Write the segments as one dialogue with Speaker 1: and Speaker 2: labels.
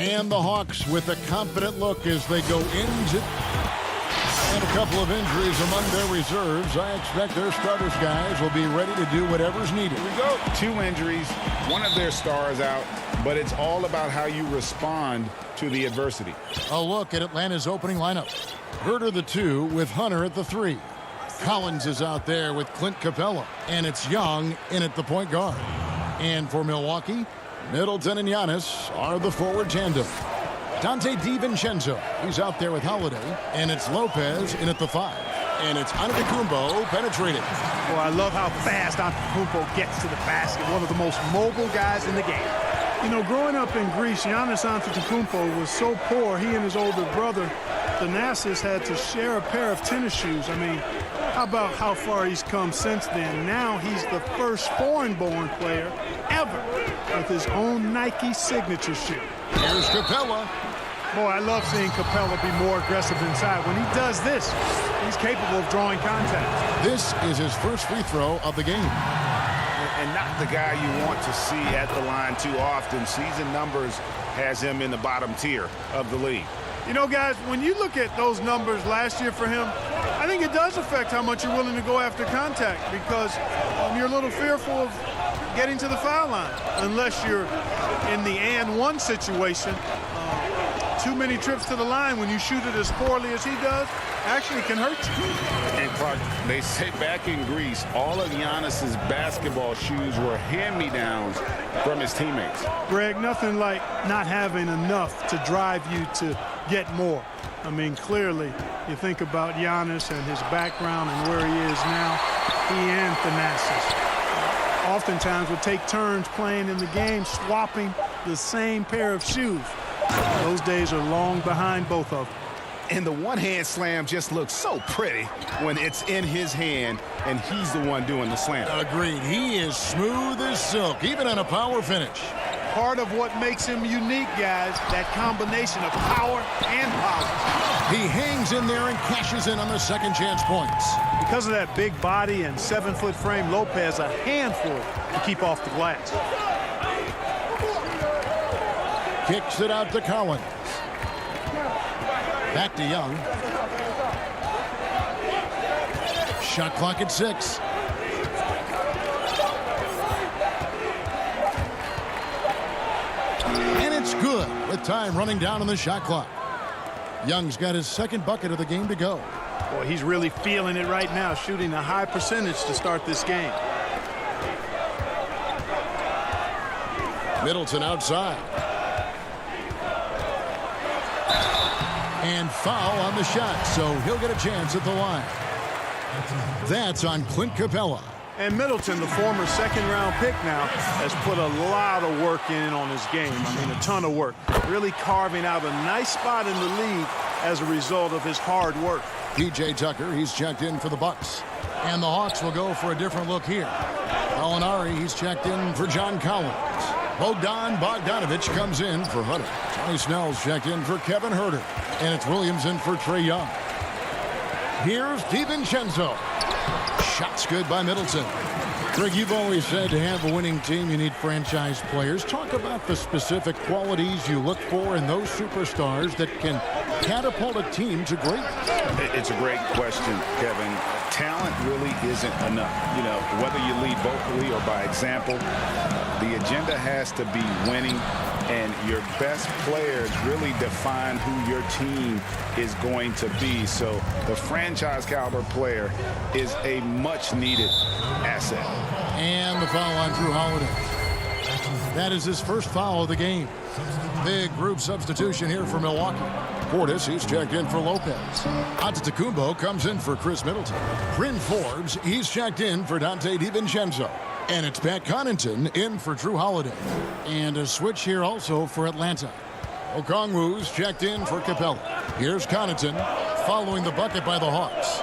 Speaker 1: And the Hawks with a confident look as they go into... And a couple of injuries among their reserves. I expect their starters guys will be ready to do whatever's needed.
Speaker 2: Here we go. 2 injuries, one of their stars out, but it's all about how you respond to the adversity.
Speaker 1: A look at Atlanta's opening lineup. Herter the 2 with Hunter at the 3. Collins is out there with Clint Capella. And it's Young in at the point guard. And for Milwaukee, Middleton and Giannis are the forward tandem. Dante DiVincenzo, he's out there with Holiday, and it's Lopez in at the 5. And it's Antetokounmpo penetrating.
Speaker 3: Well, I love how fast Antetokounmpo gets to the basket. One of the most mobile guys in the game.
Speaker 4: You know, growing up in Greece, Giannis Antetokounmpo was so poor, he and his older brother, Thanasis, had to share a pair of tennis shoes. I mean, how about how far he's come since then? Now he's the first foreign-born player ever with his own Nike signature shoe.
Speaker 1: Here's Capella.
Speaker 4: Boy, I love seeing Capella be more aggressive inside. When he does this, he's capable of drawing contact.
Speaker 1: This is his first free throw of the game.
Speaker 2: And not the guy you want to see at the line too often. Season numbers has him in the bottom tier of the league.
Speaker 4: You know, guys, when you look at those numbers last year for him, I think it does affect how much you're willing to go after contact because you're a little fearful of getting to the foul line unless you're in the and one situation. Too many trips to the line when you shoot it as poorly as he does actually can hurt you.
Speaker 2: And Clark, they say back in Greece, all of Giannis's basketball shoes were hand-me-downs from his teammates.
Speaker 4: Greg, nothing like not having enough to drive you to get more. I mean, clearly, you think about Giannis and his background and where he is now, he and Thanasis oftentimes would take turns playing in the game, swapping the same pair of shoes. Those days are long behind both of them.
Speaker 2: And the one-hand slam just looks so pretty when it's in his hand and he's the one doing the slam.
Speaker 1: Agreed. He is smooth as silk, even on a power finish.
Speaker 4: Part of what makes him unique, guys, that combination of power and power.
Speaker 1: He hangs in there and cashes in on the second chance points.
Speaker 4: Because of that big body and 7-foot frame, Lopez a handful to keep off the glass.
Speaker 1: Kicks it out to Collins. Back to Young. Shot clock at 6. And it's good with time running down on the shot clock. Young's got his second bucket of the game to go.
Speaker 4: Boy, he's really feeling it right now, shooting a high percentage to start this game.
Speaker 1: Middleton outside. And foul on the shot, so he'll get a chance at the line. That's on Clint Capella.
Speaker 4: And Middleton, the former second-round pick now, has put a lot of work in on his game. I mean, a ton of work. Really carving out a nice spot in the league as a result of his hard work.
Speaker 1: P.J. Tucker, he's checked in for the Bucks. And the Hawks will go for a different look here. Gallinari, he's checked in for John Collins. Bogdan Bogdanovic comes in for Hunter. Tony Snell's checked in for Kevin Herter. And it's Williams in for Trae Young. Here's DiVincenzo. Shots good by Middleton. Greg, you've always said to have a winning team, you need franchise players. Talk about the specific qualities you look for in those superstars that can catapult a team to greatness.
Speaker 2: It's a great question, Kevin. Talent really isn't enough. You know, whether you lead vocally or by example, the agenda has to be winning, and your best players really define who your team is going to be. So the franchise caliber player is a much needed asset.
Speaker 1: And the foul on Drew Holiday. That is his first foul of the game. Big group substitution here for Milwaukee. Portis, he's checked in for Lopez. Antetokounmpo comes in for Chris Middleton. Bryn Forbes, he's checked in for Dante DiVincenzo. And it's Pat Connaughton in for Drew Holiday. And a switch here also for Atlanta. Okongwu's checked in for Capella. Here's Connaughton following the bucket by the Hawks.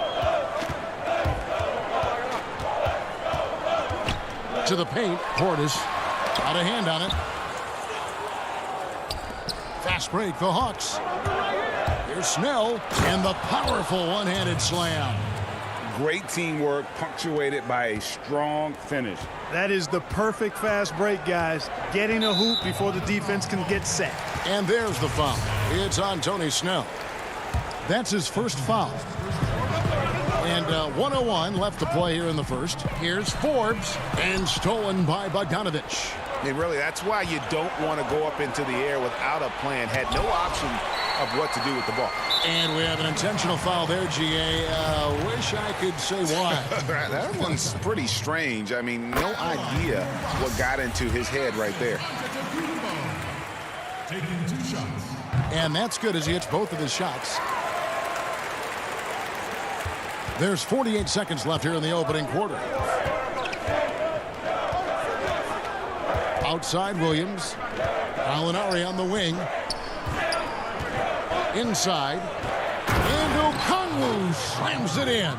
Speaker 1: To the paint, Portis got a hand on it. Fast break, the Hawks. Here's Snell, and the powerful one-handed slam.
Speaker 2: Great teamwork punctuated by a strong finish.
Speaker 3: That is the perfect fast break, guys. Getting a hoop before the defense can get set.
Speaker 1: And there's the foul. It's on Tony Snell. That's his first foul. And 1:01 left to play here in the first. Here's Forbes, and stolen by Bogdanovich.
Speaker 2: And really, that's why you don't want to go up into the air without a plan. Had no option of what to do with the ball.
Speaker 1: And we have an intentional foul there, GA. Wish I could say why.
Speaker 2: That one's pretty strange. I mean, no idea what got into his head right there.
Speaker 5: Taking 2 shots.
Speaker 1: And that's good as he hits both of his shots. There's 48 seconds left here in the opening quarter. Outside Williams. Gallinari on the wing. Inside. And Okongwu slams it in.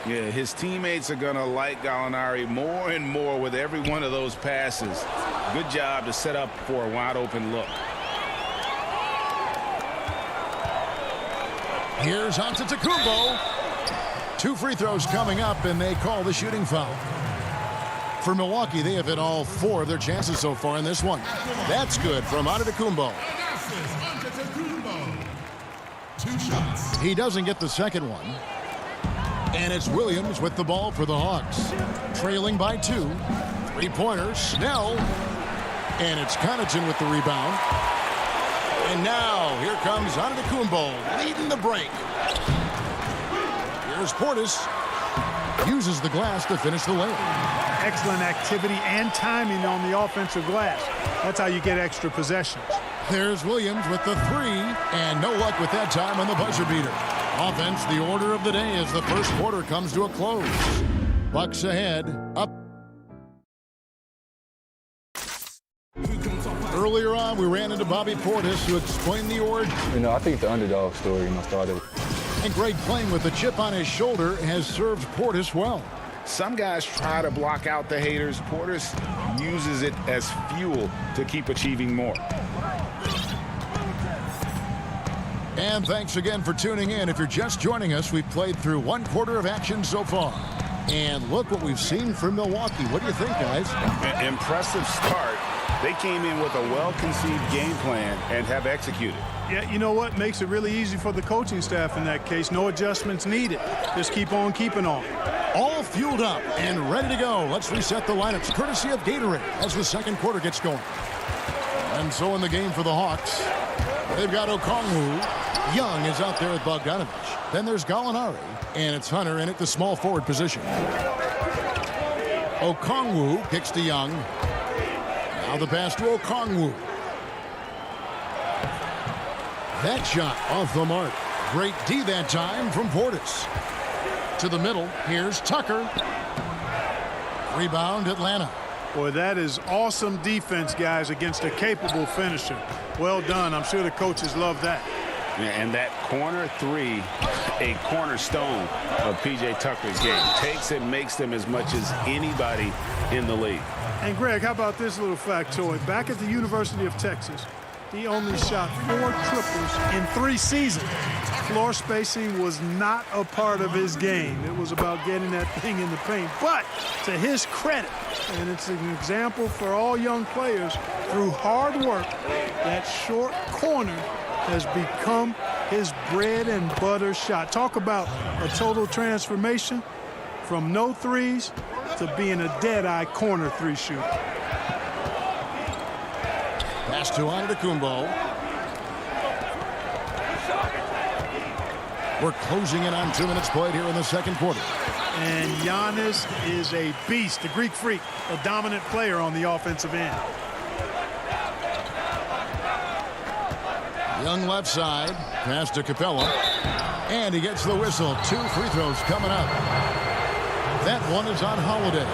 Speaker 2: Yeah, his teammates are going to like Gallinari more and more with every one of those passes. Good job to set up for a wide open look.
Speaker 1: Here's Antetokounmpo. 2 free throws coming up, and they call the shooting foul. For Milwaukee, they have hit all 4 of their chances so far in this one. That's good from Antetokounmpo.
Speaker 5: 2 shots.
Speaker 1: He doesn't get the second one. And it's Williams with the ball for the Hawks. Trailing by 2. 3-pointer, Snell. And it's Connaughton with the rebound. And now, here comes Antetokounmpo leading the break. Here's Portis. Uses the glass to finish the layup.
Speaker 3: Excellent activity and timing on the offensive glass. That's how you get extra possessions.
Speaker 1: There's Williams with the 3. And no luck with that time on the buzzer beater. Offense, the order of the day as the first quarter comes to a close. Bucks ahead, up. Earlier on, we ran into Bobby Portis, who explained the origin.
Speaker 6: I think the underdog story, started.
Speaker 1: And Greg, playing with the chip on his shoulder, has served Portis well.
Speaker 2: Some guys try to block out the haters. Portis uses it as fuel to keep achieving more.
Speaker 1: And thanks again for tuning in. If you're just joining us, we've played through 1 quarter of action so far. And look what we've seen from Milwaukee. What do you think, guys?
Speaker 2: Impressive start. They came in with a well-conceived game plan and have executed.
Speaker 3: Yeah, you know what? Makes it really easy for the coaching staff in that case. No adjustments needed. Just keep on keeping on.
Speaker 1: All fueled up and ready to go. Let's reset the lineups, courtesy of Gatorade, as the second quarter gets going. And so in the game for the Hawks, they've got Okongwu. Young is out there with Bogdanovich. Then there's Gallinari, and it's Hunter in at the small forward position. Okongwu kicks to Young. Now the pass to Okongwu. That shot off the mark. Great D that time from Portis. To the middle, here's Tucker. Rebound, Atlanta.
Speaker 3: Boy, that is awesome defense, guys, against a capable finisher. Well done. I'm sure the coaches love that.
Speaker 2: And that corner 3, a cornerstone of P.J. Tucker's game. Takes and makes them as much as anybody in the league.
Speaker 3: And, Greg, how about this little factoid? Back at the University of Texas, he only shot 4 triples in 3 seasons. Floor spacing was not a part of his game. It was about getting that thing in the paint. But to his credit, and it's an example for all young players, through hard work, that short corner has become his bread and butter shot. Talk about a total transformation from no threes to being a dead-eye corner 3 shooter.
Speaker 1: Pass to Antetokounmpo. We're closing in on 2 minutes played here in the second quarter.
Speaker 3: And Giannis is a beast, a Greek freak, a dominant player on the offensive end.
Speaker 1: Young left side, pass to Capella, and he gets the whistle. 2 free throws coming up. That one is on Holiday.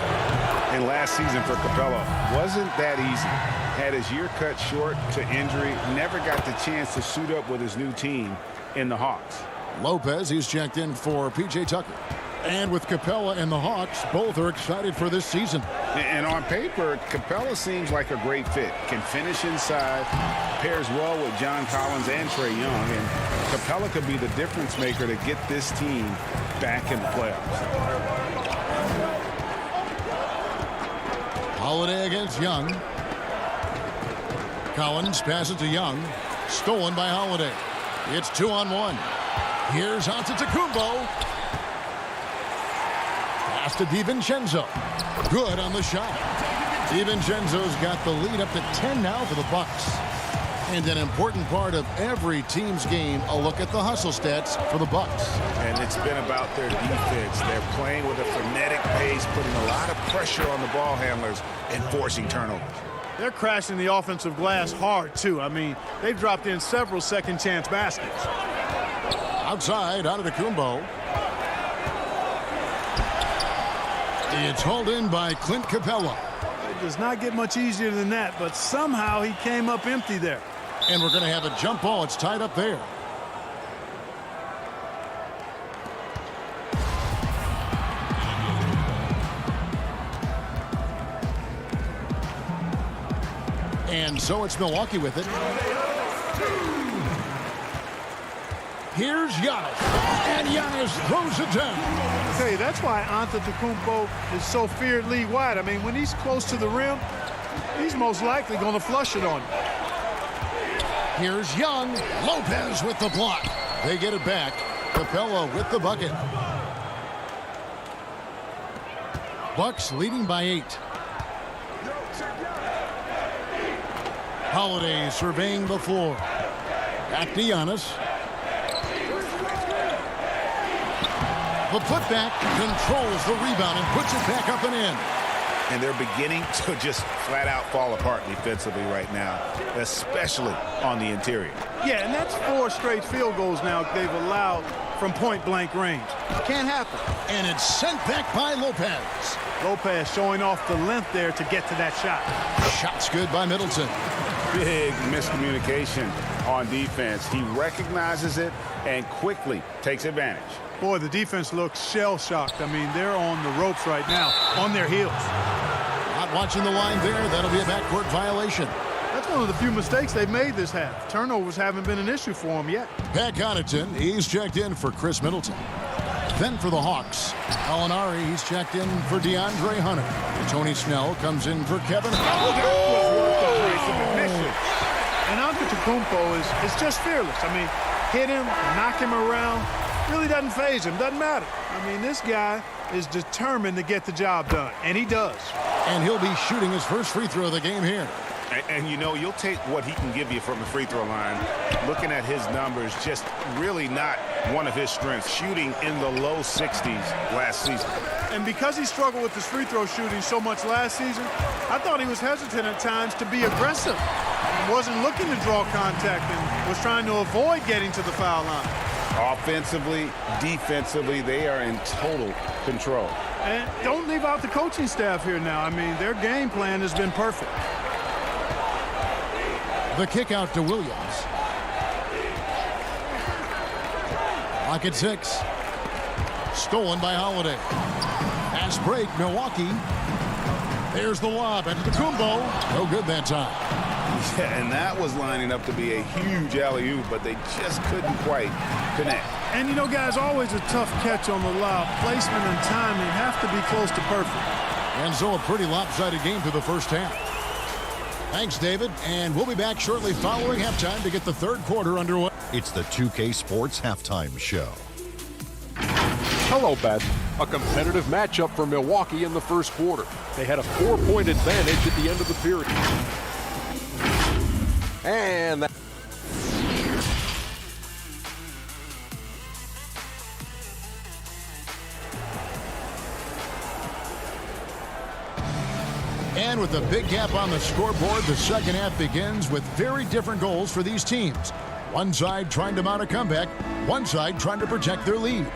Speaker 2: And last season for Capella wasn't that easy. Had his year cut short to injury, never got the chance to suit up with his new team in the Hawks.
Speaker 1: Lopez, he's checked in for P.J. Tucker. And with Capella and the Hawks, both are excited for this season.
Speaker 2: And on paper, Capella seems like a great fit. Can finish inside, pairs well with John Collins and Trae Young, and Capella could be the difference maker to get this team back in the playoffs.
Speaker 1: Holiday against Young. Collins passes to Young. Stolen by Holiday. It's 2-on-1. Here's Antetokounmpo. Pass to DiVincenzo. Good on the shot. DiVincenzo's got the lead up to 10 now for the Bucks. And an important part of every team's game, a look at the hustle stats for the Bucks.
Speaker 2: And it's been about their defense. They're playing with a frenetic pace, putting a lot of pressure on the ball handlers and forcing turnovers.
Speaker 3: They're crashing the offensive glass hard, too. I mean, they've dropped in several second-chance baskets.
Speaker 1: Outside, Antetokounmpo. It's hauled in by Clint Capella.
Speaker 3: It does not get much easier than that, but somehow he came up empty there.
Speaker 1: And we're going to have a jump ball. It's tied up there. And so it's Milwaukee with it. Here's Giannis. And Giannis throws it down.
Speaker 3: Okay, that's why Antetokounmpo is so feared league-wide. I mean, when he's close to the rim, he's most likely going to flush it on you.
Speaker 1: Here's Young. Lopez with the block. They get it back. Capella with the bucket. Bucks leading by 8. Holiday surveying the floor. Back to Giannis. The putback controls the rebound and puts it back up and in.
Speaker 2: And they're beginning to just flat out fall apart defensively right now, especially on the interior.
Speaker 3: Yeah, and that's 4 straight field goals now they've allowed from point-blank range. Can't happen.
Speaker 1: And it's sent back by Lopez.
Speaker 3: Lopez showing off the length there to get to that shot.
Speaker 1: Shot's good by Middleton.
Speaker 2: Big miscommunication on defense. He recognizes it and quickly takes advantage.
Speaker 3: Boy, the defense looks shell-shocked. I mean, they're on the ropes right now, on their heels.
Speaker 1: Not watching the line there. That'll be a backcourt violation.
Speaker 3: That's one of the few mistakes they've made this half. Turnovers haven't been an issue for them yet.
Speaker 1: Pat Connaughton, he's checked in for Chris Middleton. Then for the Hawks, Gallinari, he's checked in for DeAndre Hunter. Tony Snell comes in for Kevin.
Speaker 3: And Antetokounmpo is just fearless. I mean, hit him, knock him around. Really doesn't faze him. Doesn't matter. I mean, this guy is determined to get the job done, and he does.
Speaker 1: And he'll be shooting his first free throw of the game here.
Speaker 2: And you know, you'll take what he can give you from the free throw line. Looking at his numbers, just really not one of his strengths. Shooting in the low 60s last season.
Speaker 3: And because he struggled with his free throw shooting so much last season, I thought he was hesitant at times to be aggressive. He wasn't looking to draw contact and was trying to avoid getting to the foul line.
Speaker 2: Offensively, defensively, they are in total control.
Speaker 3: And don't leave out the coaching staff here now. I mean, their game plan has been perfect.
Speaker 1: The kick out to Williams. Clock at 6. Stolen by Holiday. Pass break, Milwaukee. There's the lob. Antetokounmpo. No good that time.
Speaker 2: Yeah, and that was lining up to be a huge alley-oop, but they just couldn't quite connect.
Speaker 3: And, you know, guys, always a tough catch on the lob. Placement and timing have to be close to perfect.
Speaker 1: And so a pretty lopsided game through the first half. Thanks, David. And we'll be back shortly following halftime to get the third quarter underway.
Speaker 7: It's the 2K Sports Halftime Show.
Speaker 8: Hello, Beth. A competitive matchup for Milwaukee in the first quarter. They had a 4-point advantage at the end of the period. And that
Speaker 1: And with a big gap on the scoreboard, the second half begins with very different goals for these teams. One side trying to mount a comeback, one side trying to protect their lead.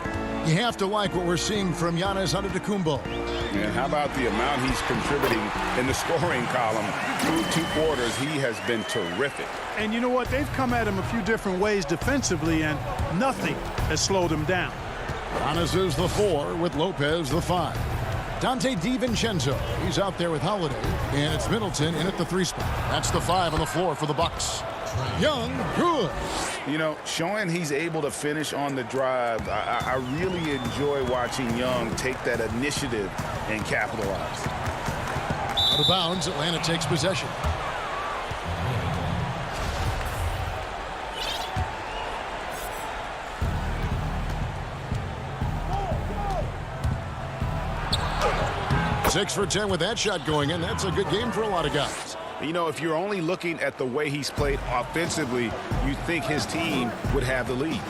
Speaker 1: You have to like what we're seeing from Giannis Antetokounmpo.
Speaker 2: And how about the amount he's contributing in the scoring column? Through 2 quarters, he has been terrific.
Speaker 3: And you know what? They've come at him a few different ways defensively, and nothing has slowed him down.
Speaker 1: Giannis is the 4 with Lopez the 5. Dante DiVincenzo. He's out there with Holiday. And it's Middleton in at the 3 spot. That's the 5 on the floor for the Bucks. Young, good.
Speaker 2: You know, showing he's able to finish on the drive, I really enjoy watching Young take that initiative and capitalize.
Speaker 1: Out of bounds, Atlanta takes possession. Six for 10 with that shot going in. That's a good game for a lot of guys.
Speaker 2: You know, if you're only looking at the way he's played offensively, you think his team would have the lead.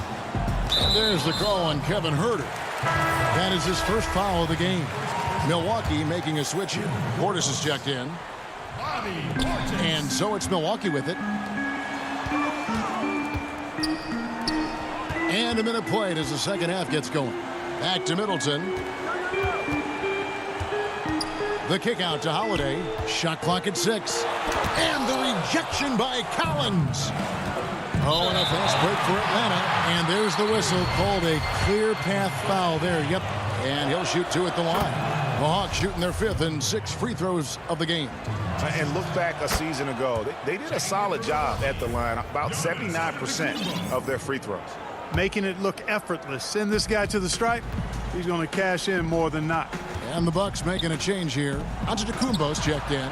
Speaker 1: And there's the call on Kevin Huerter. That is his first foul of the game. Milwaukee making a switch here. Portis is checked in. And so it's Milwaukee with it. And a minute played as the second half gets going. Back to Middleton. The kick out to Holiday. Shot clock at 6. And the rejection by Collins. Oh, and a fast break for Atlanta. And there's the whistle, called a clear path foul there. Yep. And he'll shoot 2 at the line. The Hawks shooting their 5th and 6th free throws of the game.
Speaker 2: And look back a season ago. They did a solid job at the line. About 79% of their free throws.
Speaker 3: Making it look effortless. Send this guy to the stripe. He's going to cash in more than not.
Speaker 1: And the Bucks making a change here. Antetokounmpo's checked in.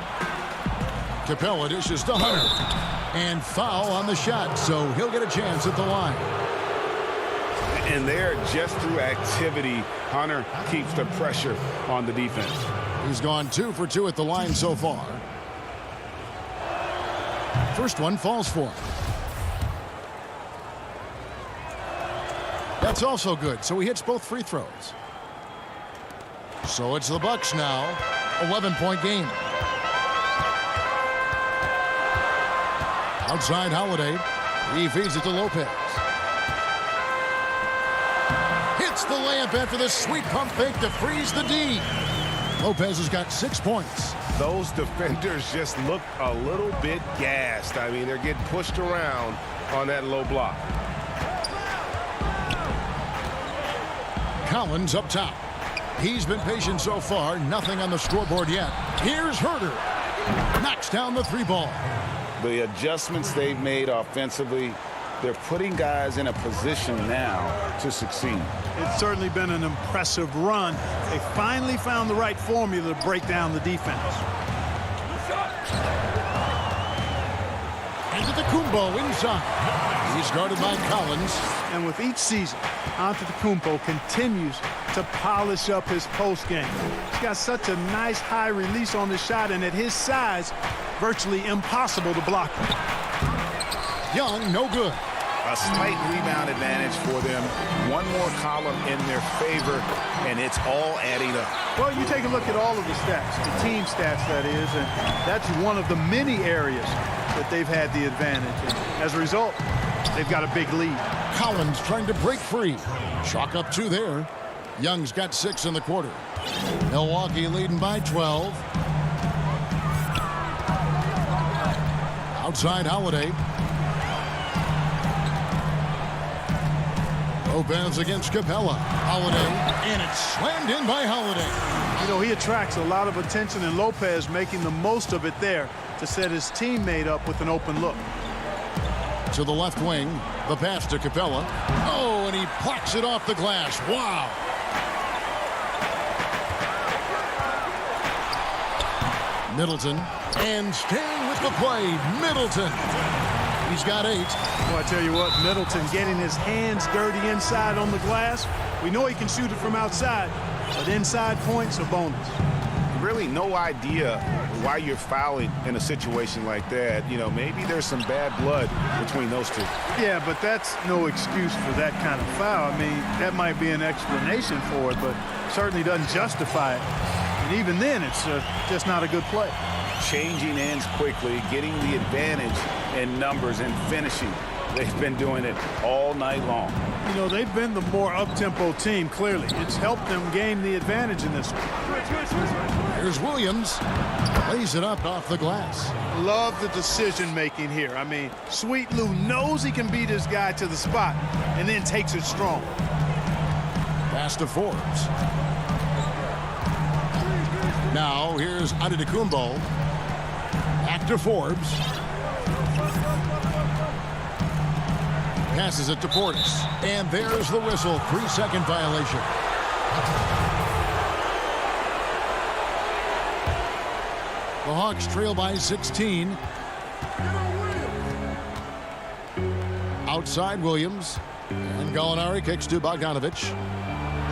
Speaker 1: Capella dishes to Hunter. And foul on the shot, so he'll get a chance at the line.
Speaker 2: And there, just through activity, Hunter keeps the pressure on the defense.
Speaker 1: He's gone 2 for 2 at the line so far. First one falls for him. That's also good, so he hits both free throws. So it's the Bucks now. 11-point game. Outside Holiday. He feeds it to Lopez. Hits the layup after the sweet pump fake to freeze the D. Lopez has got 6 points.
Speaker 2: Those defenders just look a little bit gassed. I mean, they're getting pushed around on that low block.
Speaker 1: Collins up top. He's been patient so far. Nothing on the scoreboard yet. Here's Huerter. Knocks down the 3 ball.
Speaker 2: The adjustments they've made offensively, they're putting guys in a position now to succeed.
Speaker 3: It's certainly been an impressive run. They finally found the right formula to break down the defense.
Speaker 1: Antetokounmpo inside. He's guarded by Collins.
Speaker 3: And with each season, Antetokounmpo continues to polish up his post game. He's got such a nice high release on the shot, and at his size, virtually impossible to block him.
Speaker 1: Young, no good.
Speaker 2: A slight rebound advantage for them. One more column in their favor, and it's all adding up.
Speaker 3: Well, you take a look at all of the stats, the team stats, that is, and that's one of the many areas that they've had the advantage. And as a result, they've got a big lead.
Speaker 1: Collins trying to break free. Chalk up 2 there. Young's got 6 in the quarter. Milwaukee leading by 12. Outside Holiday. Lopez against Capella. Holiday. And it's slammed in by Holiday.
Speaker 3: You know, he attracts a lot of attention, and Lopez making the most of it there to set his teammate up with an open look.
Speaker 1: To the left wing. The pass to Capella. Oh, and he plucks it off the glass. Wow. Middleton. And staying with the play, Middleton. He's got 8.
Speaker 3: Well, I tell you what, Middleton getting his hands dirty inside on the glass. We know he can shoot it from outside, but inside points a bonus.
Speaker 2: Really no idea why you're fouling in a situation like that. You know, maybe there's some bad blood between those two.
Speaker 3: Yeah, but that's no excuse for that kind of foul. I mean, that might be an explanation for it, but certainly doesn't justify it. And even then, it's just not a good play.
Speaker 2: Changing ends quickly, getting the advantage in numbers and finishing. They've been doing it all night long.
Speaker 3: You know, they've been the more up-tempo team, clearly. It's helped them gain the advantage in this one.
Speaker 1: Here's Williams. Lays it up off the glass.
Speaker 3: Love the decision-making here. I mean, Sweet Lou knows he can beat his guy to the spot and then takes it strong.
Speaker 1: Pass to Forbes. Now here's Antetokounmpo. Back to Forbes. Passes it to Portis. And there's the whistle. 3-second violation. The Hawks trail by 16. Outside Williams. And Gallinari kicks to Bogdanovich.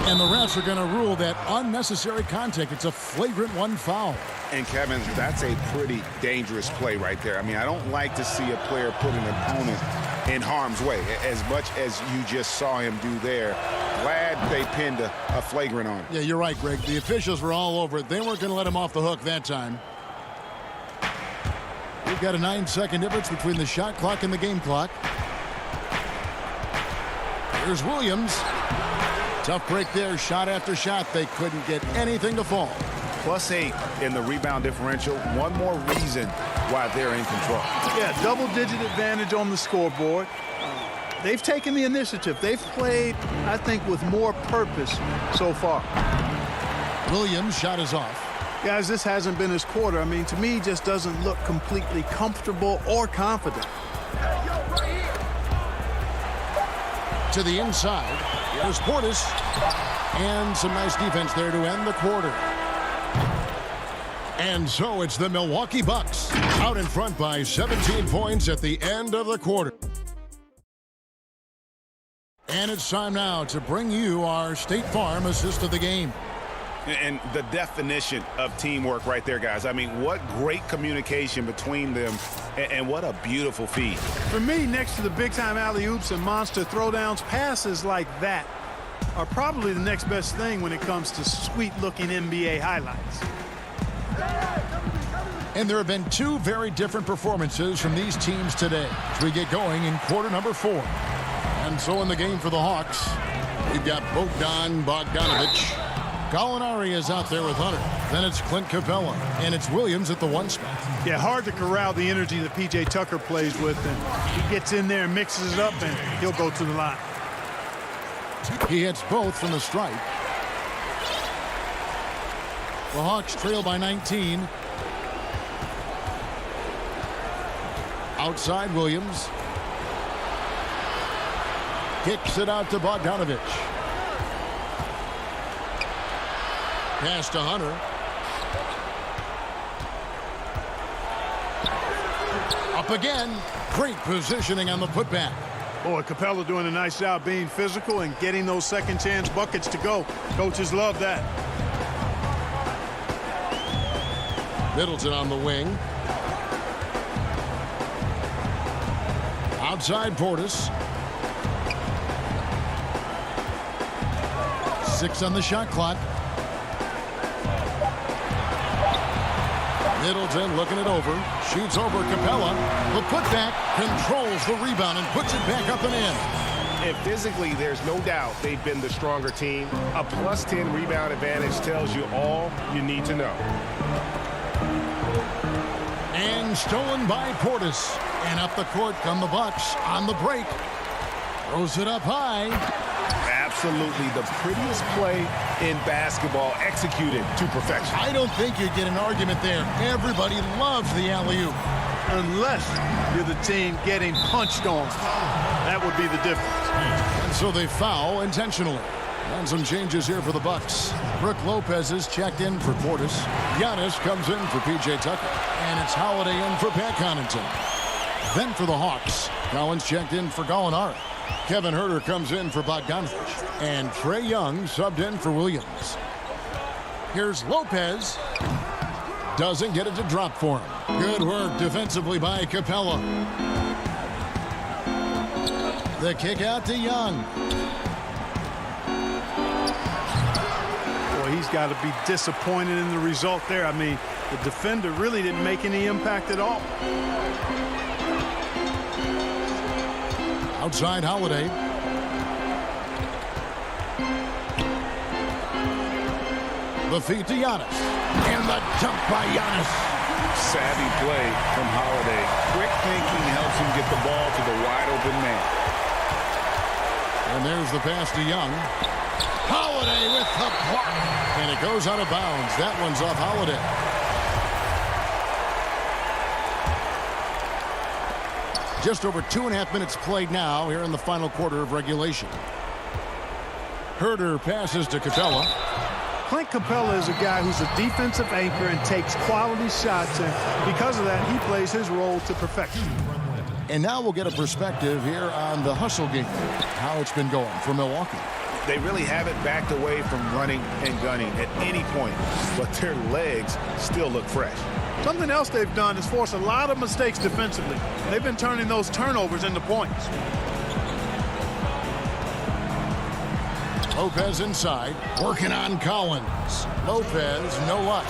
Speaker 1: And the refs are going to rule that unnecessary contact. It's a flagrant 1 foul.
Speaker 2: And, Kevin, that's a pretty dangerous play right there. I mean, I don't like to see a player put an opponent in harm's way, as much as you just saw him do there. Glad they pinned a flagrant on him.
Speaker 1: Yeah, you're right, Greg. The officials were all over it. They weren't going to let him off the hook that time. We've got a 9-second difference between the shot clock and the game clock. Here's Williams. Tough break there, shot after shot. They couldn't get anything to fall.
Speaker 2: +8 in the rebound differential. One more reason why they're in control.
Speaker 4: Yeah, double-digit advantage on the scoreboard. They've taken the initiative. They've played, I think, with more purpose so far.
Speaker 1: Williams' shot is off.
Speaker 4: Guys, this hasn't been his quarter. I mean, to me, he just doesn't look completely comfortable or confident.
Speaker 1: To the inside. Here's Portis. And some nice defense there to end the quarter. And so it's the Milwaukee Bucks out in front by 17 points at the end of the quarter. And it's time now to bring you our State Farm assist of the game.
Speaker 2: And the definition of teamwork right there, guys. I mean, what great communication between them, and what a beautiful feed.
Speaker 4: For me, next to the big-time alley-oops and monster throwdowns, passes like that are probably the next best thing when it comes to sweet-looking NBA highlights.
Speaker 1: And there have been 2 very different performances from these teams today as we get going in quarter number 4. And so in the game for the Hawks, we've got Bogdanovich. Gallinari is out there with Hunter. Then it's Clint Capella. And it's Williams at the 1 spot.
Speaker 4: Yeah, hard to corral the energy that P.J. Tucker plays with. And he gets in there and mixes it up, and he'll go to the line.
Speaker 1: He hits both from the stripe. The Hawks trail by 19. Outside Williams. Kicks it out to Bogdanovich. Pass to Hunter. Up again. Great positioning on the putback.
Speaker 4: Boy, Capella doing a nice job being physical and getting those second chance buckets to go. Coaches love that.
Speaker 1: Middleton on the wing. Outside Portis. 6 on the shot clock. Middleton looking it over. Shoots over Capella. The putback controls the rebound and puts it back up and in.
Speaker 9: And physically, there's no doubt they've been the stronger team. A +10 rebound advantage tells you all you need to know.
Speaker 1: And stolen by Portis. And up the court come the Bucks on the break. Throws it up high.
Speaker 2: Absolutely the prettiest play in basketball, executed to perfection.
Speaker 1: I don't think you'd get an argument there. Everybody loves the alley-oop.
Speaker 4: Unless you're the team getting punched on. That would be the difference.
Speaker 1: And so they foul intentionally. And some changes here for the Bucks. Brook Lopez is checked in for Portis. Giannis comes in for P.J. Tucker. And it's Holiday in for Pat Connaughton. Then for the Hawks, Collins checked in for Gallinari. Kevin Huerter comes in for Bogdanovich. And Trae Young subbed in for Williams. Here's Lopez. Doesn't get it to drop for him. Good work defensively by Capella. The kick out to Young.
Speaker 4: Boy, he's got to be disappointed in the result there. I mean, the defender really didn't make any impact at all.
Speaker 1: Outside Holiday. The feed to Giannis. And the jump by Giannis.
Speaker 2: Savvy play from Holiday. Quick thinking helps him get the ball to the wide open man.
Speaker 1: And there's the pass to Young. Holiday with the block. And it goes out of bounds. That one's off Holiday. Just over 2.5 minutes played now here in the final quarter of regulation. Herder passes to Capella.
Speaker 4: Clint Capella is a guy who's a defensive anchor and takes quality shots, and because of that, he plays his role to perfection.
Speaker 1: And now we'll get a perspective here on the hustle game, how it's been going for Milwaukee.
Speaker 2: They really haven't backed away from running and gunning at any point, but their legs still look fresh.
Speaker 4: Something else they've done is force a lot of mistakes defensively. They've been turning those turnovers into points.
Speaker 1: Lopez inside, working on Collins. Lopez, no luck.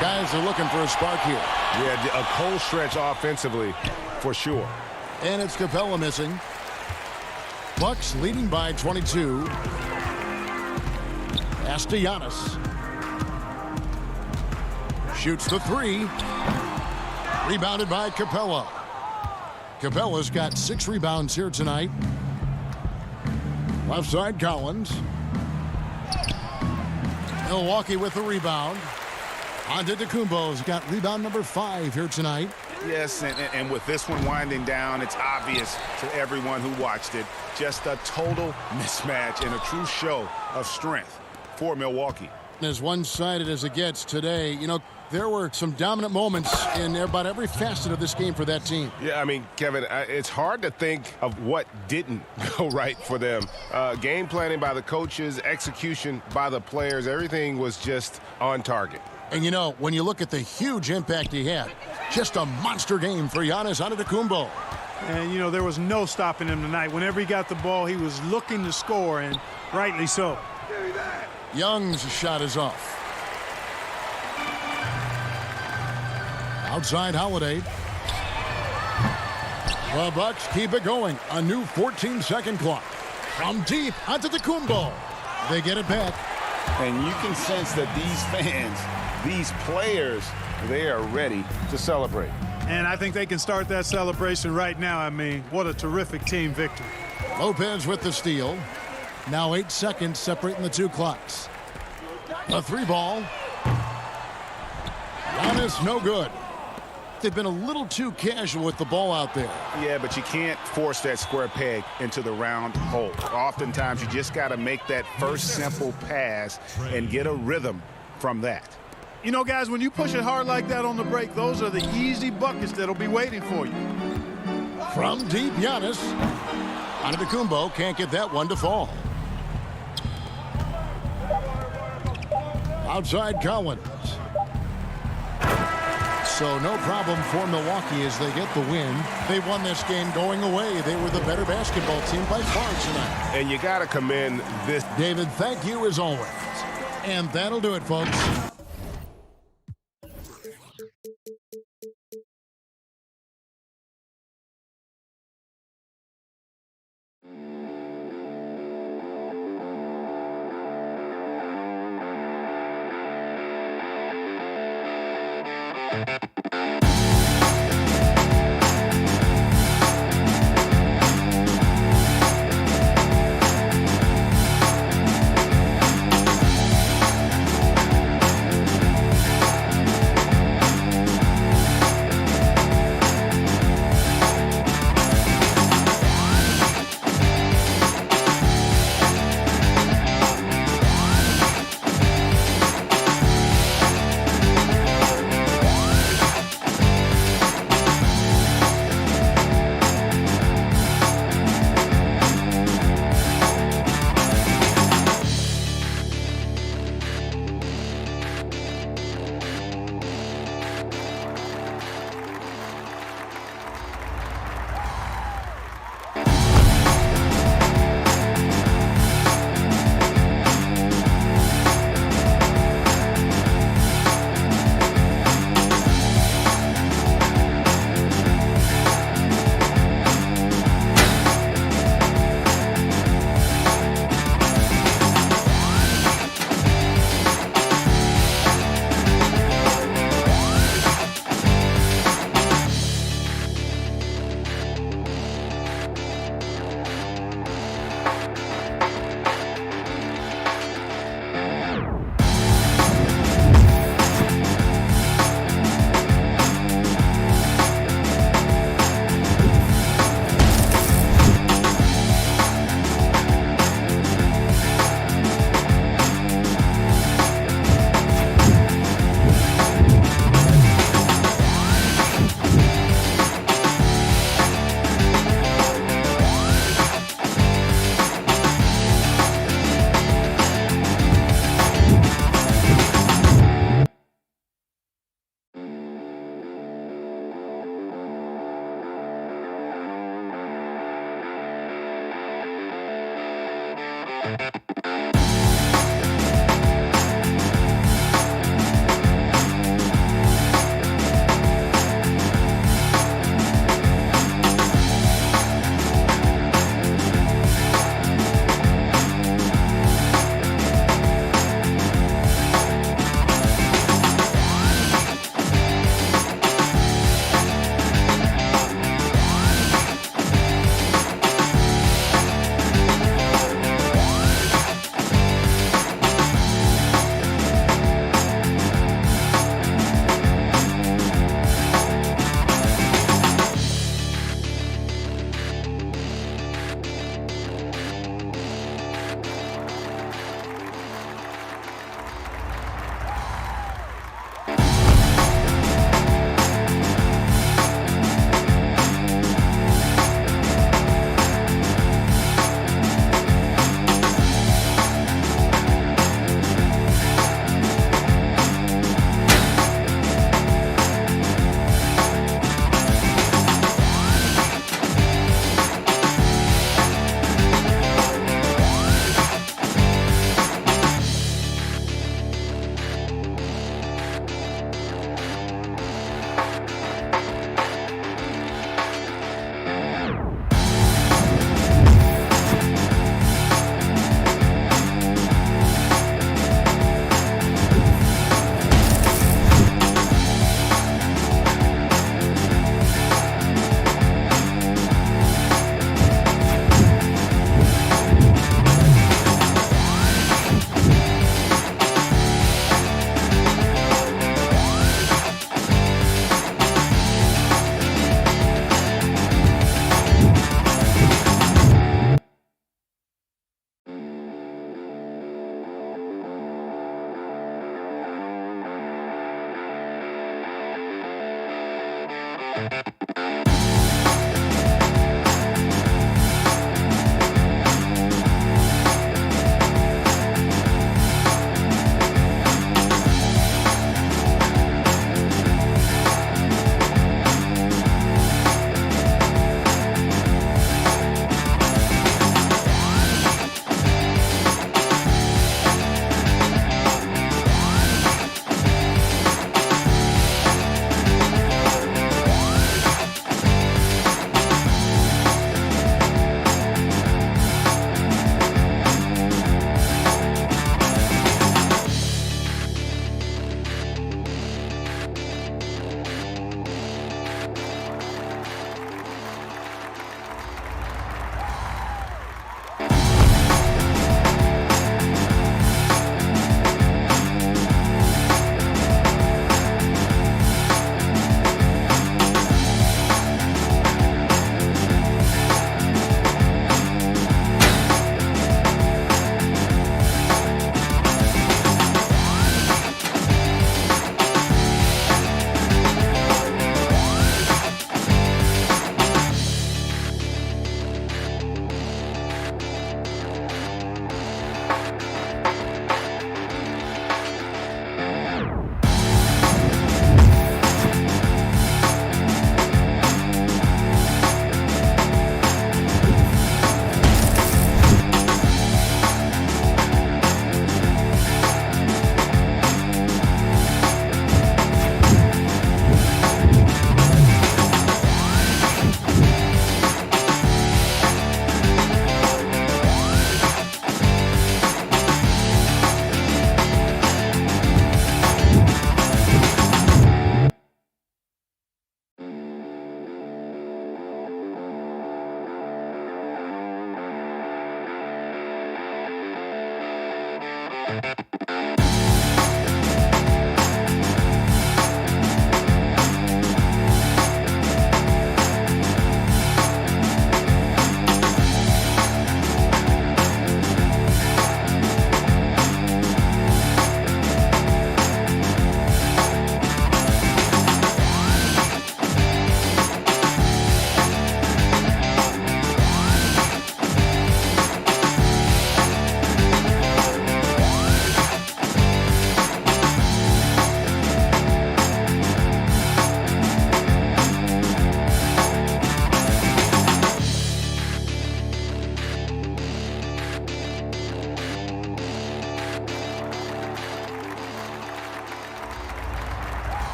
Speaker 1: Guys are looking for a spark here.
Speaker 9: Yeah, a cold stretch offensively for sure.
Speaker 1: And it's Capella missing. Bucks leading by 22. Castellanos. Shoots the three. Rebounded by Capella. Capella's got 6 rebounds here tonight. Left side, Collins. Milwaukee with the rebound. Antetokounmpo's got rebound number 5 here tonight.
Speaker 2: Yes, and with this one winding down, it's obvious to everyone who watched it. Just a total mismatch and a true show of strength for Milwaukee.
Speaker 1: As one-sided as it gets today, you know, there were some dominant moments in about every facet of this game for that team.
Speaker 9: Yeah, I mean, Kevin, it's hard to think of what didn't go right for them. Game planning by the coaches, execution by the players, everything was just on target.
Speaker 1: And, you know, when you look at the huge impact he had, just a monster game for Giannis Antetokounmpo.
Speaker 4: And, you know, there was no stopping him tonight. Whenever he got the ball, he was looking to score, and rightly so.
Speaker 1: Young's shot is off. Outside Holiday. The Bucks keep it going. A new 14-second clock. From deep, Antetokounmpo. They get it back.
Speaker 2: And you can sense that these fans, these players, they are ready to celebrate.
Speaker 4: And I think they can start that celebration right now. I mean, what a terrific team victory.
Speaker 1: Lopez with the steal. Now 8 seconds separating the 2 clocks. The 3 ball. Giannis no good. They've been a little too casual with the ball out there.
Speaker 2: Yeah, but you can't force that square peg into the round hole. Oftentimes, you just got to make that first simple pass and get a rhythm from that.
Speaker 4: You know, guys, when you push it hard like that on the break, those are the easy buckets that'll be waiting for you.
Speaker 1: From deep, Giannis. Antetokounmpo can't get that one to fall. Outside Collins. So no problem for Milwaukee as they get the win. They won this game going away. They were the better basketball team by far tonight.
Speaker 9: And you got to commend this.
Speaker 1: David, thank you as always. And that'll do it, folks.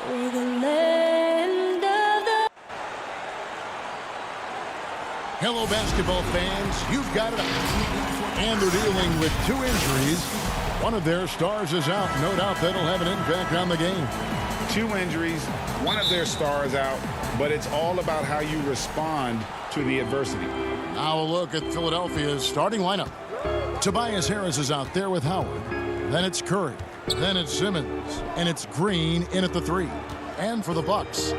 Speaker 10: for the land of the...
Speaker 1: Hello, basketball fans. You've got it. And they're dealing with 2 injuries. One of their stars is out. No doubt that'll have an impact on the game.
Speaker 2: 2 injuries, one of their stars out, but it's all about how you respond to the adversity.
Speaker 1: Now a look at Philadelphia's starting lineup. Tobias Harris is out there with Howard. Then it's Curry. Then it's Simmons. And it's Green in at the 3. And for the Bucks,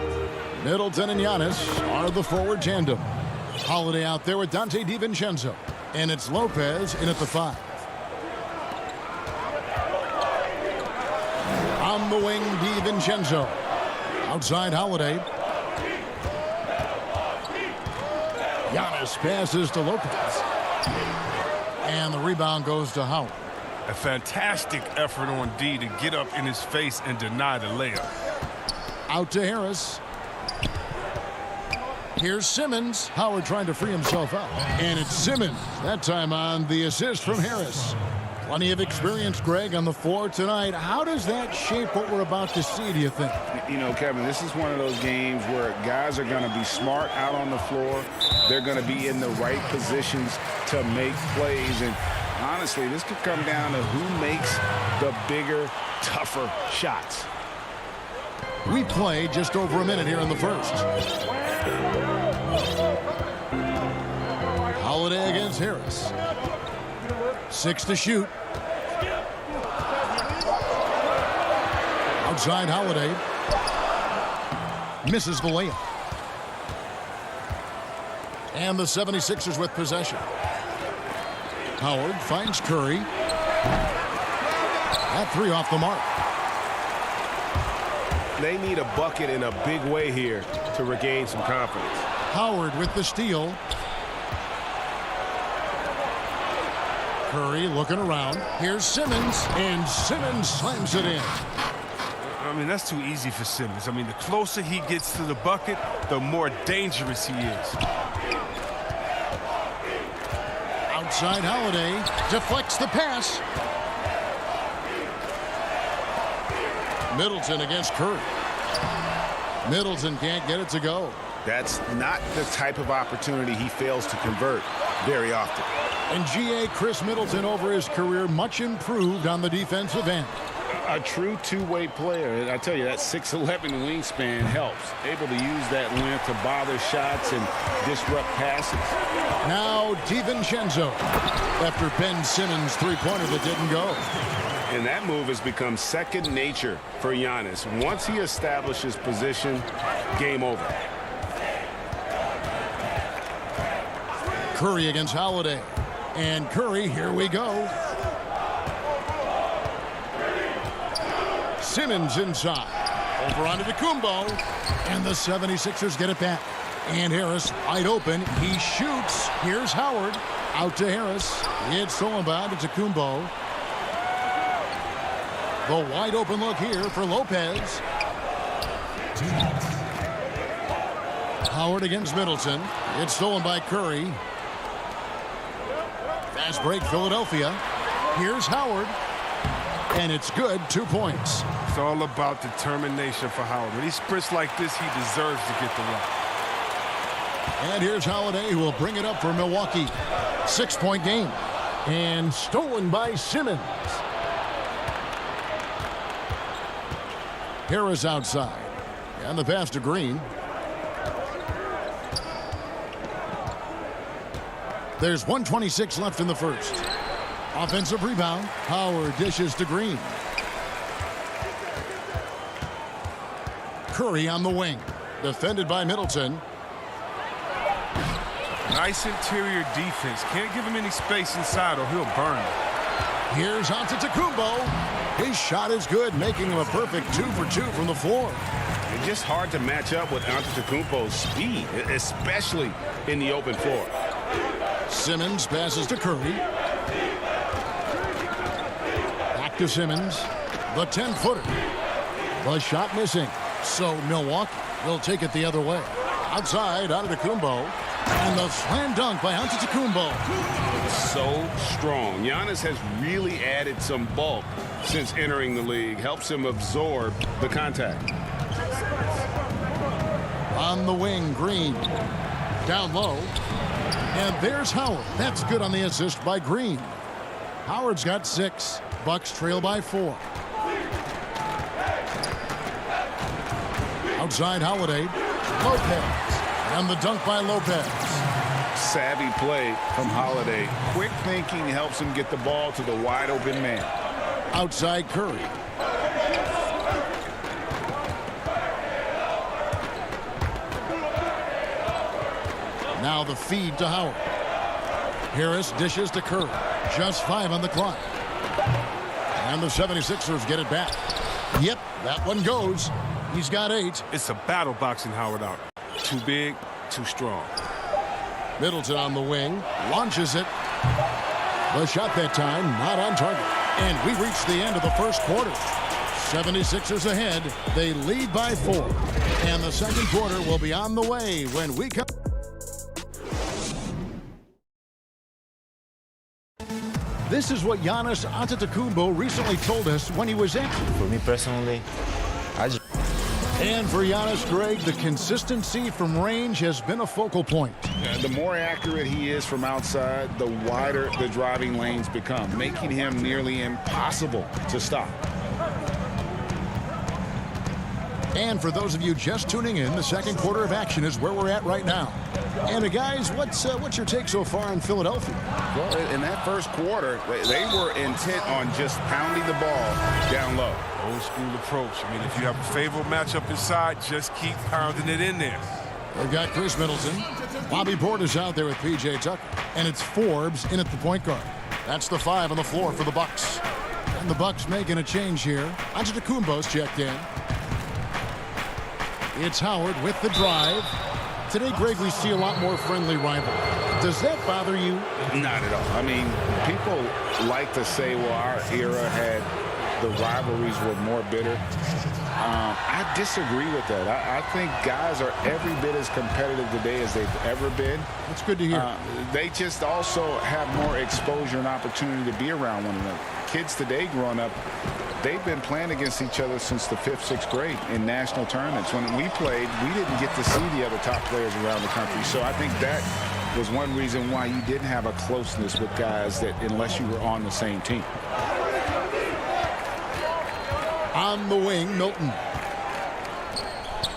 Speaker 1: Middleton and Giannis are the forward tandem. Holiday out there with Dante DiVincenzo. And it's Lopez in at the 5. On the wing, DiVincenzo. Outside Holiday. Giannis passes to Lopez. And the rebound goes to Howard.
Speaker 11: A fantastic effort on D to get up in his face and deny the layup.
Speaker 1: Out to Harris. Here's Simmons. Howard trying to free himself up. And it's Simmons. That time on the assist from Harris. Plenty of experience, Greg, on the floor tonight. How does that shape what we're about to see, do you think?
Speaker 2: You know, Kevin, this is one of those games where guys are going to be smart out on the floor. They're going to be in the right positions to make plays. And honestly, this could come down to who makes the bigger, tougher shots.
Speaker 1: We play just over a minute here in the first. Holiday against Harris. 6 to shoot. Outside Holiday. Misses the layup. And the 76ers with possession. Howard finds Curry. That 3 off the mark.
Speaker 9: They need a bucket in a big way here to regain some confidence.
Speaker 1: Howard with the steal. Curry looking around. Here's Simmons, and Simmons slams it in.
Speaker 11: I mean, that's too easy for Simmons. I mean, the closer he gets to the bucket, the more dangerous he is.
Speaker 1: Outside Holiday deflects the pass. Middleton against Curry. Middleton can't get it to go.
Speaker 2: That's not the type of opportunity he fails to convert very often.
Speaker 1: And G.A. Chris Middleton over his career much improved on the defensive end.
Speaker 2: A true two-way player. I tell you, that 6'11" wingspan helps. Able to use that length to bother shots and disrupt passes.
Speaker 1: Now DiVincenzo after Ben Simmons' three-pointer that didn't go.
Speaker 9: And that move has become second nature for Giannis. Once he establishes position, game over.
Speaker 1: Curry against Holiday. And Curry, here we go. Simmons inside. Over onto Kumbo. And the 76ers get it back. And Harris wide open. He shoots. Here's Howard. Out to Harris. It's stolen by Kumbo. The wide open look here for Lopez. Howard against Middleton. It's stolen by Curry. Fast break, Philadelphia. Here's Howard. And it's good, 2 points.
Speaker 11: It's all about determination for Howard. When he sprints like this, he deserves to get the rock.
Speaker 1: And here's Holiday, who will bring it up for Milwaukee. 6-point game. And stolen by Simmons. Harris outside. And the pass to Green. There's 1:26 left in the first. Offensive rebound. Howard dishes to Green. Curry on the wing. Defended by Middleton.
Speaker 11: Nice interior defense. Can't give him any space inside or he'll burn him.
Speaker 1: Here's Antetokounmpo. His shot is good, making him a perfect 2 for 2 from the floor.
Speaker 2: It's just hard to match up with Antetokounmpo's speed, especially in the open floor.
Speaker 1: Simmons passes to Curry. Back to Simmons. The 10-footer. The shot missing. So Milwaukee will take it the other way. Outside, Antetokounmpo. And the slam dunk by Antetokounmpo.
Speaker 2: So strong. Giannis has really added some bulk since entering the league. Helps him absorb the contact.
Speaker 1: On the wing, Green. Down low. And there's Howard. That's good on the assist by Green. Howard's got 6. Bucks trail by 4. Outside Holiday. Lopez. And the dunk by Lopez.
Speaker 2: Savvy play from Holiday. Quick thinking helps him get the ball to the wide open man.
Speaker 1: Outside Curry. Now the feed to Howard. Harris dishes to Curry. Just 5 on the clock. And the 76ers get it back. Yep, that one goes. He's got 8.
Speaker 11: It's a battle boxing Howard out. Too big, too strong.
Speaker 1: Middleton on the wing. Launches it. The shot that time not on target. And we reach the end of the first quarter. 76ers ahead. They lead by 4. And the second quarter will be on the way when we come. This is what Giannis Antetokounmpo recently told us when he was asked.
Speaker 12: For me personally,
Speaker 1: And for Giannis, Greg, the consistency from range has been a focal point.
Speaker 2: The more accurate he is from outside, the wider the driving lanes become, making him nearly impossible to stop.
Speaker 1: And for those of you just tuning in, the second quarter of action is where we're at right now. And guys, what's your take so far on Philadelphia?
Speaker 2: Well, in that first quarter, they were intent on just pounding the ball down low.
Speaker 11: Old school approach. I mean, if you have a favorable matchup inside, just keep pounding it in there.
Speaker 1: We've got Chris Middleton. Bobby Portis out there with P.J. Tucker. And it's Forbes in at the point guard. That's the 5 on the floor for the Bucks. And the Bucks making a change here. Antetokounmpo's checked in. It's Howard with the drive. Today, Greg, we see a lot more friendly rivalry. Does that bother you?
Speaker 2: Not at all. I mean, people like to say, well, our era had the rivalries were more bitter. I disagree with that. I think guys are every bit as competitive today as they've ever been.
Speaker 1: That's good to hear.
Speaker 2: They just also have more exposure and opportunity to be around one another. Kids today growing up, they've been playing against each other since the 5th, 6th grade in national tournaments. When we played, we didn't get to see the other top players around the country. So I think that was one reason why you didn't have a closeness with guys that unless you were on the same team.
Speaker 1: On the wing, Milton.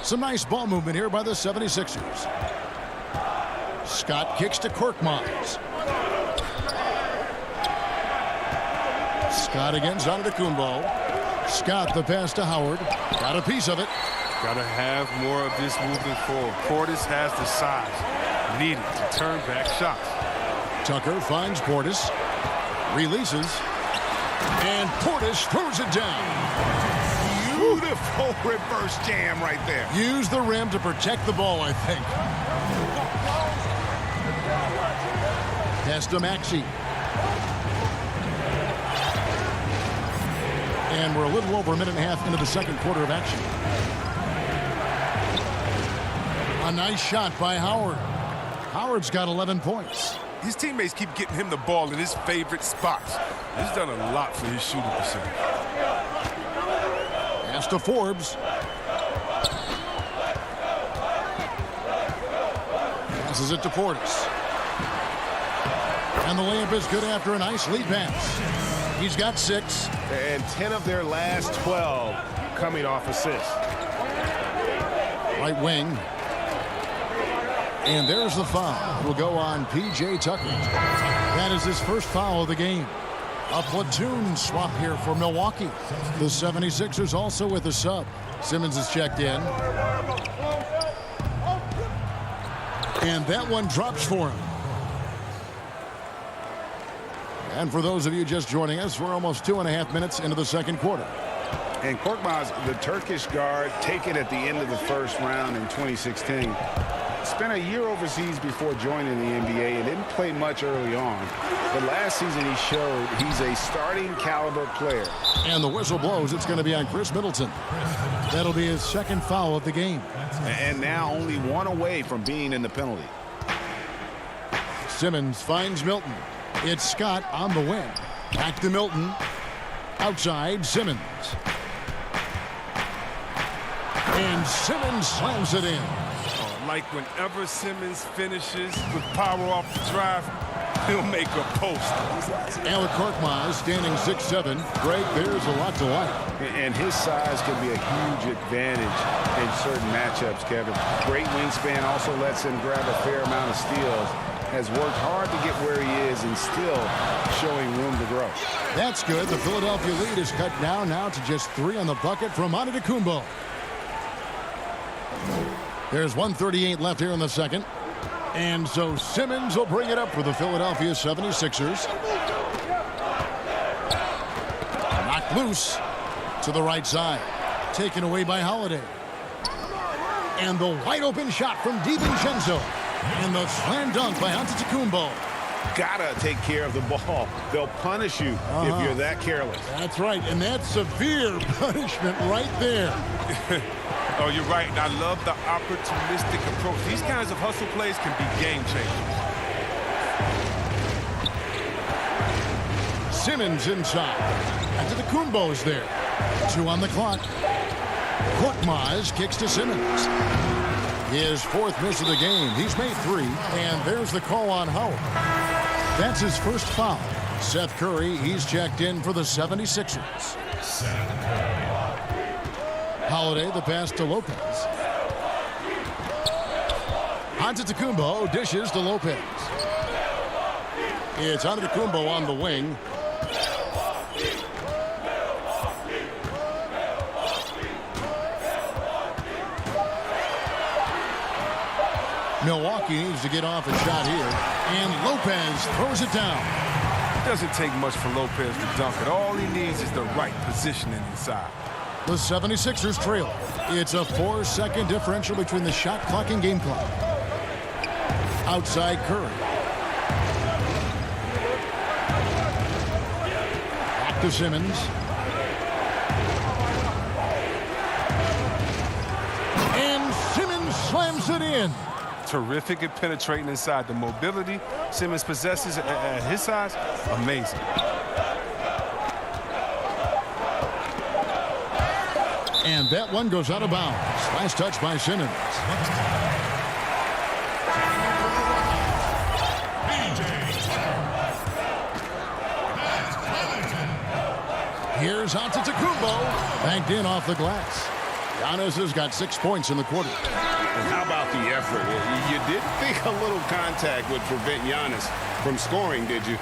Speaker 1: Some nice ball movement here by the 76ers. Scott kicks to Korkmaz. Scott against Antetokounmpo. Scott the pass to Howard. Got a piece of it.
Speaker 11: Got to have more of this moving forward. Portis has the size needed to turn back shots.
Speaker 1: Tucker finds Portis. Releases. And Portis throws it down.
Speaker 2: Beautiful reverse jam right there.
Speaker 1: Use the rim to protect the ball, I think. Pass to Maxey. And we're a little over a minute and a half into the second quarter of action. A nice shot by Howard. Howard's got 11 points.
Speaker 11: His teammates keep getting him the ball in his favorite spots. He's done a lot for his shooting percentage.
Speaker 1: Pass to Forbes. Passes it to Portis. And the layup is good after a nice lead pass. He's got 6.
Speaker 9: And 10 of their last 12 coming off assists.
Speaker 1: Right wing. And there's the foul. Will go on P.J. Tucker. That is his first foul of the game. A platoon swap here for Milwaukee. The 76ers also with a sub. Simmons is checked in. And that one drops for him. And for those of you just joining us, we're almost 2.5 minutes into the second quarter.
Speaker 2: And Korkmaz, the Turkish guard, taken at the end of the first round in 2016. Spent a year overseas before joining the NBA and didn't play much early on. But last season he showed he's a starting caliber player.
Speaker 1: And the whistle blows. It's going to be on Chris Middleton. That'll be his second foul of the game.
Speaker 2: And now only one away from being in the penalty.
Speaker 1: Simmons finds Milton. It's Scott on the wing. Back to Milton. Outside, Simmons. And Simmons slams it in.
Speaker 11: like whenever Simmons finishes with power off the drive, he'll make a post.
Speaker 1: Alec Korkmaz standing 6'7". Greg, there's a lot to like.
Speaker 2: And his size can be a huge advantage in certain matchups, Kevin. Great wingspan also lets him grab a fair amount of steals. Has worked hard to get where he is and still showing room to grow.
Speaker 1: That's good. The Philadelphia lead is cut down now to just 3 on the bucket from Antetokounmpo. There's 1:38 left here in the second. And so Simmons will bring it up for the Philadelphia 76ers. Knocked loose to the right side. Taken away by Holiday. And the wide open shot from DiVincenzo. And the slam dunk by Antetokounmpo.
Speaker 2: Gotta take care of the ball. They'll punish you if you're that careless.
Speaker 1: That's right, and that's severe punishment right there.
Speaker 11: Oh, you're right, and I love the opportunistic approach. These kinds of hustle plays can be game changers.
Speaker 1: Simmons inside. Antetokounmpo is there. 2 on the clock. Korkmaz kicks to Simmons. His 4th miss of the game. He's made 3, and there's the call on Howard. That's his first foul. Seth Curry, he's checked in for the 76ers. Holiday, the pass to Lopez. Antetokounmpo dishes to Lopez. It's Antetokounmpo on the wing. Milwaukee needs to get off a shot here. And Lopez throws it down.
Speaker 11: It doesn't take much for Lopez to dunk it. All he needs is the right positioning inside.
Speaker 1: The 76ers trail. It's a 4-second differential between the shot clock and game clock. Outside Curry. Back to Simmons. And Simmons slams it in.
Speaker 11: Terrific at penetrating inside. The mobility Simmons possesses at his size, amazing.
Speaker 1: And that one goes out of bounds. Last touch by Simmons. Here's Antetokounmpo. Banked in off the glass. Giannis has got 6 points in the quarter.
Speaker 2: And how about the effort? You didn't think a little contact would prevent Giannis from scoring, did you?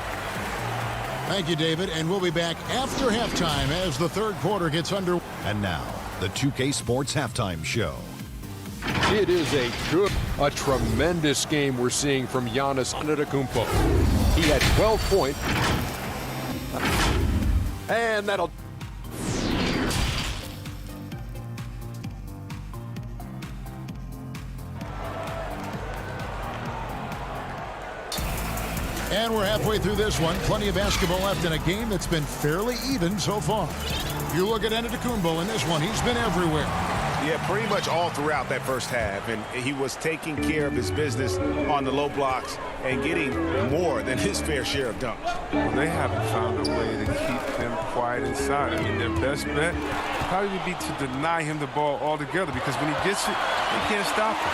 Speaker 1: Thank you, David. And we'll be back after halftime as the third quarter gets under.
Speaker 7: And now, the 2K Sports Halftime Show.
Speaker 8: It is a tremendous game we're seeing from Giannis Antetokounmpo. He had 12 points. And that'll...
Speaker 1: And we're halfway through this one. Plenty of basketball left in a game that's been fairly even so far. You look at Antetokounmpo in this one, he's been everywhere.
Speaker 2: Yeah, pretty much all throughout that first half. And he was taking care of his business on the low blocks and getting more than his fair share of dunks.
Speaker 11: Well, they haven't found a way to keep him quiet inside. I mean, their best bet probably would be to deny him the ball altogether, because when he gets it, they can't stop him.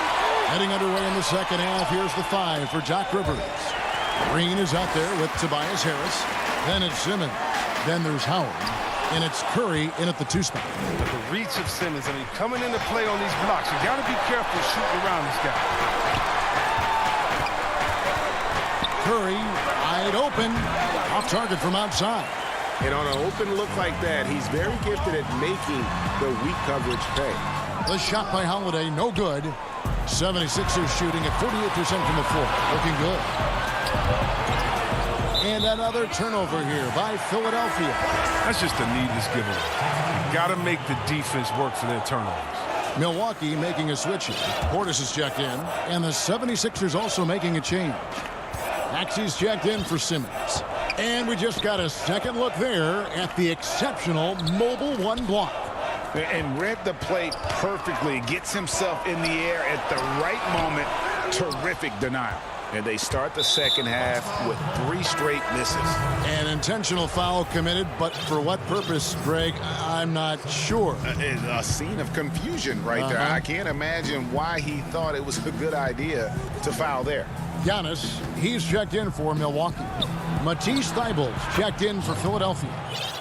Speaker 1: Heading underway in the second half, here's the 5 for Doc Rivers. Green is out there with Tobias Harris. Then it's Simmons. Then there's Howard. And it's Curry in at the 2 spot.
Speaker 11: But the reach of Simmons, I mean, coming into play on these blocks, you got to be careful shooting around this guy.
Speaker 1: Curry wide open. Off target from outside.
Speaker 2: And on an open look like that, he's very gifted at making the weak coverage pay.
Speaker 1: The shot by Holiday, no good. 76ers shooting at 48% from the floor. Looking good. And another turnover here by Philadelphia.
Speaker 11: That's just a needless giveaway. Got to make the defense work for their turnovers.
Speaker 1: Milwaukee making a switch here. Portis is checked in, and the 76ers also making a change. Maxey's checked in for Simmons. And we just got a second look there at the exceptional mobile 1 block.
Speaker 2: And read the play perfectly. Gets himself in the air at the right moment. Terrific denial. And they start the second half with 3 straight misses.
Speaker 1: An intentional foul committed, but for what purpose, Greg, I'm not sure.
Speaker 2: A scene of confusion right there. I can't imagine why he thought it was a good idea to foul there.
Speaker 1: Giannis, he's checked in for Milwaukee. Matisse Thybulle checked in for Philadelphia.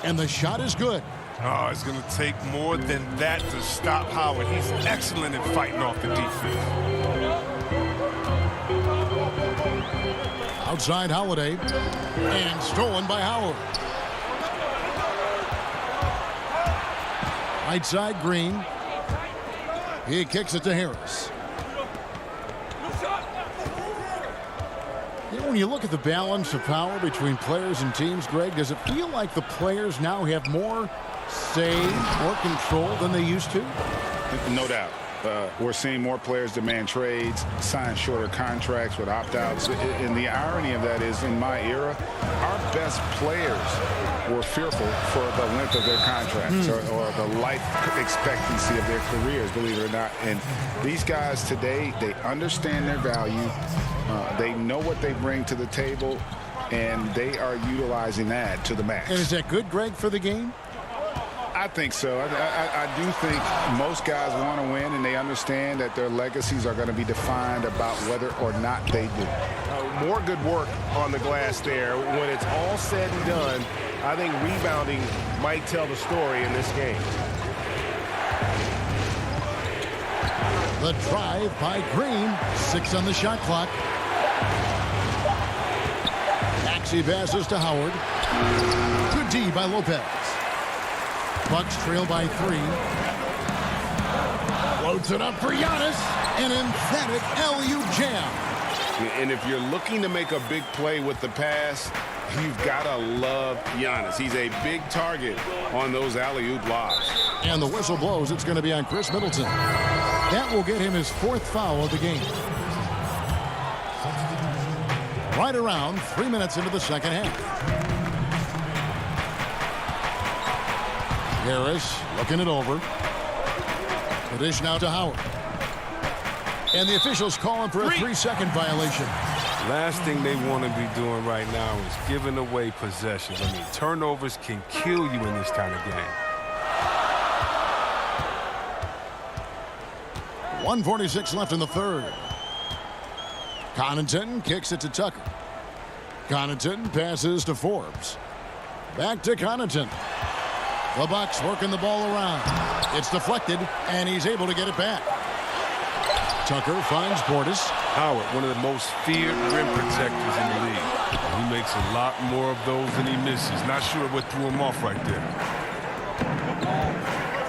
Speaker 1: And the shot is good.
Speaker 11: Oh, it's going to take more than that to stop Howard. He's excellent at fighting off the defense.
Speaker 1: Outside Holiday. And stolen by Howard. Right side Green. He kicks it to Harris. You know, when you look at the balance of power between players and teams, Greg, does it feel like the players now have more say, more control than they used to?
Speaker 2: No doubt. We're seeing more players demand trades, sign shorter contracts with opt-outs. And the irony of that is, in my era, our best players were fearful for the length of their contracts or the life expectancy of their careers, believe it or not. And these guys today, they understand their value. They know what they bring to the table, and they are utilizing that to the max.
Speaker 1: And is that good, Greg, for the game?
Speaker 2: I think so. I do think most guys want to win, and they understand that their legacies are going to be defined about whether or not they do.
Speaker 9: More good work on the glass there. When it's all said and done, I think rebounding might tell the story in this game.
Speaker 1: The drive by Green. 6 on the shot clock. Maxey passes to Howard. Good D by Lopez. Bucks trail by 3. Floats it up for Giannis. An emphatic LU jam.
Speaker 9: And if you're looking to make a big play with the pass, you've got to love Giannis. He's a big target on those alley-oop lobs.
Speaker 1: And the whistle blows. It's going to be on Chris Middleton. That will get him his 4th foul of the game. Right around 3 minutes into the second half. Harris looking it over. The dish now to Howard. And the officials calling for a 3-second violation.
Speaker 11: Last thing they want to be doing right now is giving away possessions. I mean, turnovers can kill you in this kind of game.
Speaker 1: 1:46 left in the third. Connaughton kicks it to Tucker. Connaughton passes to Forbes. Back to Connaughton. The Bucks working the ball around. It's deflected, and he's able to get it back. Tucker finds Portis.
Speaker 11: Howard, one of the most feared rim protectors in the league. He makes a lot more of those than he misses. Not sure what threw him off right there.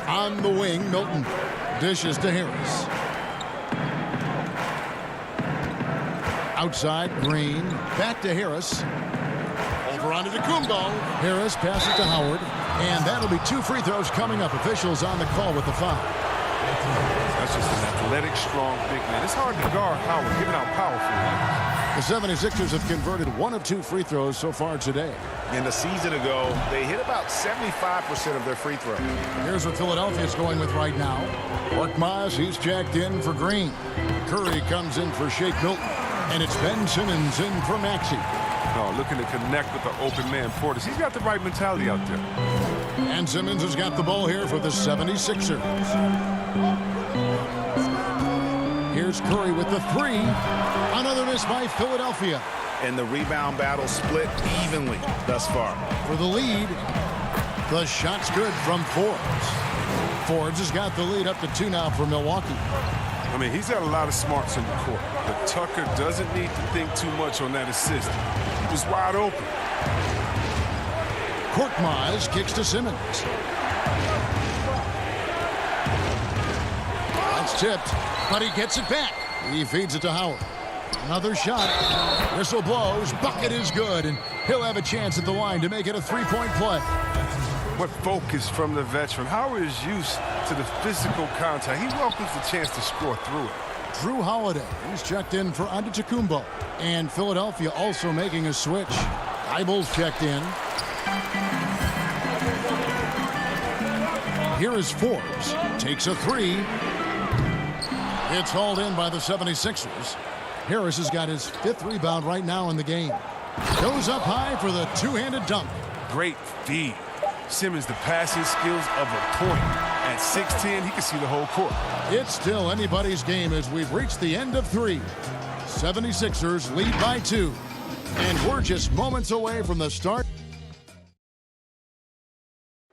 Speaker 1: On the wing, Milton dishes to Harris. Outside, Green. Back to Harris. Over onto Kumbo. Harris passes to Howard. And that'll be 2 free throws coming up. Officials on the call with the foul.
Speaker 11: That's just an athletic, strong, big man. It's hard to guard Howard, giving out powerful ones.
Speaker 1: The 76ers have converted 1 of 2 free throws so far today.
Speaker 2: And a season ago, they hit about 75% of their free throws.
Speaker 1: Here's what Philadelphia's going with right now. Korkmaz, he's jacked in for Green. Curry comes in for Shake Milton. And it's Ben Simmons in for Maxey.
Speaker 11: No, looking to connect with the open man, Portis. He's got the right mentality out there.
Speaker 1: And Simmons has got the ball here for the 76ers. Here's Curry with the 3. Another miss by Philadelphia.
Speaker 2: And the rebound battle split evenly thus far.
Speaker 1: For the lead, the shot's good from Forbes. Forbes has got the lead up to 2 now for Milwaukee.
Speaker 11: I mean, he's got a lot of smarts in the court, but Tucker doesn't need to think too much on that assist. He was wide open.
Speaker 1: Korkmaz kicks to Simmons. That's tipped, but he gets it back. He feeds it to Howard. Another shot. Whistle blows. Bucket is good, and he'll have a chance at the line to make it a 3-point play.
Speaker 11: What focus from the veteran. Howard is used to the physical contact. He welcomes the chance to score through it.
Speaker 1: Drew Holiday, he's checked in for Antetokounmpo. And Philadelphia also making a switch. Thybulle checked in. Here is Forbes. Takes a 3. It's hauled in by the 76ers. Harris has got his 5th rebound right now in the game. Goes up high for the two-handed dunk.
Speaker 11: Great feed. Simmons, the passing skills of a point. At 6'10", he can see the whole court.
Speaker 1: It's still anybody's game as we've reached the end of 3. 76ers lead by 2. And we're just moments away from the start.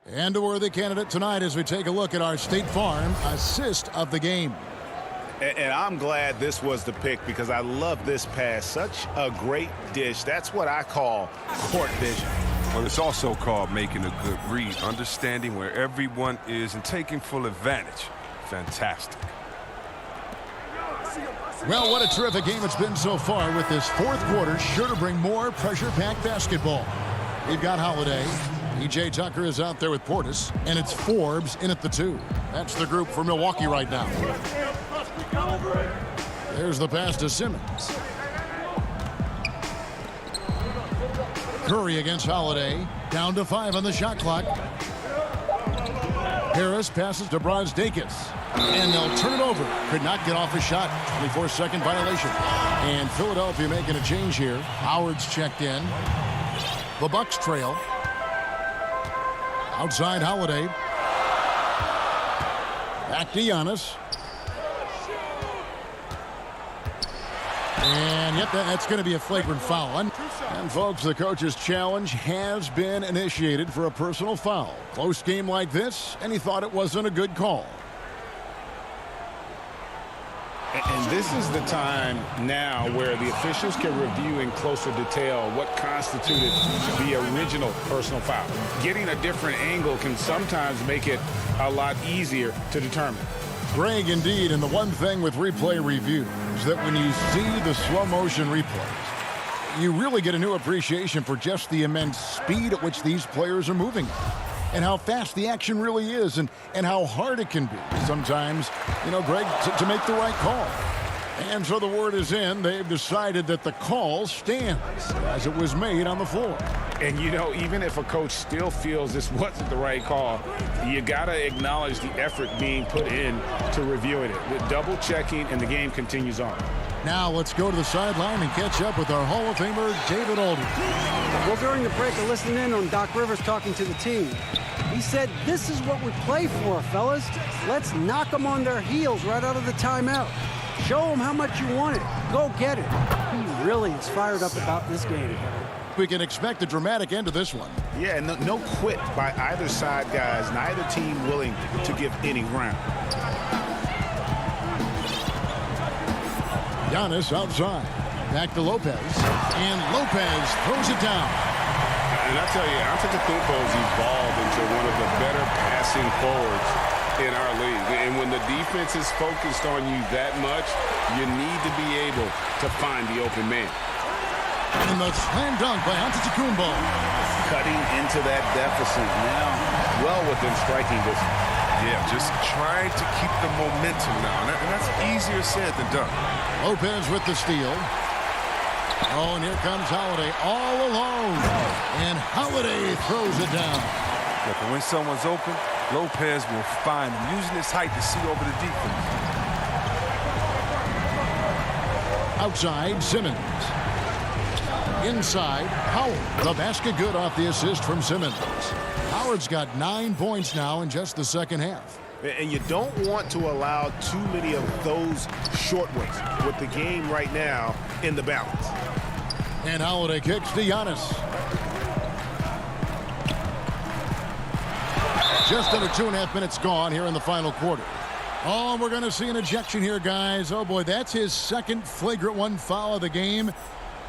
Speaker 1: And a worthy candidate tonight as we take a look at our State Farm assist of the game.
Speaker 2: And I'm glad this was the pick because I love this pass. Such a great dish. That's what I call court vision.
Speaker 11: Well, it's also called making a good read, understanding where everyone is and taking full advantage. Fantastic.
Speaker 1: Well, what a terrific game it's been so far with this 4th quarter. Sure to bring more pressure-packed basketball. We've got Holiday. E.J. Tucker is out there with Portis, and it's Forbes in at the 2. That's the group for Milwaukee right now. There's the pass to Simmons. Curry against Holiday. Down to 5 on the shot clock. Harris passes to Brazdeikis. And they'll turn it over. Could not get off a shot. 24-second violation. And Philadelphia making a change here. Howard's checked in. The Bucks trail. Outside Holiday. Back to Giannis. And yep, that's going to be a flagrant foul. And folks, the coach's challenge has been initiated for a personal foul. Close game like this, and he thought it wasn't a good call.
Speaker 2: And this is the time now where the officials can review in closer detail what constituted the original personal foul. Getting a different angle can sometimes make it a lot easier to determine.
Speaker 1: Greg, indeed, and the one thing with replay review is that when you see the slow motion replays, you really get a new appreciation for just the immense speed at which these players are moving and how fast the action really is and how hard it can be sometimes, you know, Greg, to make the right call. And so the word is in. They've decided that the call stands as it was made on the floor.
Speaker 2: And, you know, even if a coach still feels this wasn't the right call, you got to acknowledge the effort being put in to reviewing it. With double checking, and the game continues on.
Speaker 1: Now let's go to the sideline and catch up with our Hall of Famer, David Aldridge.
Speaker 12: Well, during the break, I listened in on Doc Rivers talking to the team. He said, this is what we play for, fellas. Let's knock them on their heels right out of the timeout. Show them how much you want it. Go get it. He really is fired up about this game.
Speaker 1: We can expect a dramatic end to this one.
Speaker 2: Yeah, and no quit by either side, guys. Neither team willing to give any ground.
Speaker 1: Giannis outside. Back to Lopez. And Lopez throws it down.
Speaker 9: And I tell you, Antetokounmpo's evolved into one of the better passing forwards in our league. And when the defense is focused on you that much, you need to be able to find the open man.
Speaker 1: And the slam dunk by Antetokounmpo.
Speaker 2: Cutting into that deficit now, well within striking distance.
Speaker 11: Yeah, just trying to keep the momentum now. And that's easier said than done.
Speaker 1: Lopez with the steal. Oh, and here comes Holiday all alone. And Holiday throws it down.
Speaker 11: Look, when someone's open, Lopez will find him, using his height to see over the defense.
Speaker 1: Outside, Simmons. Inside, Howard. The basket good off the assist from Simmons. Howard's got 9 points now in just the second half.
Speaker 9: And you don't want to allow too many of those short ones with the game right now in the balance.
Speaker 1: And Holiday kicks to Giannis. Just under 2.5 minutes gone here in the final quarter. Oh, we're going to see an ejection here, guys. Oh, boy, that's his second flagrant one foul of the game.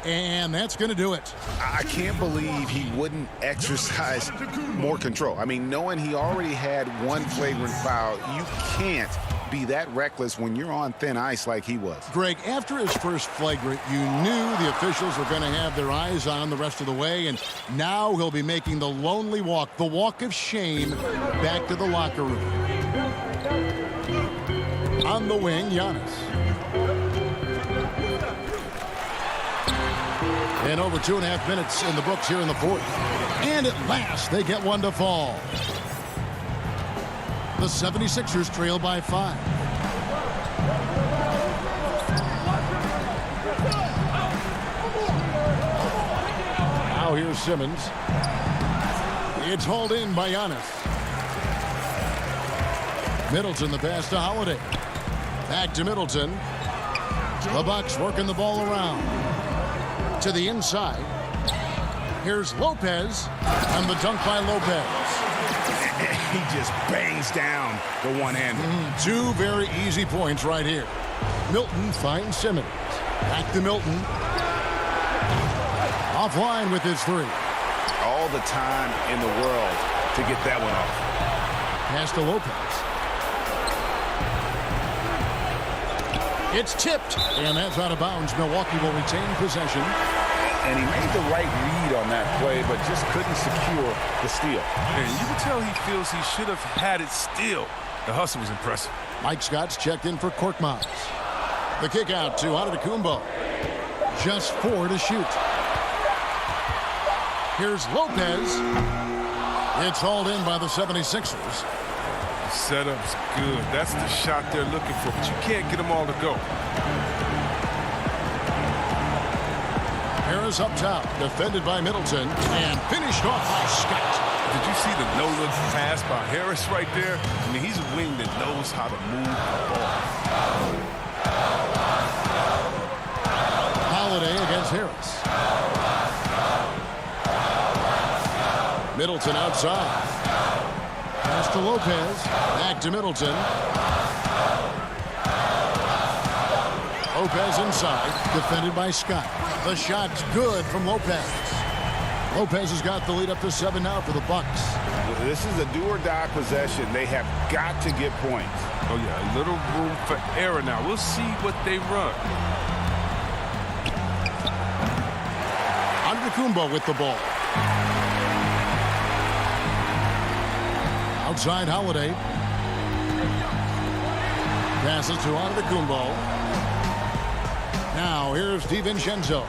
Speaker 1: And that's going to do it.
Speaker 2: I can't believe he wouldn't exercise more control. I mean, knowing he already had one flagrant foul, you can't be that reckless when you're on thin ice like he was.
Speaker 1: Greg, after his first flagrant, you knew the officials were going to have their eyes on him the rest of the way, and now he'll be making the lonely walk, the walk of shame, back to the locker room. On the wing, Giannis. And over 2.5 minutes in the books here in the fourth. And at last, they get one to fall. The 76ers trail by 5. Now here's Simmons. It's hauled in by Giannis. Middleton the pass to Holiday. Back to Middleton. The Bucks working the ball around. To the inside. Here's Lopez. And the dunk by Lopez.
Speaker 2: He just bangs down the one-hander.
Speaker 1: Two very easy points right here. Milton finds Simmons. Back to Milton. Offline with his three.
Speaker 2: All the time in the world to get that one off.
Speaker 1: Pass to Lopez. It's tipped, and that's out of bounds. Milwaukee will retain possession.
Speaker 2: And he made the right read on that play, but just couldn't secure the steal.
Speaker 11: And you can tell he feels he should have had it still. The hustle was impressive.
Speaker 1: Mike Scott's checked in for Korkmaz. The kick out to Antetokounmpo. Just 4 to shoot. Here's Lopez. It's hauled in by the 76ers.
Speaker 11: The setup's good. That's the shot they're looking for, but you can't get them all to go.
Speaker 1: Harris up top, defended by Middleton, and finished off by Scott.
Speaker 11: Did you see the no-look pass by Harris right there? I mean, he's a wing that knows how to move the ball.
Speaker 1: Holiday against Harris. Middleton outside. Pass to Lopez. Back to Middleton. Lopez inside, defended by Scott. The shot's good from Lopez. Lopez has got the lead up to 7 now for the Bucks.
Speaker 2: This is a do-or-die possession. They have got to get points.
Speaker 11: Oh, yeah, a little room for error now. We'll see what they run.
Speaker 1: Antetokounmpo with the ball. Outside Holiday. Passes to Antetokounmpo. Now here's DiVincenzo.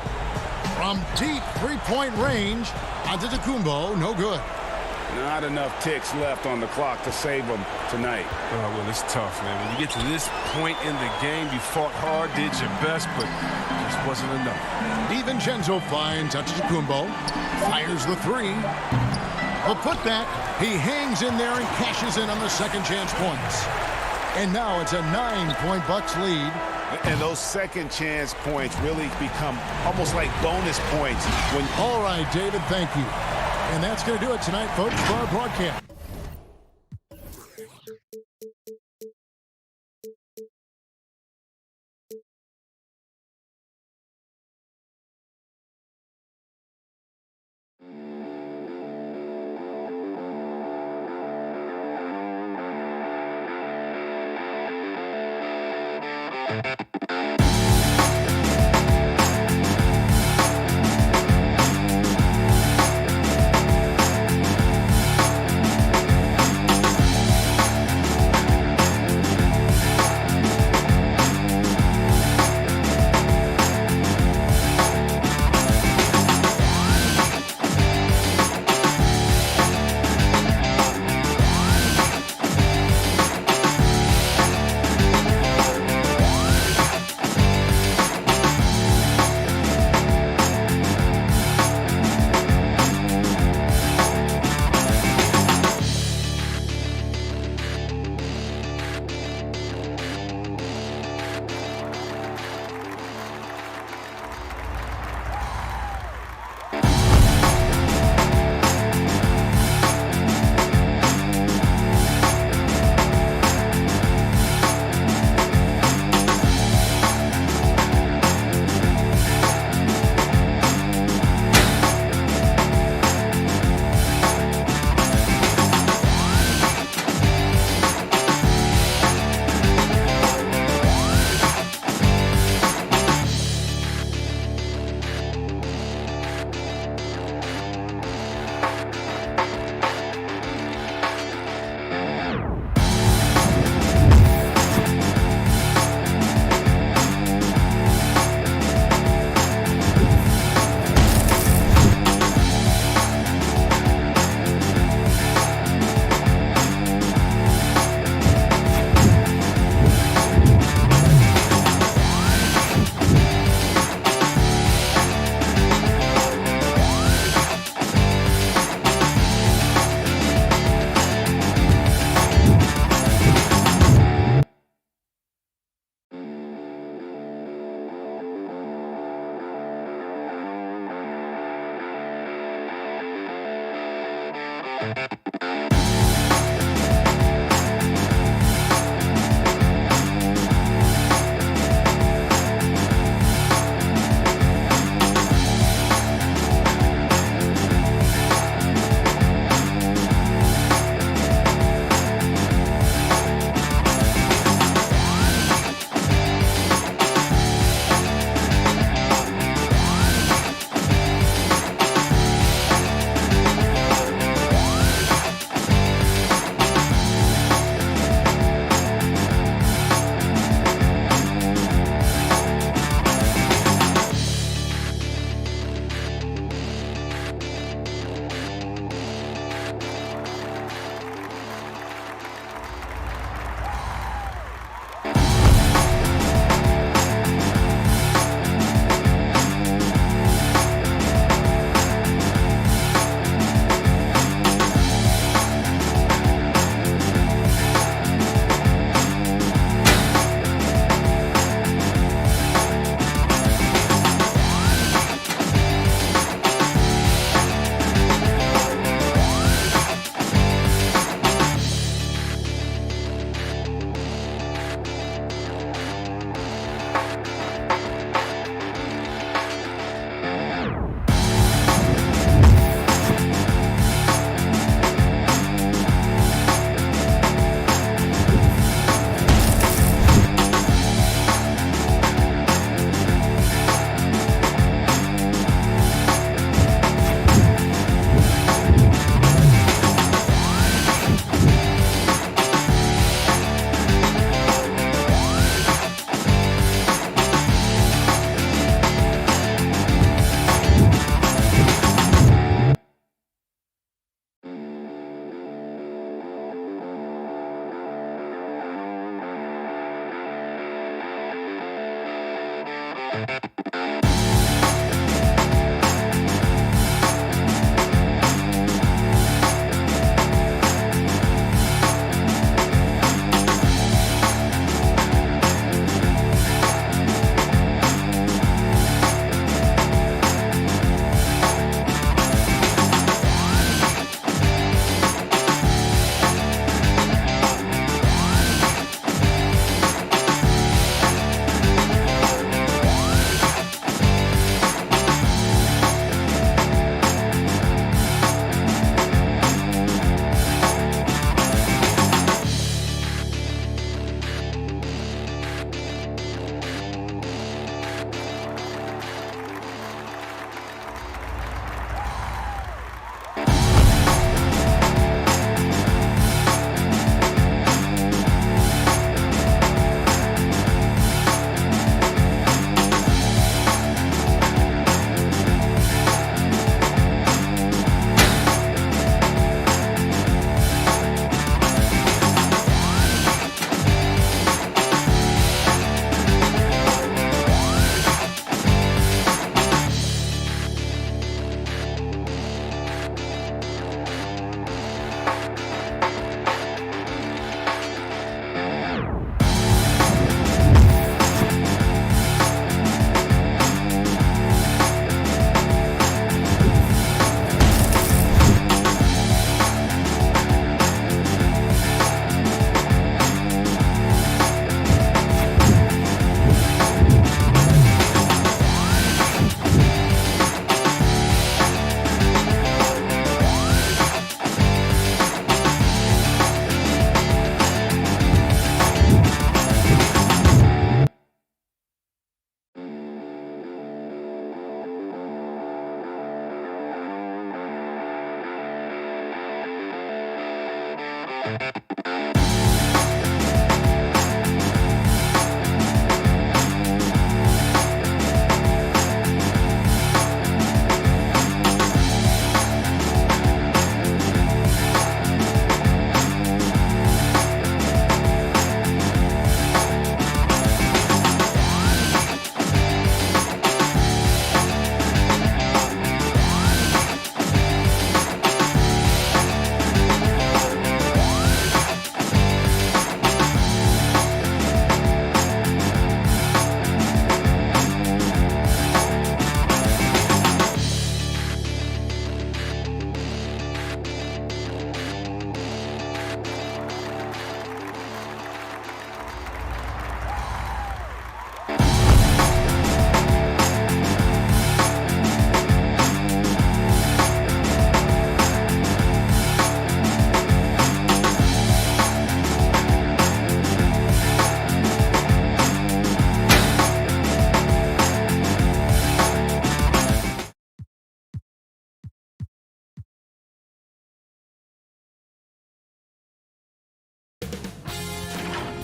Speaker 1: From deep three-point range, Antetokounmpo, no good.
Speaker 2: Not enough ticks left on the clock to save them tonight.
Speaker 11: Well, it's tough, man. When you get to this point in the game, you fought hard, did your best, but it just wasn't enough.
Speaker 1: DiVincenzo finds Antetokounmpo, fires the three. The putback, he hangs in there and cashes in on the second chance points. And now it's a 9-point Bucks lead.
Speaker 2: And those second chance points really become almost like bonus points.
Speaker 1: All right, David, thank you. And that's going to do it tonight, folks, for our broadcast.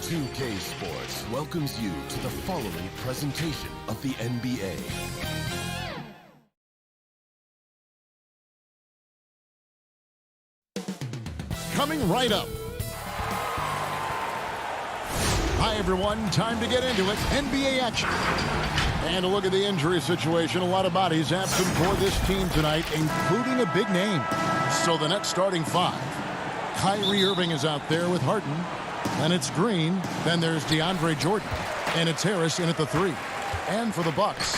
Speaker 13: 2K Sports welcomes you to the following presentation of the NBA.
Speaker 1: Coming right up. Hi, everyone. Time to get into it. NBA action. And a look at the injury situation. A lot of bodies absent for this team tonight, including a big name. So the next starting five. Kyrie Irving is out there with Harden. Then it's Green. Then there's DeAndre Jordan. And it's Harris in at the 3. And for the Bucks,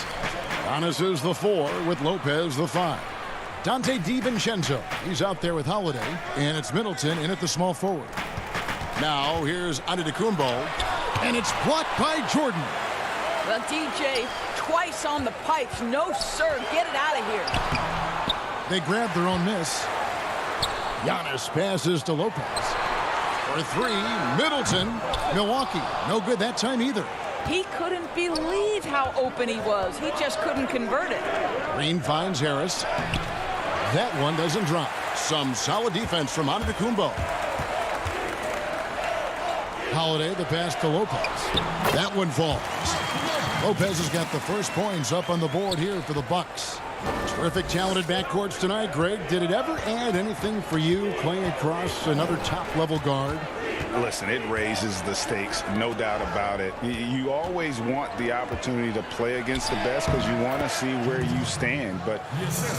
Speaker 1: Giannis is the 4 with Lopez the 5. Dante DiVincenzo, he's out there with Holiday. And it's Middleton in at the small forward. Now here's Antetokounmpo. And it's blocked by Jordan.
Speaker 14: Well, DJ, twice on the pipes. No, sir. Get it out of here.
Speaker 1: They grab their own miss. Giannis passes to Lopez. For 3, Middleton. Milwaukee, no good that time either.
Speaker 14: He couldn't believe how open he was. He just couldn't convert it.
Speaker 1: Green finds Harris. That one doesn't drop. Some solid defense from Antetokounmpo. Holiday, the pass to Lopez. That one falls. Lopez has got the first points up on the board here for the Bucks. Terrific, talented backcourts tonight, Greg. Did it ever add anything for you playing across another top-level guard?
Speaker 2: Listen, it raises the stakes, no doubt about it. You always want the opportunity to play against the best because you want to see where you stand. But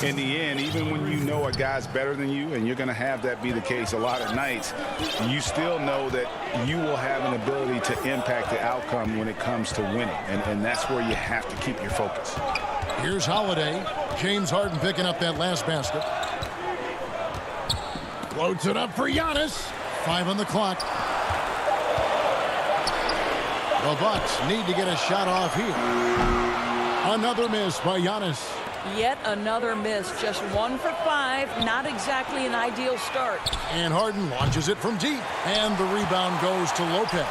Speaker 2: in the end, even when you know a guy's better than you, and you're going to have that be the case a lot of nights, you still know that you will have an ability to impact the outcome when it comes to winning. And that's where you have to keep your focus.
Speaker 1: Here's Holiday. James Harden picking up that last basket. Floats it up for Giannis. 5 on the clock. The Bucks need to get a shot off here. Another miss by Giannis.
Speaker 14: Yet another miss. Just 1 for 5. Not exactly an ideal start.
Speaker 1: And Harden launches it from deep. And the rebound goes to Lopez.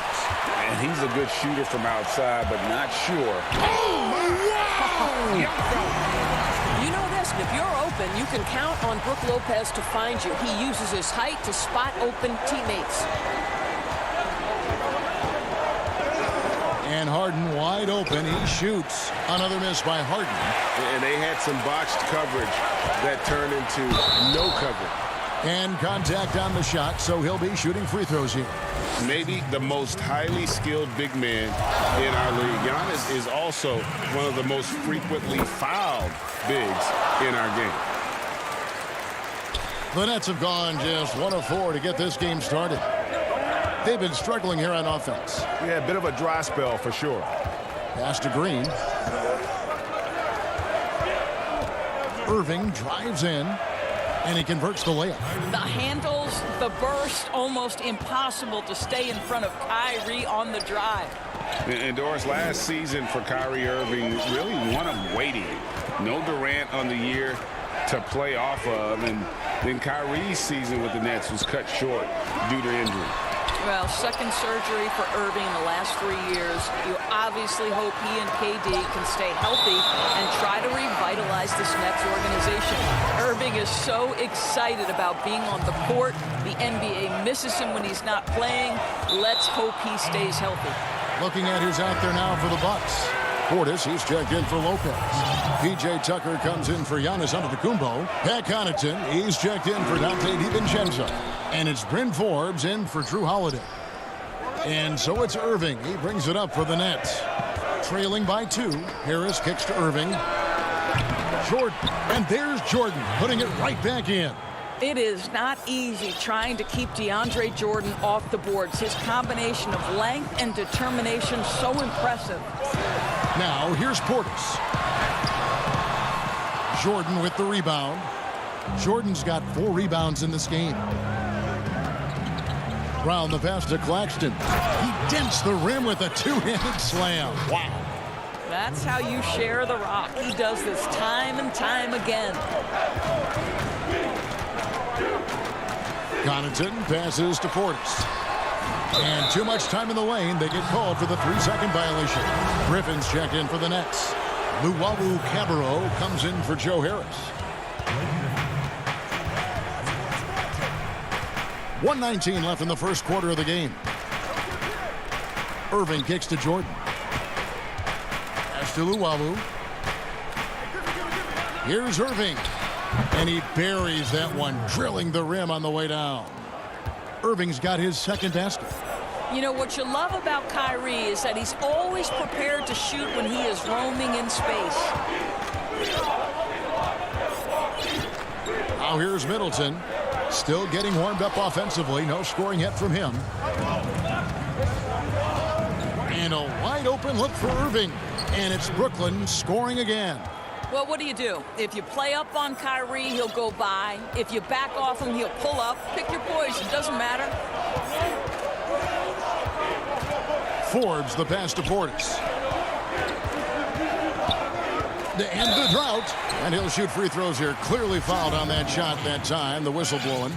Speaker 2: And he's a good shooter from outside, but not sure.
Speaker 1: Oh, wow!
Speaker 15: You know this, if you're open, you can count on Brook Lopez to find you. He uses his height to spot open teammates.
Speaker 1: And Harden wide open. He shoots. Another miss by Harden.
Speaker 9: And they had some botched coverage that turned into no coverage.
Speaker 1: And contact on the shot, so he'll be shooting free throws here.
Speaker 9: Maybe the most highly skilled big man in our league. Giannis is also one of the most frequently fouled bigs in our game.
Speaker 1: The Nets have gone just 1 of 4 to get this game started. They've been struggling here on offense.
Speaker 2: Yeah, a bit of a dry spell for sure.
Speaker 1: Pass to Green. Irving drives in, and he converts the layup.
Speaker 14: The handles, the burst, almost impossible to stay in front of Kyrie on the drive.
Speaker 2: And Doris, last season for Kyrie Irving, really one of waiting. No Durant on the year to play off of, and then Kyrie's season with the Nets was cut short due to injury.
Speaker 14: Well, second surgery for Irving in the last 3 years. You obviously hope he and KD can stay healthy and try to revitalize this Nets organization. Irving is so excited about being on the court. The NBA misses him when he's not playing. Let's hope he stays healthy.
Speaker 1: Looking at who's out there now for the Bucks. Portis, he's checked in for Lopez. P.J. Tucker comes in for Giannis Antetokounmpo. Pat Connaughton, he's checked in for Dante DiVincenzo. And it's Bryn Forbes in for Drew Holiday. And so it's Irving. He brings it up for the Nets. Trailing by 2. Harris kicks to Irving. Jordan. And there's Jordan putting it right back in.
Speaker 14: It is not easy trying to keep DeAndre Jordan off the boards. His combination of length and determination so impressive.
Speaker 1: Now here's Portis. Jordan with the rebound. Jordan's got 4 rebounds in this game. Round the pass to Claxton. He dents the rim with a 2-handed slam. Wow.
Speaker 14: That's how you share the rock. He does this time and time again.
Speaker 1: Connaughton passes to Portis. And too much time in the lane. They get called for the 3-second violation. Griffin's checked in for the Nets. Luwawu Cabarro comes in for Joe Harris. 1:19 left in the first quarter of the game. Irving kicks to Jordan. Pass to Luwawu. Here's Irving. And he buries that one, drilling the rim on the way down. Irving's got his second basket.
Speaker 14: You know, what you love about Kyrie is that he's always prepared to shoot when he is roaming in space.
Speaker 1: Now here's Middleton. Still getting warmed up offensively. No scoring yet from him. And a wide open look for Irving. And it's Brooklyn scoring again.
Speaker 14: Well, what do? If you play up on Kyrie, he'll go by. If you back off him, he'll pull up. Pick your poison. Doesn't matter.
Speaker 1: Forbes the pass to Portis. To end the drought. And he'll shoot free throws here. Clearly fouled on that shot that time. The whistle blowing.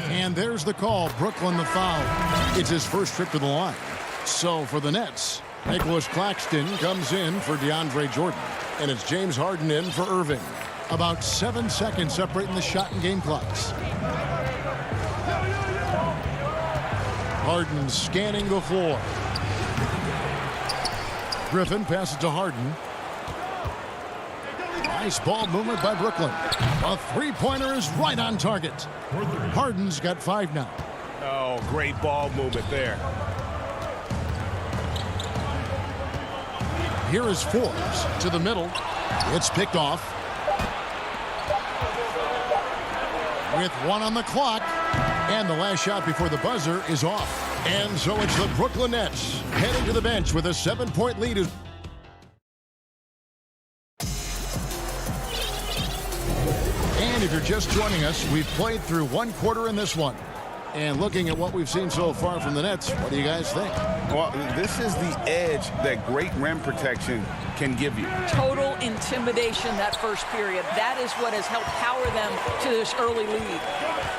Speaker 1: And there's the call. Brooklyn the foul. It's his first trip to the line. So for the Nets, Nicholas Claxton comes in for DeAndre Jordan. And it's James Harden in for Irving. About 7 seconds separating the shot and game clocks. Harden scanning the floor. Griffin passes to Harden. Nice ball movement by Brooklyn. A three-pointer is right on target. Harden's got 5 now.
Speaker 2: Oh, great ball movement there.
Speaker 1: Here is Forbes to the middle. It's picked off. With 1 on the clock. And the last shot before the buzzer is off. And so it's the Brooklyn Nets heading to the bench with a 7-point lead. And if you're just joining us, we've played through 1 quarter in this one. And looking at what we've seen so far from the Nets, what do you guys think?
Speaker 2: Well, this is the edge that great rim protection can give you.
Speaker 14: Total intimidation that first period. That is what has helped power them to this early lead.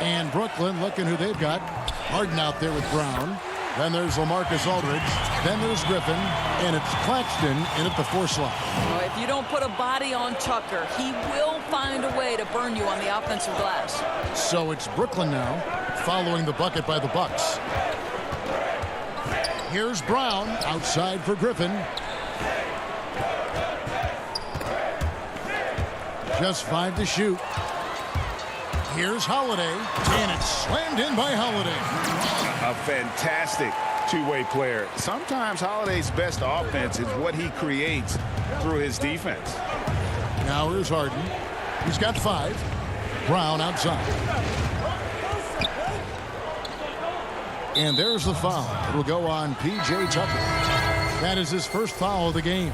Speaker 1: And Brooklyn, looking who they've got. Harden out there with Brown. Then there's LaMarcus Aldridge. Then there's Griffin. And it's Claxton in at the 4 slot.
Speaker 14: Well, if you don't put a body on Tucker, he will find a way to burn you on the offensive glass.
Speaker 1: So it's Brooklyn now, following the bucket by the Bucks. Here's Brown outside for Griffin. Just 5 to shoot. Here's Holiday, and it's slammed in by Holiday.
Speaker 2: A fantastic two-way player. Sometimes Holiday's best offense is what he creates through his defense.
Speaker 1: Now here's Harden. He's got 5. Brown outside. And there's the foul. It'll go on P.J. Tucker. That is his first foul of the game.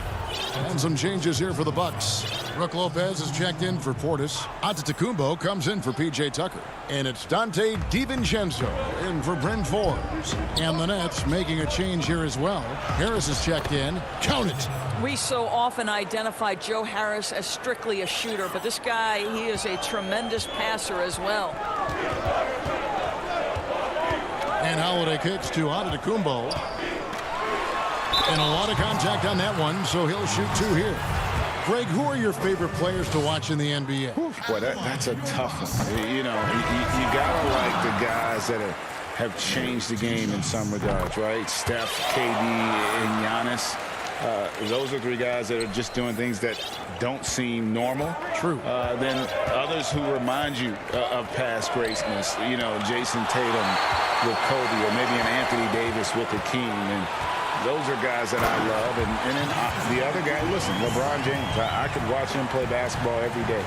Speaker 1: And some changes here for the Bucks. Brook Lopez is checked in for Portis. Antetokounmpo comes in for P.J. Tucker. And it's Dante DiVincenzo in for Bryn Forbes. And the Nets making a change here as well. Harris is checked in. Count it.
Speaker 14: We so often identify Joe Harris as strictly a shooter, but this guy, he is a tremendous passer as well.
Speaker 1: And Holiday kicks to Antetokounmpo. And a lot of contact on that one, so he'll shoot 2 here. Greg, who are your favorite players to watch in the NBA?
Speaker 2: Boy, that's a tough one. You know, you gotta like the guys that have changed the game in some regards, right? Steph, KD, and Giannis. Those are 3 guys that are just doing things that don't seem normal.
Speaker 1: True.
Speaker 2: Then others who remind you of past greatness. You know, Jason Tatum with Kobe, or maybe an Anthony Davis with the King. And those are guys that I love. And then the other guy, listen, LeBron James. I could watch him play basketball every day.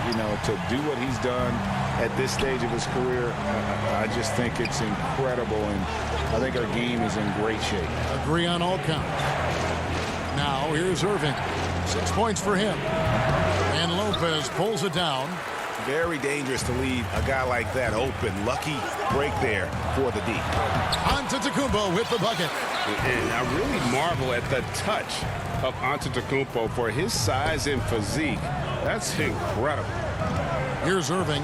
Speaker 2: You know, to do what he's done at this stage of his career, I just think it's incredible. And I think our game is in great shape.
Speaker 1: Agree on all counts. Now here's Irving. 6 points for him. And Lopez pulls it down.
Speaker 2: Very dangerous to leave a guy like that open. Lucky break there for the D.
Speaker 1: Antetokounmpo with the bucket.
Speaker 9: And I really marvel at the touch of Antetokounmpo for his size and physique. That's incredible.
Speaker 1: Here's Irving.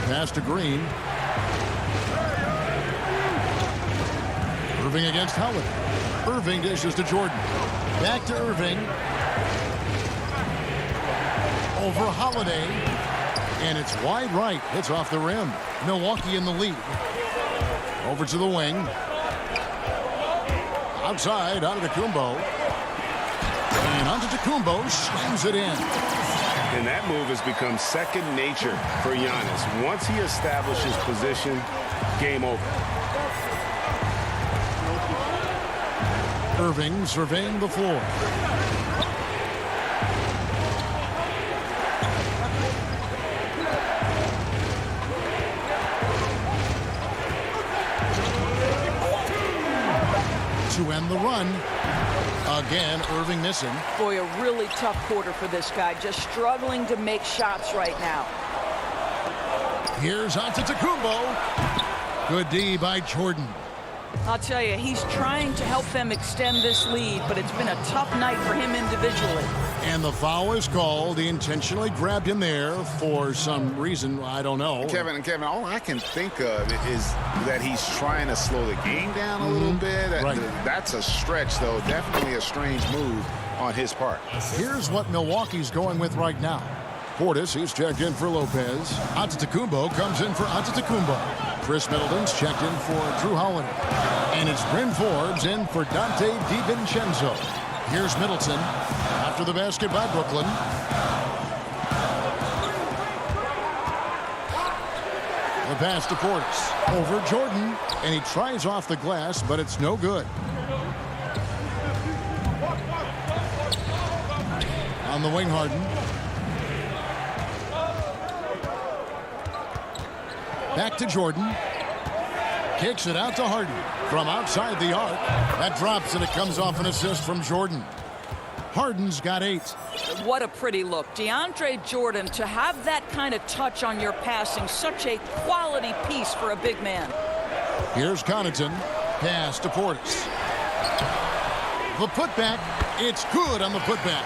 Speaker 1: Pass to Green. Irving against Howard. Irving dishes to Jordan. Back to Irving. Over Holiday. And it's wide right. It's off the rim. Milwaukee in the lead. Over to the wing. Outside, Antetokounmpo. And Antetokounmpo slams it in.
Speaker 9: And that move has become second nature for Giannis. Once he establishes position, game over.
Speaker 1: Irving surveying the floor. To end the run. Again, Irving missing.
Speaker 14: Boy, a really tough quarter for this guy. Just struggling to make shots right now.
Speaker 1: Here's Antetokounmpo. Good D by Jordan.
Speaker 14: I'll tell you, he's trying to help them extend this lead, but it's been a tough night for him individually.
Speaker 1: And the foul is called. He intentionally grabbed him there for some reason. I don't know.
Speaker 2: Kevin, all I can think of is that he's trying to slow the game down a little bit.
Speaker 1: Right.
Speaker 2: That's a stretch, though. Definitely a strange move on his part.
Speaker 1: Here's what Milwaukee's going with right now. Portis, he's checked in for Lopez. Antetokounmpo comes in for Antetokounmpo. Chris Middleton's checked in for Drew Holiday. And it's Bryn Forbes in for Dante DiVincenzo. Here's Middleton after the basket by Brooklyn. The pass to Portis. Over Jordan. And he tries off the glass, but it's no good. On the wing, Harden. Back to Jordan. Kicks it out to Harden. From outside the arc. That drops, and it comes off an assist from Jordan. Harden's got 8.
Speaker 14: What a pretty look. DeAndre Jordan, to have that kind of touch on your passing, such a quality piece for a big man.
Speaker 1: Here's Connaughton. Pass to Portis. The putback. It's good on the putback.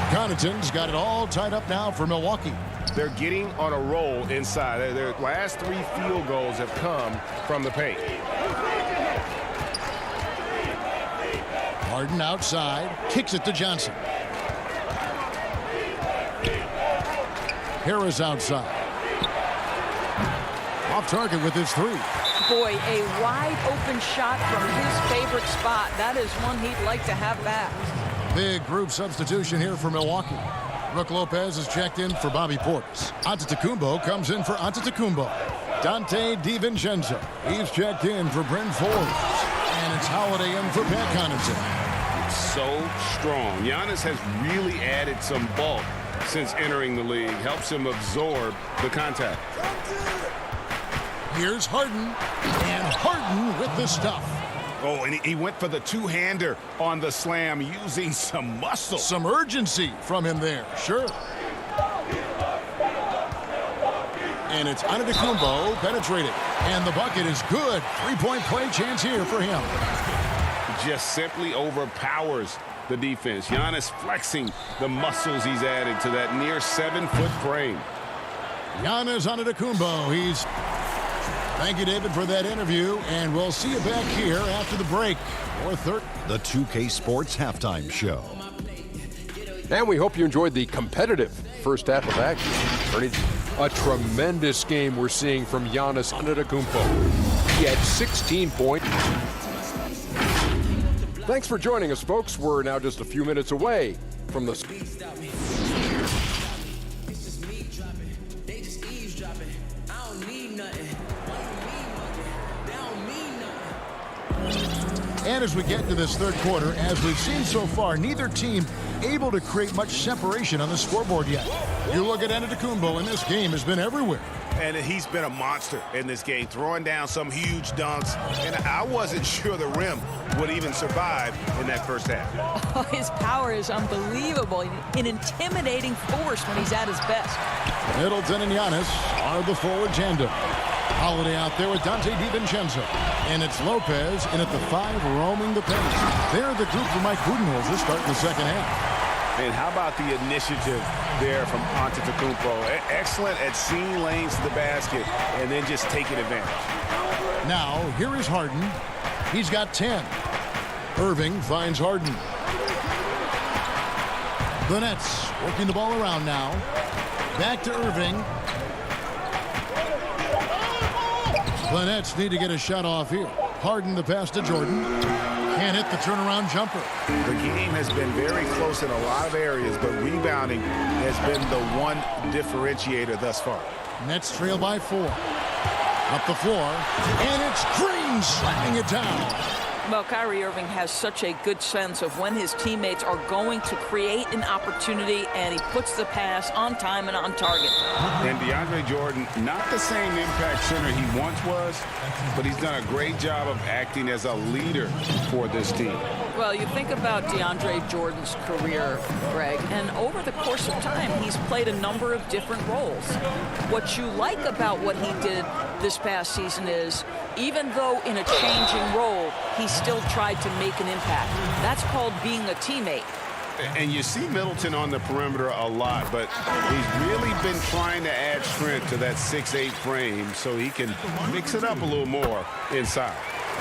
Speaker 1: Connaughton's got it all tied up now for Milwaukee.
Speaker 9: They're getting on a roll inside. Their last 3 field goals have come from the paint.
Speaker 1: Harden outside. Kicks it to Johnson. Harris outside. Off target with his 3.
Speaker 14: Boy, a wide open shot from his favorite spot. That is one he'd like to have back.
Speaker 1: Big group substitution here for Milwaukee. Brook Lopez is checked in for Bobby Portis. Antetokounmpo comes in for Antetokounmpo. Dante DiVincenzo. He's checked in for Bryn Forbes. And it's Holiday in for Pat Connaughton.
Speaker 9: So strong. Giannis has really added some bulk since entering the league. Helps him absorb the contact.
Speaker 1: Here's Harden. And Harden with the stuff.
Speaker 2: Oh, and he went for the two-hander on the slam using some muscle.
Speaker 1: Some urgency from him there, sure. And it's Antetokounmpo penetrated. And the bucket is good. 3-point play chance here for him.
Speaker 9: Just simply overpowers the defense. Giannis flexing the muscles he's added to that near 7-foot frame.
Speaker 1: Giannis Antetokounmpo. Thank you, David, for that interview, and we'll see you back here after the break.
Speaker 7: The 2K Sports Halftime Show.
Speaker 8: And we hope you enjoyed the competitive first half of action. A tremendous game we're seeing from Giannis Antetokounmpo. He had 16 points. Thanks for joining us, folks. We're now just a few minutes away from the...
Speaker 1: And as we get into this third quarter, as we've seen so far, neither team able to create much separation on the scoreboard yet. You look at Antetokounmpo, and this game has been everywhere.
Speaker 2: And he's been a monster in this game, throwing down some huge dunks. And I wasn't sure the rim would even survive in that first half.
Speaker 14: Oh, his power is unbelievable. An intimidating force when he's at his best.
Speaker 1: Middleton and Giannis are the forward tandem. Holiday out there with Dante DiVincenzo. And it's Lopez in at the 5 roaming the paint. They're the group for Mike Budenholzer starting the second half.
Speaker 2: And how about the initiative there from Antetokounmpo? Excellent at seeing lanes to the basket and then just taking advantage.
Speaker 1: Now, here is Harden. He's got 10. Irving finds Harden. The Nets working the ball around now. Back to Irving. The Nets need to get a shot off here. Harden the pass to Jordan. Can't hit the turnaround jumper.
Speaker 2: The game has been very close in a lot of areas, but rebounding has been the one differentiator thus far.
Speaker 1: Nets trail by 4. Up the floor. And it's Green slamming it down.
Speaker 14: Well, Kyrie Irving has such a good sense of when his teammates are going to create an opportunity, and he puts the pass on time and on target.
Speaker 9: And DeAndre Jordan, not the same impact center he once was, but he's done a great job of acting as a leader for this team.
Speaker 14: Well, you think about DeAndre Jordan's career, Greg, and over the course of time, he's played a number of different roles. What you like about what he did this past season is, even though in a changing role, he still tried to make an impact. That's called being a teammate.
Speaker 9: And you see Middleton on the perimeter a lot, but he's really been trying to add strength to that 6'8" frame so he can mix it up a little more inside.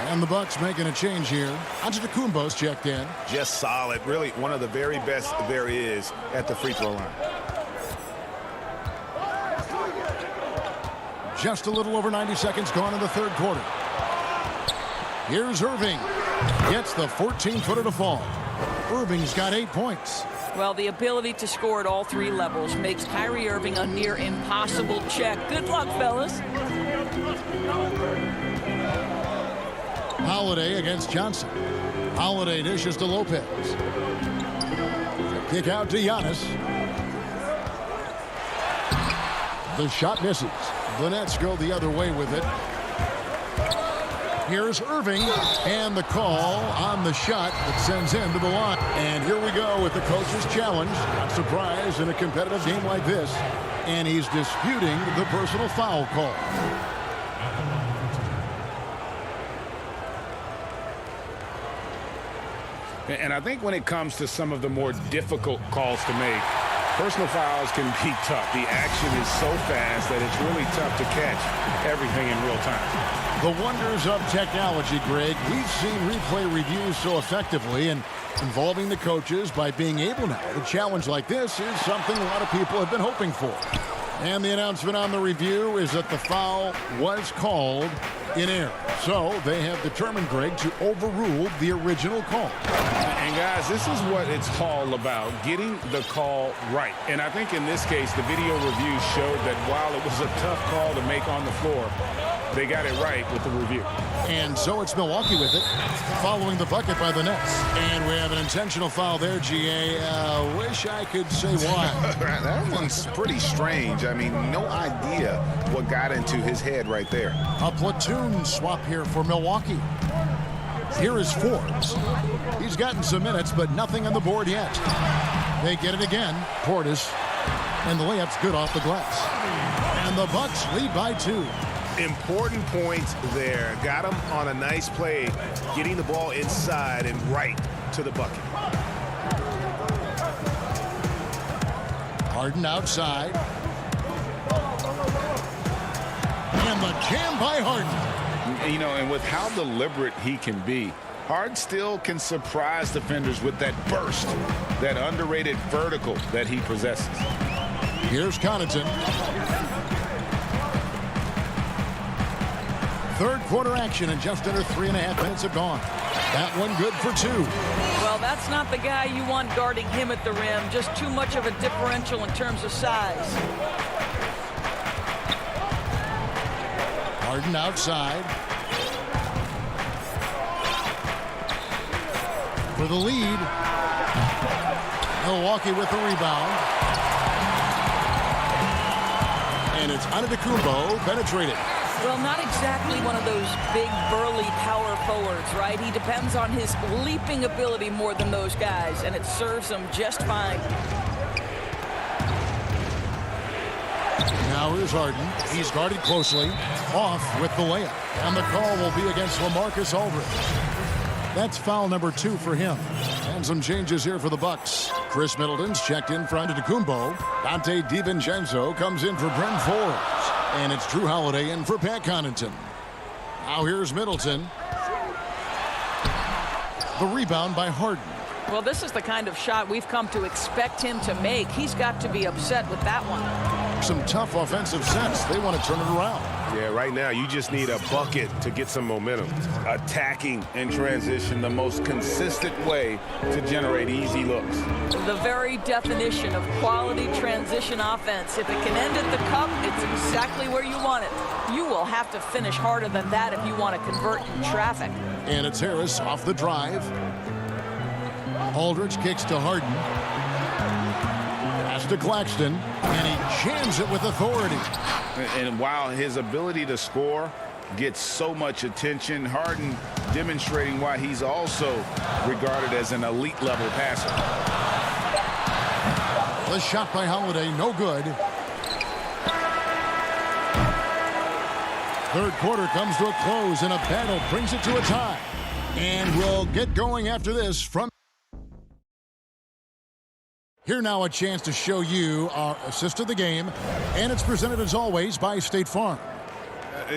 Speaker 1: And the Bucks making a change here. Antetokounmpo's checked in.
Speaker 2: Just solid. Really one of the very best there is at the free throw line.
Speaker 1: Just a little over 90 seconds gone in the third quarter. Here's Irving. Gets the 14-footer to fall. Irving's got 8 points.
Speaker 14: Well, the ability to score at all 3 levels makes Kyrie Irving a near impossible check. Good luck, fellas.
Speaker 1: Holiday against Johnson. Holiday dishes to Lopez. Kick out to Giannis. The shot misses. The Nets go the other way with it. Here's Irving, and the call on the shot that sends him to the line. And here we go with the coach's challenge. Not surprised in a competitive game like this. And he's disputing the personal foul call.
Speaker 2: And I think when it comes to some of the more difficult calls to make, personal fouls can be tough. The action is so fast that it's really tough to catch everything in real time.
Speaker 1: The wonders of technology, Greg. We've seen replay reviews so effectively, and involving the coaches by being able now. A challenge like this is something a lot of people have been hoping for. And the announcement on the review is that the foul was called in error. So they have determined, Greg, to overrule the original call.
Speaker 2: And guys, this is what it's all about, getting the call right. And I think in this case, the video review showed that while it was a tough call to make on the floor, they got it right with the review.
Speaker 1: And so it's Milwaukee with it, following the bucket by the Nets. And we have an intentional foul there, GA. Wish I could say why.
Speaker 2: That one's pretty strange. I mean, no idea what got into his head right there.
Speaker 1: A platoon swap here for Milwaukee. Here is Forbes. He's gotten some minutes, but nothing on the board yet. They get it again. Portis. And the layup's good off the glass. And the Bucks lead by 2.
Speaker 16: Important points there. Got him on a nice play, getting the ball inside and right to the bucket.
Speaker 1: Harden outside. And the jam by Harden.
Speaker 2: You know, and with how deliberate he can be, Harden still can surprise defenders with that burst, that underrated vertical that he possesses.
Speaker 1: Here's Connaughton. Third quarter action, and just under 3.5 minutes have gone. That one good for 2.
Speaker 14: Well, that's not the guy you want guarding him at the rim. Just too much of a differential in terms of size.
Speaker 1: Harden outside. For the lead. Milwaukee with the rebound. And it's Antetokounmpo penetrated.
Speaker 14: Well, not exactly one of those big, burly power forwards, right? He depends on his leaping ability more than those guys, and it serves him just fine.
Speaker 1: Now here's Harden. He's guarded closely. Off with the layup. And the call will be against LaMarcus Aldridge. That's foul number 2 for him. And some changes here for the Bucks. Chris Middleton's checked in for Antetokounmpo. Dante DiVincenzo comes in for Bryn Forbes. And it's Drew Holiday in for Pat Connaughton. Now here's Middleton. The rebound by Harden.
Speaker 14: Well, this is the kind of shot we've come to expect him to make. He's got to be upset with that one.
Speaker 1: Some tough offensive sets. They want to turn it around.
Speaker 16: Yeah, right now you just need a bucket to get some momentum.
Speaker 2: Attacking in transition, the most consistent way to generate easy looks.
Speaker 14: The very definition of quality transition offense. If it can end at the cup, it's exactly where you want it. You will have to finish harder than that if you want to convert in traffic.
Speaker 1: And it's Harris off the drive. Aldridge kicks to Harden. Pass to Claxton. And he jams it with authority.
Speaker 2: And while his ability to score gets so much attention, Harden demonstrating why he's also regarded as an elite level passer.
Speaker 1: The shot by Holiday, no good. Third quarter comes to a close, and a battle brings it to a tie. And we'll get going after this from... Here now a chance to show you our assist of the game, and it's presented as always by State Farm.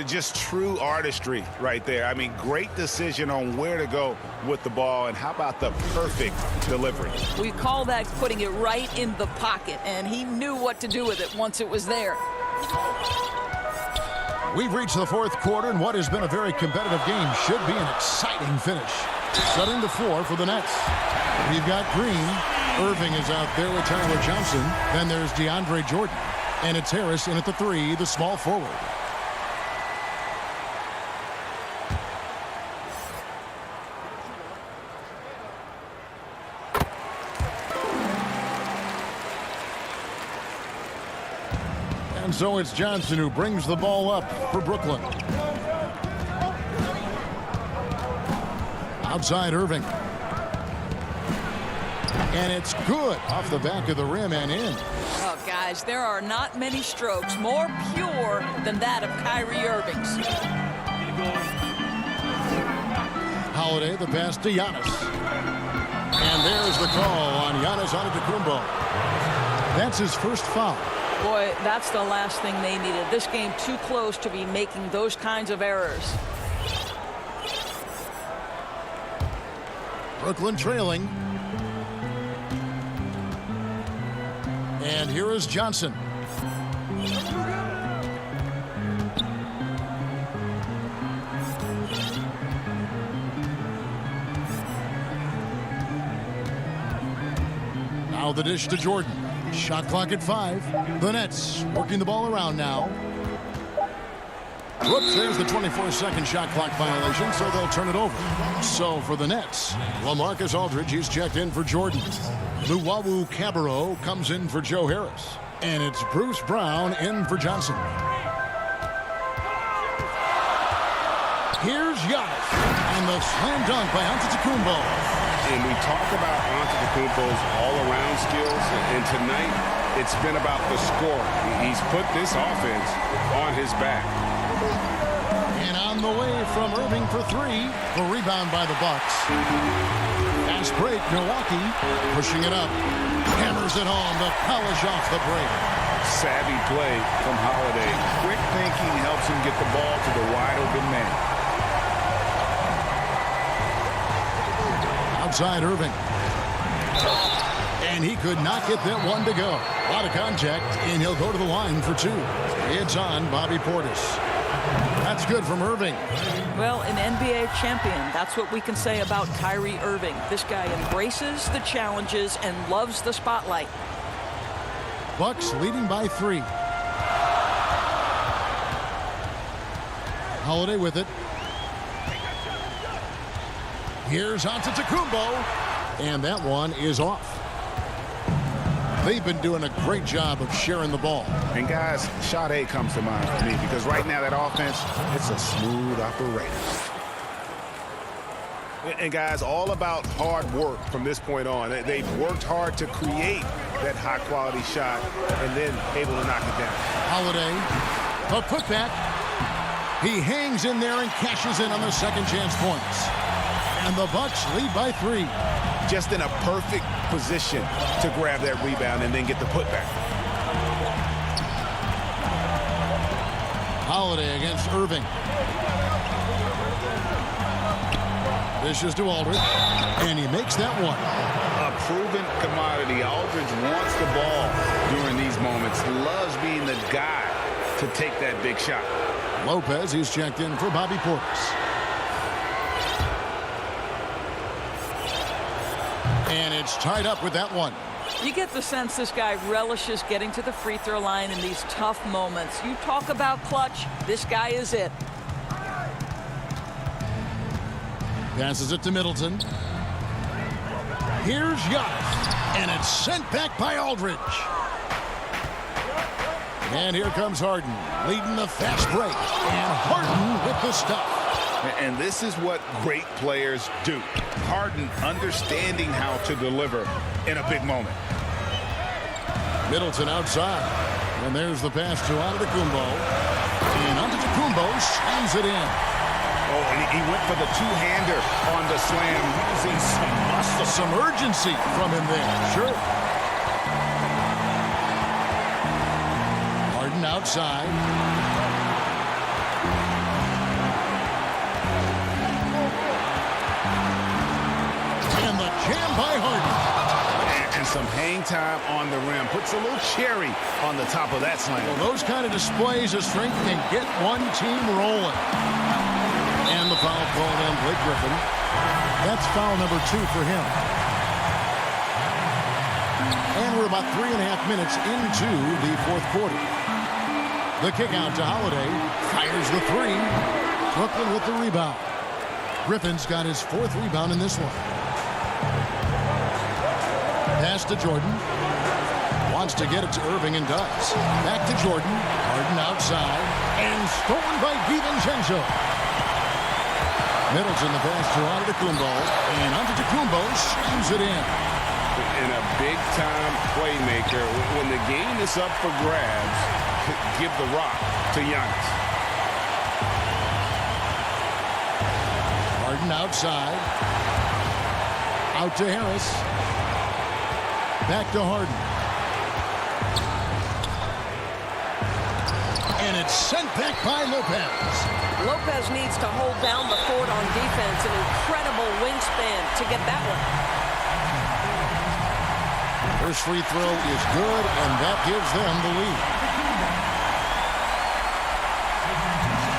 Speaker 16: Just true artistry right there. I mean, great decision on where to go with the ball, and how about the perfect delivery?
Speaker 14: We call that putting it right in the pocket, and he knew what to do with it once it was there.
Speaker 1: We've reached the fourth quarter, and what has been a very competitive game should be an exciting finish. Setting the floor for the Nets. We've got Green. Irving is out there with Tyler Johnson. Then there's DeAndre Jordan. And it's Harris in at the 3, the small forward. And so it's Johnson who brings the ball up for Brooklyn. Outside Irving. And it's good off the back of the rim and in.
Speaker 14: Oh, guys, there are not many strokes more pure than that of Kyrie Irving's.
Speaker 1: Holiday, the pass to Giannis. And there's the call on Giannis Antetokounmpo. That's his first foul.
Speaker 14: Boy, that's the last thing they needed. This game too close to be making those kinds of errors.
Speaker 1: Brooklyn trailing. And here is Johnson. Now the dish to Jordan. Shot clock at 5. The Nets working the ball around now. Whoops, there's the 24-second shot clock violation, so they'll turn it over. So for the Nets, LaMarcus Aldridge, he's checked in for Jordan. Luwawu Cabarrot comes in for Joe Harris. And it's Bruce Brown in for Johnson. Here's Giannis. And the slam dunk by Antetokounmpo.
Speaker 9: And we talk about Antetokounmpo's all-around skills, and tonight it's been about the score. He's put this offense on his back.
Speaker 1: And on the way from Irving for 3. The rebound by the Bucks. Fast break, Milwaukee pushing it up. Hammers it home to polish off the break.
Speaker 2: Savvy play from Holiday. Quick thinking helps him get the ball to the wide-open man.
Speaker 1: Outside Irving. And he could not get that one to go. A lot of contact, and he'll go to the line for 2. It's on Bobby Portis. That's good from Irving.
Speaker 14: Well, an NBA champion. That's what we can say about Kyrie Irving. This guy embraces the challenges and loves the spotlight.
Speaker 1: Bucks leading by 3. Holiday with it. Here's Antetokounmpo. And that one is off. They've been doing a great job of sharing the ball.
Speaker 2: And guys, shot 8 comes to mind for me because right now that offense, it's a smooth operator. And guys, all about hard work from this point on. They've worked hard to create that high-quality shot and then able to knock it down.
Speaker 1: Holiday, a putback. He hangs in there and cashes in on the second chance points. And the Bucks lead by 3.
Speaker 2: Just in a perfect position to grab that rebound and then get the putback.
Speaker 1: Holiday against Irving. Dishes to Aldridge, and he makes that one.
Speaker 2: A proven commodity. Aldridge wants the ball during these moments. Loves being the guy to take that big shot.
Speaker 1: Lopez, he's checked in for Bobby Portis. And it's tied up with that one.
Speaker 14: You get the sense this guy relishes getting to the free throw line in these tough moments. You talk about clutch, this guy is it.
Speaker 1: Passes it to Middleton. Here's Giannis. And it's sent back by Aldridge. And here comes Harden, leading the fast break. And Harden with the stuff.
Speaker 2: And this is what great players do. Harden understanding how to deliver in a big moment.
Speaker 1: Middleton outside. And there's the pass to Antetokounmpo. And Antetokounmpo slams it in.
Speaker 2: Oh, and he went for the two-hander on the slam, using some muscle.
Speaker 1: Some urgency from him there. Sure. Harden outside. And the jam by Harden.
Speaker 2: And some hang time on the rim. Puts a little cherry on the top of that slam.
Speaker 1: Well, those kind of displays of strength can get one team rolling. And the foul called on Blake Griffin. That's foul number 2 for him. And we're about 3.5 minutes into the fourth quarter. The kick out to Holiday. Fires the 3. Brooklyn with the rebound. Griffin's got his 4th rebound in this one. Pass to Jordan. Wants to get it to Irving and does. Back to Jordan. Harden outside. And stolen by DiVincenzo. Middleton the pass to Antetokounmpo. And Antetokounmpo slams it in.
Speaker 9: And a big-time playmaker. When the game is up for grabs, give the rock to Giannis.
Speaker 1: Harden outside. Out to Harris. Back to Harden. And it's sent back by Lopez.
Speaker 15: Lopez needs to hold down the fort on defense. An incredible wingspan to get that one.
Speaker 1: First free throw is good, and that gives them the lead.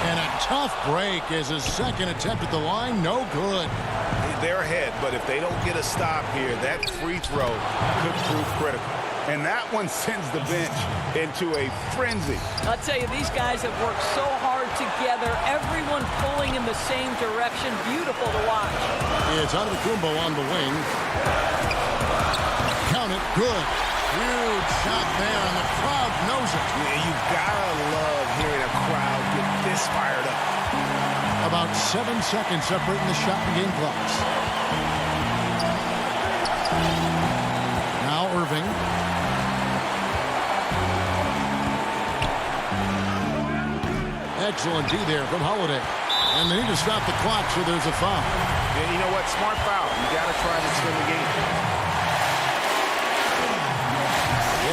Speaker 1: And a tough break as his second attempt at the line, no good.
Speaker 16: They're ahead, but if they don't get a stop here, that free throw could prove critical. And that one sends the bench into a frenzy.
Speaker 14: I'll tell you, these guys have worked so hard together, everyone pulling in the same direction. Beautiful to watch.
Speaker 1: It's Antetokounmpo on the wing. Count it, good. Huge shot there, and the crowd knows it.
Speaker 16: Yeah, you've got to love hearing a crowd get this fired up.
Speaker 1: About 7 seconds separating the shot and game clocks. Now Irving. Excellent D there from Holiday. And they need to stop the clock, so there's a foul.
Speaker 16: Yeah, you know what? Smart foul. You got to try to extend the game.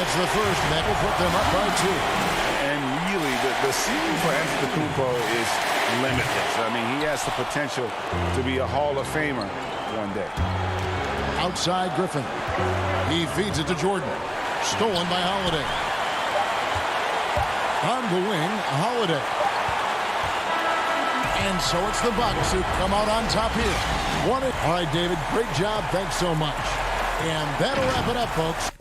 Speaker 1: It's the first, and that will put them up by 2.
Speaker 16: And really, the ceiling for Antetokounmpo is limitless. I mean, he has the potential to be a Hall of Famer one day.
Speaker 1: Outside Griffin. He feeds it to Jordan. Stolen by Holiday. On the wing, Holiday. And so it's the Bucks who come out on top here. All right, David, great job. Thanks so much. And that'll wrap it up, folks.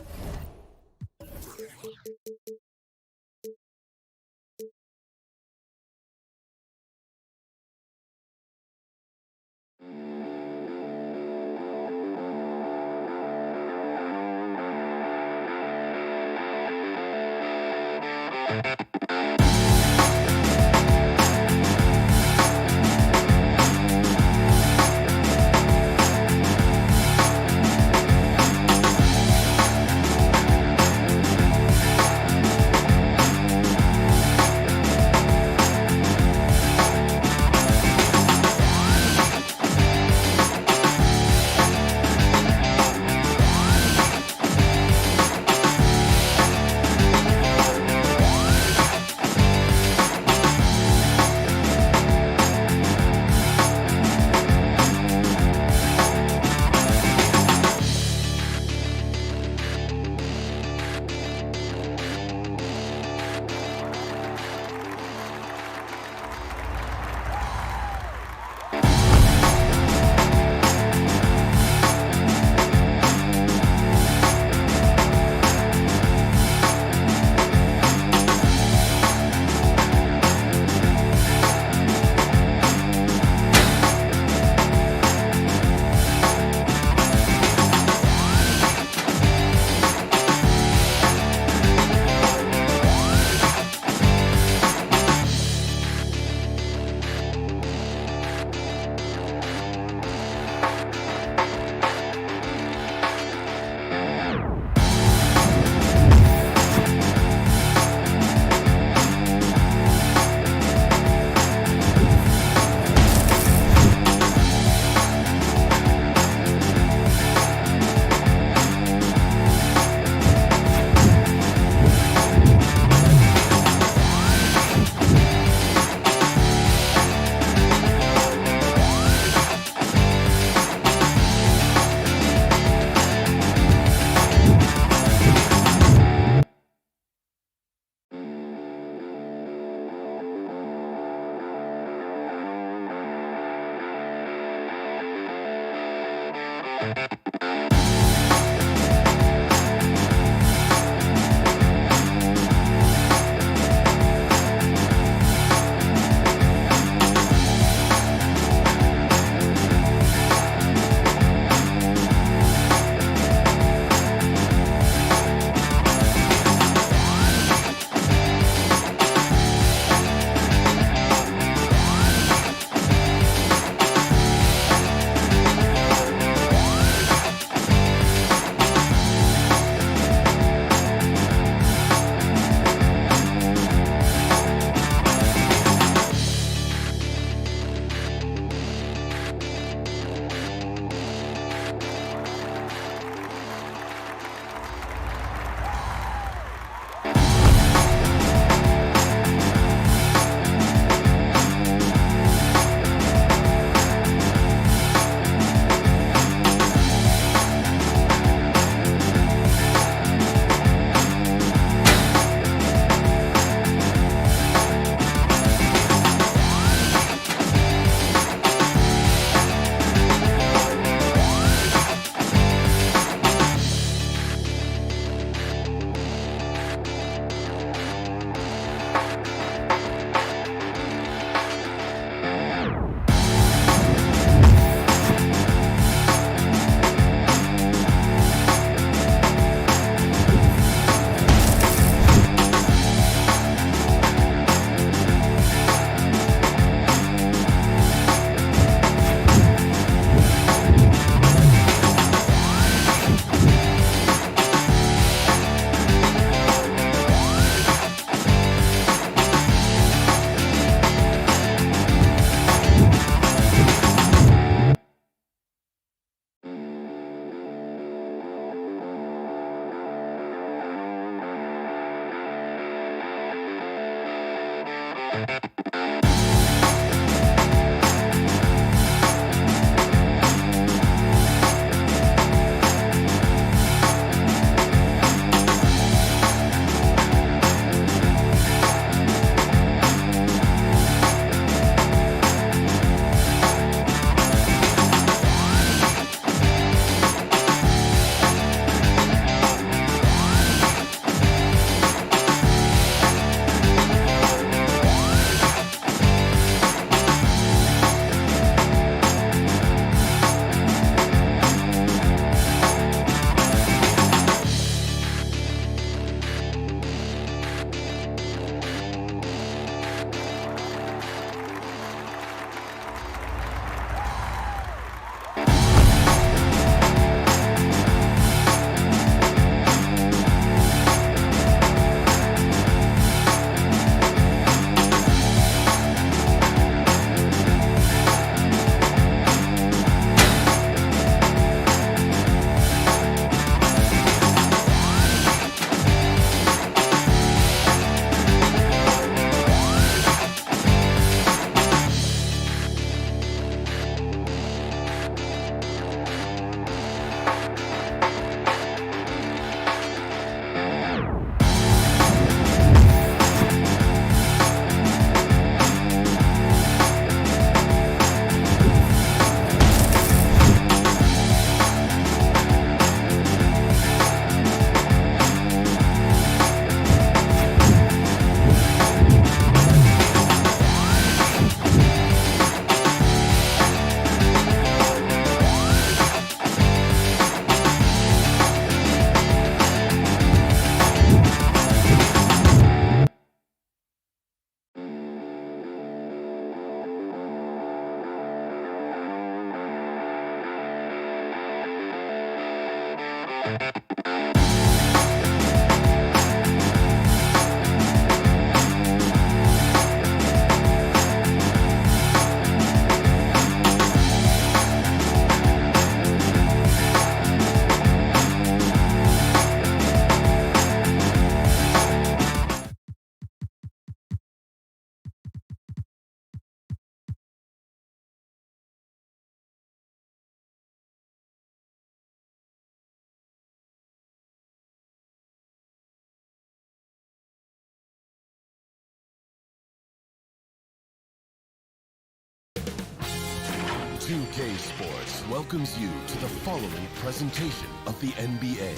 Speaker 13: 2K Sports welcomes you to the following presentation of the NBA.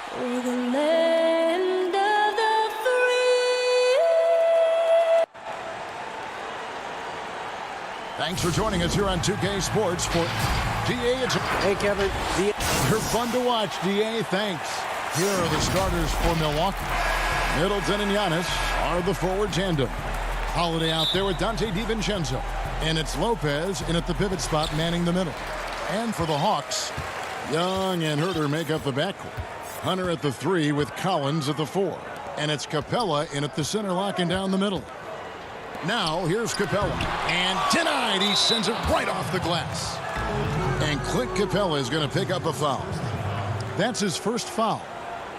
Speaker 10: For the land of the free.
Speaker 1: Thanks for joining us here on 2K Sports for DA.
Speaker 12: Hey, Kevin.
Speaker 1: You're fun to watch, DA. Thanks. Here are the starters for Milwaukee. Middleton and Giannis are the forward tandem. Holiday out there with Dante DiVincenzo. And it's Lopez in at the pivot spot manning the middle. And for the Hawks, Young and Herter make up the backcourt. Hunter at the 3 with Collins at the 4. And it's Capella in at the center locking down the middle. Now here's Capella. And denied. He sends it right off the glass. And Clint Capella is going to pick up a foul. That's his first foul.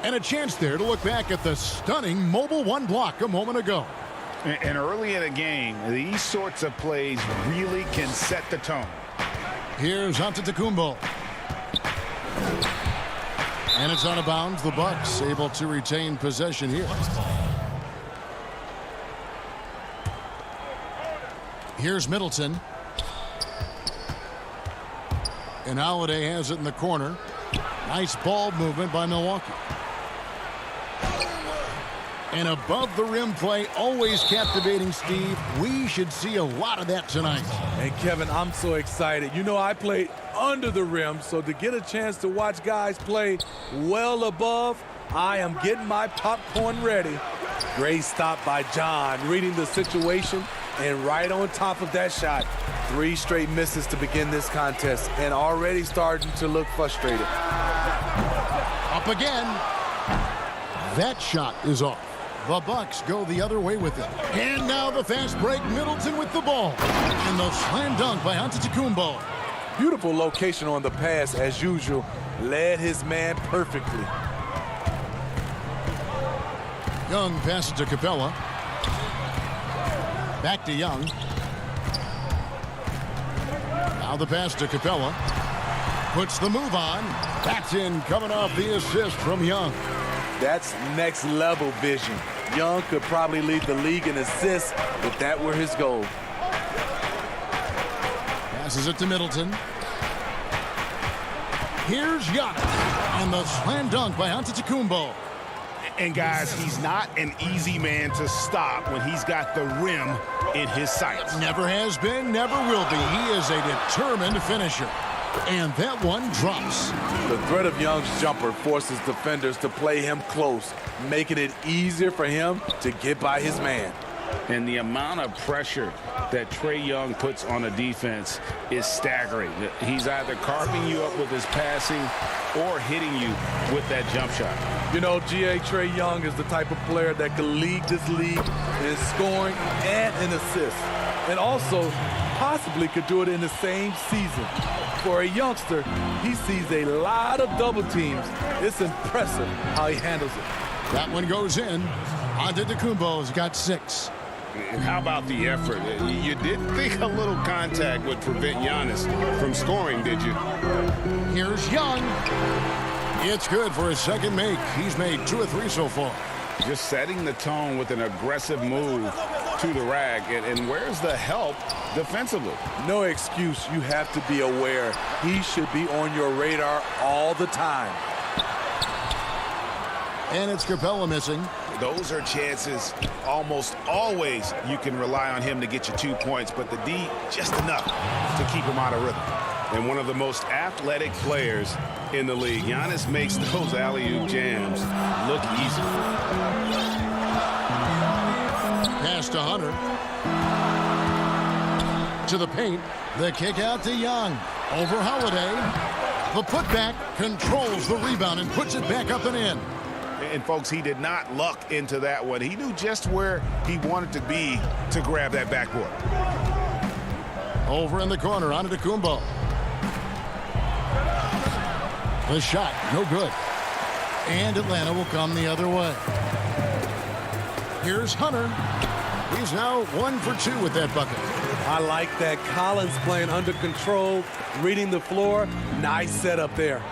Speaker 1: And a chance there to look back at the stunning mobile one block a moment ago.
Speaker 16: And early in a game, these sorts of plays really can set the tone.
Speaker 1: Here's Antetokounmpo. And it's out of bounds. The Bucks able to retain possession here. Here's Middleton. And Holiday has it in the corner. Nice ball movement by Milwaukee. And above the rim play, always captivating, Steve. We should see a lot of that tonight.
Speaker 17: And Kevin, I'm so excited. You know, I played under the rim, so to get a chance to watch guys play well above, I am getting my popcorn ready. Great stop by John, reading the situation, and right on top of that shot. 3 straight misses to begin this contest, and already starting to look frustrated.
Speaker 1: Up again. That shot is off. The Bucks go the other way with it. And now the fast break. Middleton with the ball. And the slam dunk by Antetokounmpo.
Speaker 17: Beautiful location on the pass, as usual. Led his man perfectly.
Speaker 1: Young passes to Capella. Back to Young. Now the pass to Capella. Puts the move on. That's in, coming off the assist from Young.
Speaker 17: That's next level vision. Young could probably lead the league in assists if that were his goal.
Speaker 1: Passes it to Middleton. Here's Giannis. And the slam dunk by Antetokounmpo.
Speaker 16: And guys, he's not an easy man to stop when he's got the rim in his sights.
Speaker 1: Never has been, never will be. He is a determined finisher. And that one drops.
Speaker 17: The threat of Young's jumper forces defenders to play him close, making it easier for him to get by his man.
Speaker 2: And the amount of pressure that Trae Young puts on a defense is staggering. He's either carving you up with his passing or hitting you with that jump shot.
Speaker 17: You know, Trae Young is the type of player that could lead this league in scoring and in assists, and also possibly could do it in the same season. For a youngster, he sees a lot of double teams. It's impressive how he handles it.
Speaker 1: That one goes in. Antetokounmpo's got 6.
Speaker 9: And how about the effort? You didn't think a little contact would prevent Giannis from scoring, did you?
Speaker 1: Here's Young. It's good for his second make. He's made 2 or 3 so far.
Speaker 2: Just setting the tone with an aggressive move to the rack. And where's the help defensively?
Speaker 17: No excuse. You have to be aware. He should be on your radar all the time.
Speaker 1: And it's Capella missing.
Speaker 16: Those are chances almost always you can rely on him to get you 2 points, but the D just enough to keep him out of rhythm.
Speaker 9: And one of the most athletic players in the league. Giannis makes those alley-oop jams look easy.
Speaker 1: Pass to Hunter. into the paint. The kick out to Young. Over Holiday. The putback controls the rebound and puts it back up and in.
Speaker 16: And, folks, he did not luck into that one. He knew just where he wanted to be to grab that backboard.
Speaker 1: Over in the corner, Antetokounmpo. The shot, no good. And Atlanta will come the other way. Here's Hunter. He's now 1 for 2 with that bucket.
Speaker 17: I like that. Collins playing under control, reading the floor. Nice setup there.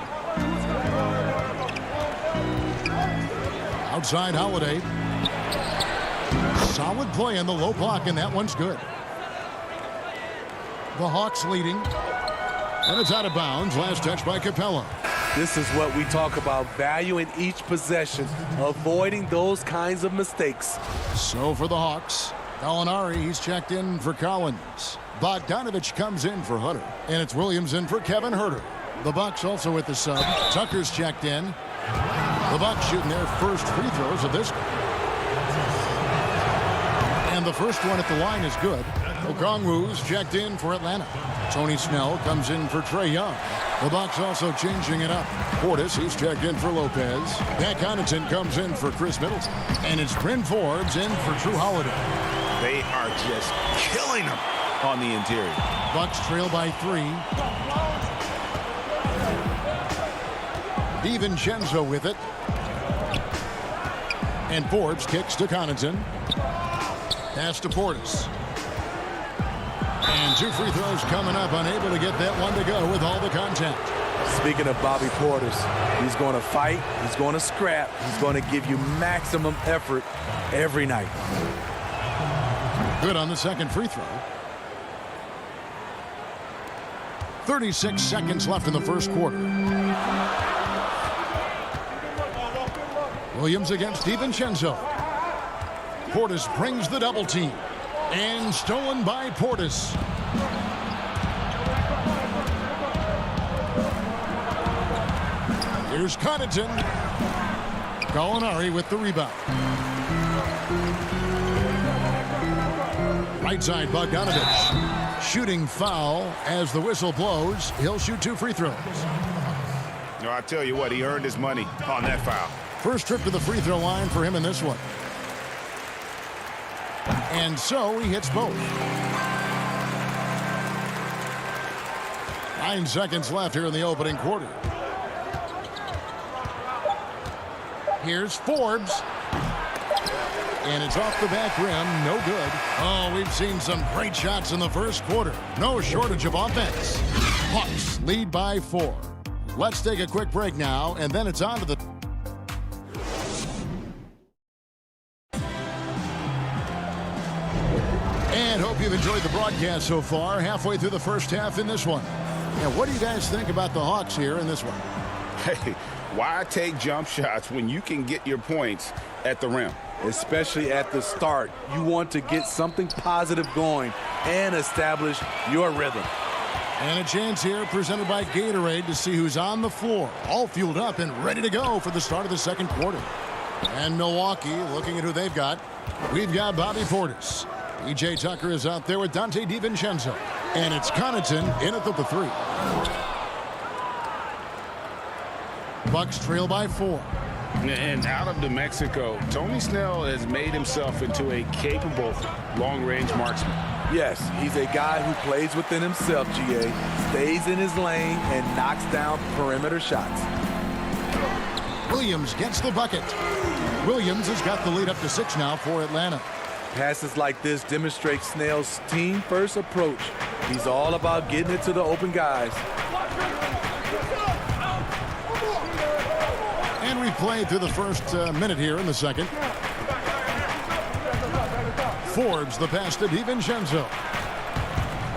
Speaker 1: Outside Holiday. Solid play in the low block, and that one's good. The Hawks leading. And it's out of bounds. Last touch by Capella.
Speaker 17: This is what we talk about, valuing each possession, avoiding those kinds of mistakes.
Speaker 1: So for the Hawks, Gallinari, he's checked in for Collins. Bogdanovich comes in for Hunter. And it's Williams in for Kevin Huerter. The Bucks also with the sub. Tucker's checked in. The Bucks shooting their first free throws of this. And the first one at the line is good. Okongwu's checked in for Atlanta. Tony Snell comes in for Trae Young. The Bucks also changing it up. Portis, he's checked in for Lopez. Pat Connaughton comes in for Chris Middleton. And it's Bryn Forbes in for Drew Holiday.
Speaker 16: They are just killing them on the interior.
Speaker 1: Bucks trail by 3. DiVincenzo with it. And Forbes kicks to Connaughton. Pass to Portis. And 2 free throws coming up, unable to get that one to go with all the contact.
Speaker 17: Speaking of Bobby Portis, he's going to fight, he's going to scrap, he's going to give you maximum effort every night.
Speaker 1: Good on the second free throw. 36 seconds left in the first quarter. Williams against DiVincenzo. Portis brings the double team. And stolen by Portis. Here's Connaughton. Gallinari with the rebound. Right side, Bogdanovich. Shooting foul as the whistle blows. He'll shoot 2 free throws.
Speaker 16: No, I tell you what, he earned his money on that foul.
Speaker 1: First trip to the free throw line for him in this one. And so he hits both. 9 seconds left here in the opening quarter. Here's Forbes. And it's off the back rim. No good. Oh, we've seen some great shots in the first quarter. No shortage of offense. Hawks lead by 4. Let's take a quick break now, and then it's on to the... And hope you've enjoyed the broadcast so far. Halfway through the first half in this one. Now, what do you guys think about the Hawks here in this one?
Speaker 2: Hey, why take jump shots when you can get your points at the rim?
Speaker 17: Especially at the start. You want to get something positive going and establish your rhythm.
Speaker 1: And a chance here presented by Gatorade to see who's on the floor. All fueled up and ready to go for the start of the second quarter. And Milwaukee, looking at who they've got. We've got Bobby Portis. P.J. Tucker is out there with Dante DiVincenzo. And it's Connaughton in at the 3. Bucks trail by 4.
Speaker 2: And out of New Mexico, Tony Snell has made himself into a capable long-range marksman.
Speaker 17: Yes, he's a guy who plays within himself, GA, stays in his lane, and knocks down perimeter shots.
Speaker 1: Williams gets the bucket. Williams has got the lead up to 6 now for Atlanta.
Speaker 17: Passes like this demonstrate Snell's team-first approach. He's all about getting it to the open guys.
Speaker 1: And we played through the first minute here in the second. Forbes the pass to DiVincenzo.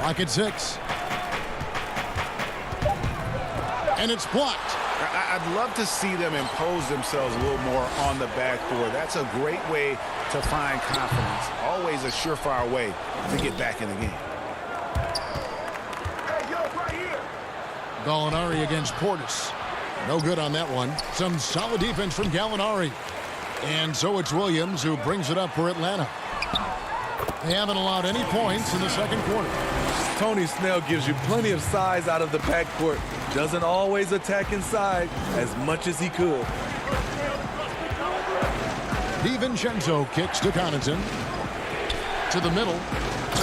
Speaker 1: Lock at 6. And it's blocked.
Speaker 16: I'd love to see them impose themselves a little more on the backboard. That's a great way to find confidence. Always a surefire way to get back in the game.
Speaker 1: Gallinari against Portis. No good on that one. Some solid defense from Gallinari. And so it's Williams who brings it up for Atlanta. They haven't allowed any points in the second quarter.
Speaker 17: Tony Snell gives you plenty of size out of the backcourt. Doesn't always attack inside as much as he could.
Speaker 1: DiVincenzo kicks to Connaughton. To the middle.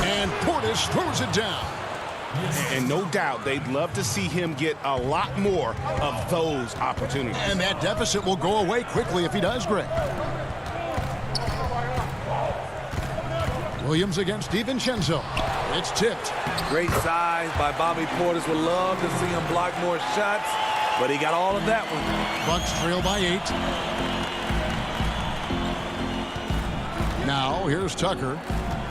Speaker 1: And Portis throws it down.
Speaker 16: And no doubt they'd love to see him get a lot more of those opportunities.
Speaker 1: And that deficit will go away quickly if he does, Greg. Williams against DiVincenzo. It's tipped.
Speaker 17: Great size by Bobby Portis. Would love to see him block more shots, but he got all of that one.
Speaker 1: Bucks trail by 8. Now here's Tucker.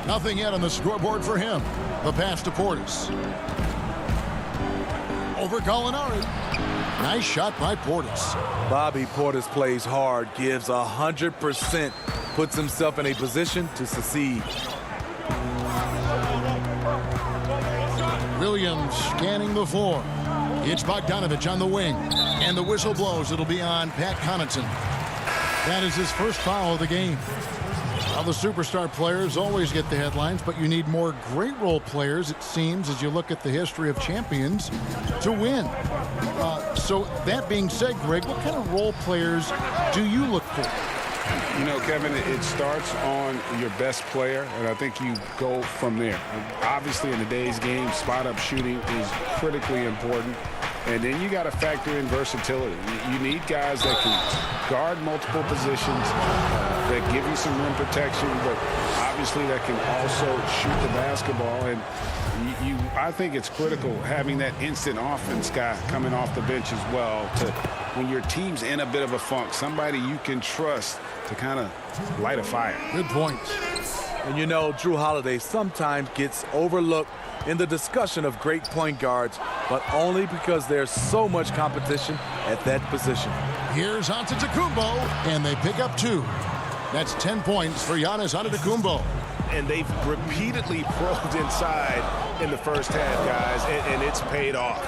Speaker 1: Nothing yet on the scoreboard for him. The pass to Portis. Over Gallinari. Nice shot by Portis.
Speaker 17: Bobby Portis plays hard, gives 100%, puts himself in a position to succeed.
Speaker 1: Williams scanning the floor. It's Bogdanovich on the wing. And the whistle blows. It'll be on Pat Connaughton. That is his first foul of the game. Now, the superstar players always get the headlines, but you need more great role players, it seems, as you look at the history of champions, to win. So that being said, Greg, what kind of role players do you look for?
Speaker 9: You know, Kevin, it starts on your best player, and I think you go from there. Obviously, in today's game, spot-up shooting is critically important. And then you got to factor in versatility. You need guys that can guard multiple positions, that give you some rim protection, but obviously that can also shoot the basketball. And I think it's critical having that instant offense guy coming off the bench as well to, when your team's in a bit of a funk, somebody you can trust to kind of light a fire.
Speaker 1: Good point.
Speaker 17: And you know, Drew Holiday sometimes gets overlooked in the discussion of great point guards, but only because there's so much competition at that position.
Speaker 1: Here's Antetokounmpo, and they pick up 2. That's 10 points for Giannis Antetokounmpo.
Speaker 16: And they've repeatedly probed inside in the first half, guys, and it's paid off.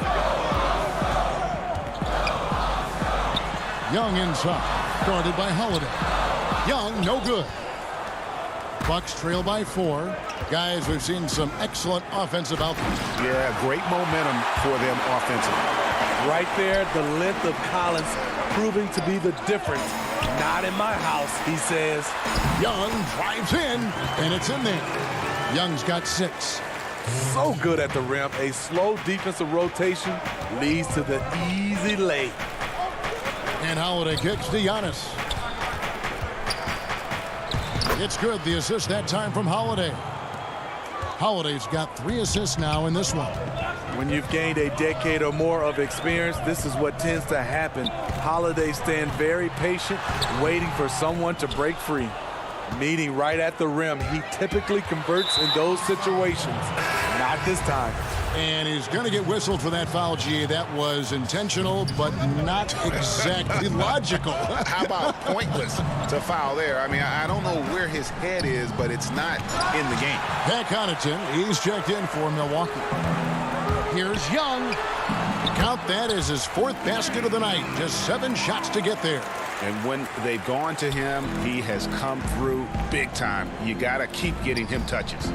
Speaker 1: Young inside, guarded by Holiday. Young, no good. Bucks trail by 4. Guys, we've seen some excellent offensive output.
Speaker 16: Yeah, great momentum for them offensively.
Speaker 17: Right there, the length of Collins proving to be the difference. Not in my house, he says.
Speaker 1: Young drives in, and it's in there. Young's got 6.
Speaker 17: So good at the rim. A slow defensive rotation leads to the easy lay.
Speaker 1: And Holiday kicks to Giannis. It's good. The assist that time from Holiday. Holiday's got 3 assists now in this one.
Speaker 17: When you've gained a decade or more of experience, this is what tends to happen. Holiday staying very patient, waiting for someone to break free. Meeting right at the rim, he typically converts in those situations. Not this time.
Speaker 1: And he's going to get whistled for that foul, G. That was intentional, but not exactly logical.
Speaker 16: How about pointless to foul there? I mean, I don't know where his head is, but it's not in the game.
Speaker 1: Pat Connaughton, he's checked in for Milwaukee. Here's Young. Count that as his 4th basket of the night. Just 7 shots to get there.
Speaker 16: And when they've gone to him, he has come through big time. You got to keep getting him touches.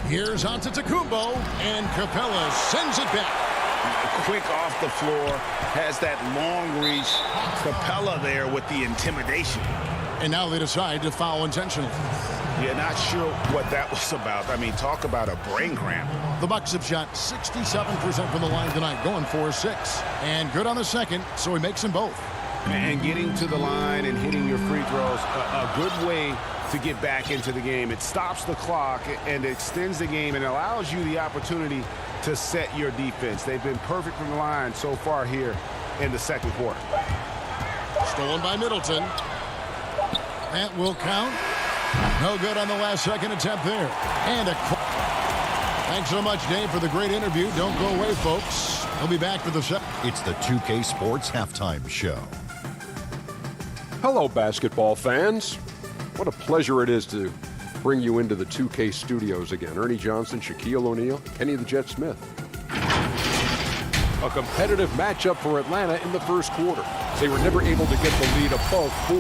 Speaker 1: Here's Antetokounmpo, and Capella sends it back.
Speaker 16: Quick off the floor, has that long reach. Capella there with the intimidation.
Speaker 1: And now they decide to foul intentionally.
Speaker 16: Yeah, not sure what that was about. I mean, talk about a brain cramp.
Speaker 1: The Bucks have shot 67% from the line tonight, going 4-6. And good on the second, so he makes them both.
Speaker 16: And getting to the line and hitting your free throws, a good way to get back into the game. It stops the clock and extends the game and allows you the opportunity to set your defense. They've been perfect from the line so far here in the second quarter.
Speaker 1: Stolen by Middleton. That will count. No good on the last second attempt there. And a... Thanks so much, Dave, for the great interview. Don't go away, folks. We'll be back for the second.
Speaker 7: It's the 2K Sports Halftime Show.
Speaker 8: Hello, basketball fans. What a pleasure it is to bring you into the 2K studios again. Ernie Johnson, Shaquille O'Neal, Kenny the Jet Smith. A competitive matchup for Atlanta in the first quarter. They were never able to get the lead above 4.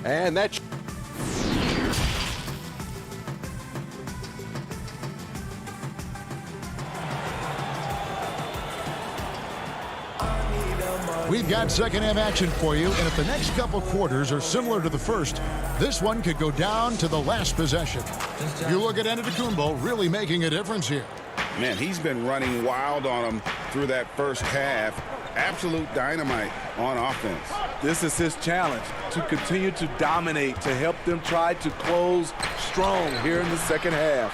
Speaker 8: And that
Speaker 1: We've got second half action for you, and if the next couple quarters are similar to the first, this one could go down to the last possession. You look at Antetokounmpo really making a difference here.
Speaker 2: Man, he's been running wild on him through that first half. Absolute dynamite on offense.
Speaker 17: This is his challenge, to continue to dominate, to help them try to close strong here in the second half.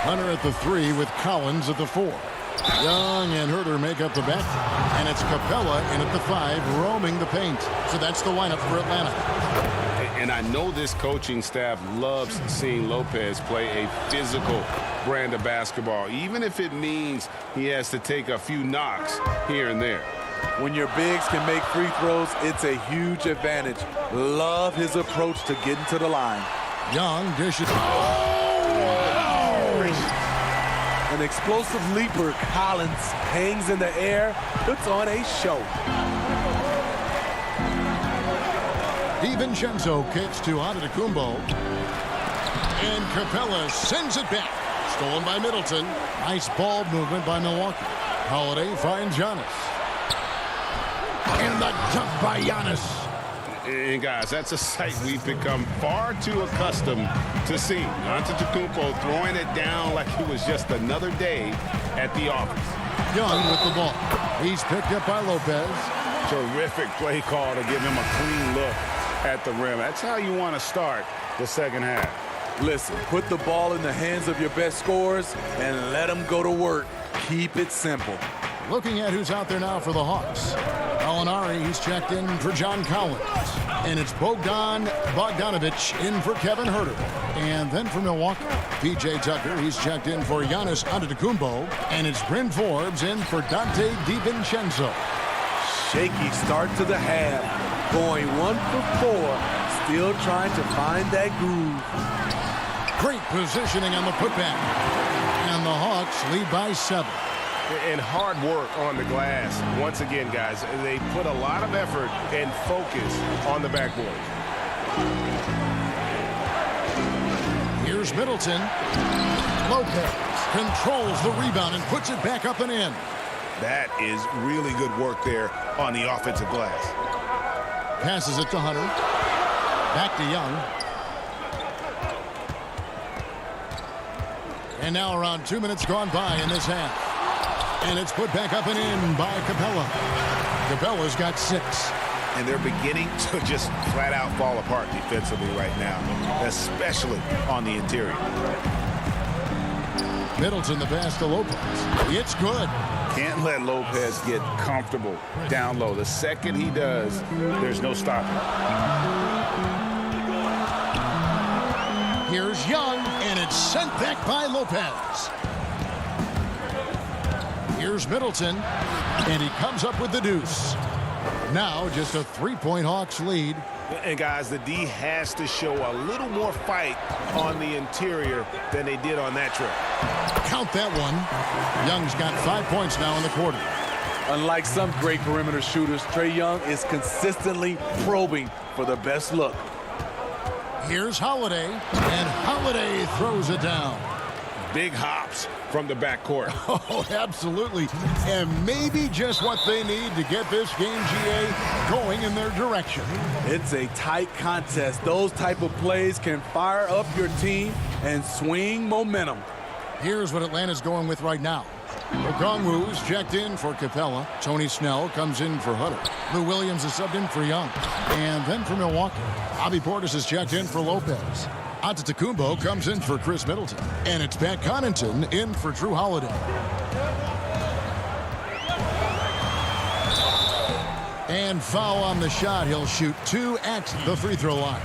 Speaker 1: Hunter at the 3 with Collins at the 4. Young and Herter make up the back. And it's Capella in at the 5, roaming the paint. So that's the lineup for Atlanta.
Speaker 9: And I know this coaching staff loves seeing Lopez play a physical brand of basketball, even if it means he has to take a few knocks here and there.
Speaker 17: When your bigs can make free throws, it's a huge advantage. Love his approach to getting to the line.
Speaker 1: Young dishes.
Speaker 17: An explosive leaper, Collins hangs in the air, puts on a show.
Speaker 1: DiVincenzo kicks to Antetokounmpo. And Capella sends it back. Stolen by Middleton. Nice ball movement by Milwaukee. Holiday finds Giannis. And the dunk by Giannis.
Speaker 9: And guys, that's a sight we've become far too accustomed to seeing. Antetokounmpo throwing it down like it was just another day at the office.
Speaker 1: Young with the ball. He's picked up by Lopez.
Speaker 2: Terrific play call to give him a clean look at the rim. That's how you want to start the second half.
Speaker 17: Listen, put the ball in the hands of your best scorers and let them go to work. Keep it simple.
Speaker 1: Looking at who's out there now for the Hawks. Alinari, he's checked in for John Collins. And it's Bogdan Bogdanovic in for Kevin Herter. And then for Milwaukee, P.J. Tucker, he's checked in for Giannis Antetokounmpo. And it's Bryn Forbes in for Dante DiVincenzo.
Speaker 17: Shaky start to the half. Going 1 for 4. Still trying to find that groove.
Speaker 1: Great positioning on the putback. And the Hawks lead by 7.
Speaker 16: And hard work on the glass. Once again, guys, they put a lot of effort and focus on the backboard.
Speaker 1: Here's Middleton. Lopez controls the rebound and puts it back up and in.
Speaker 16: That is really good work there on the offensive glass.
Speaker 1: Passes it to Hunter. Back to Young. And now around 2 minutes gone by in this half. And it's put back up and in by Capella. Capella's got 6.
Speaker 16: And they're beginning to just flat out fall apart defensively right now, especially on the interior.
Speaker 1: Middleton the pass to Lopez. It's good.
Speaker 2: Can't let Lopez get comfortable down low. The second he does, there's no stopping.
Speaker 1: Here's Young, and it's sent back by Lopez. Here's Middleton, and he comes up with the deuce. Now just a 3-point Hawks lead.
Speaker 16: And guys, the D has to show a little more fight on the interior than they did on that trip.
Speaker 1: Count that one. Young's got 5 points now in the quarter.
Speaker 17: Unlike some great perimeter shooters, Trae Young is consistently probing for the best look.
Speaker 1: Here's Holiday, and Holiday throws it down.
Speaker 2: Big hops from the backcourt.
Speaker 1: Oh, absolutely. And maybe just what they need to get this game, GA, going in their direction.
Speaker 17: It's a tight contest. Those type of plays can fire up your team and swing momentum.
Speaker 1: Here's what Atlanta's going with right now. Okongwu's checked in for Capella. Tony Snell comes in for Hutter. Lou Williams is subbed in for Young. And then for Milwaukee, Bobby Portis is checked in for Lopez. Antetokounmpo comes in for Chris Middleton. And it's Pat Connaughton in for Drew Holiday. And foul on the shot. He'll shoot 2 at the free throw line.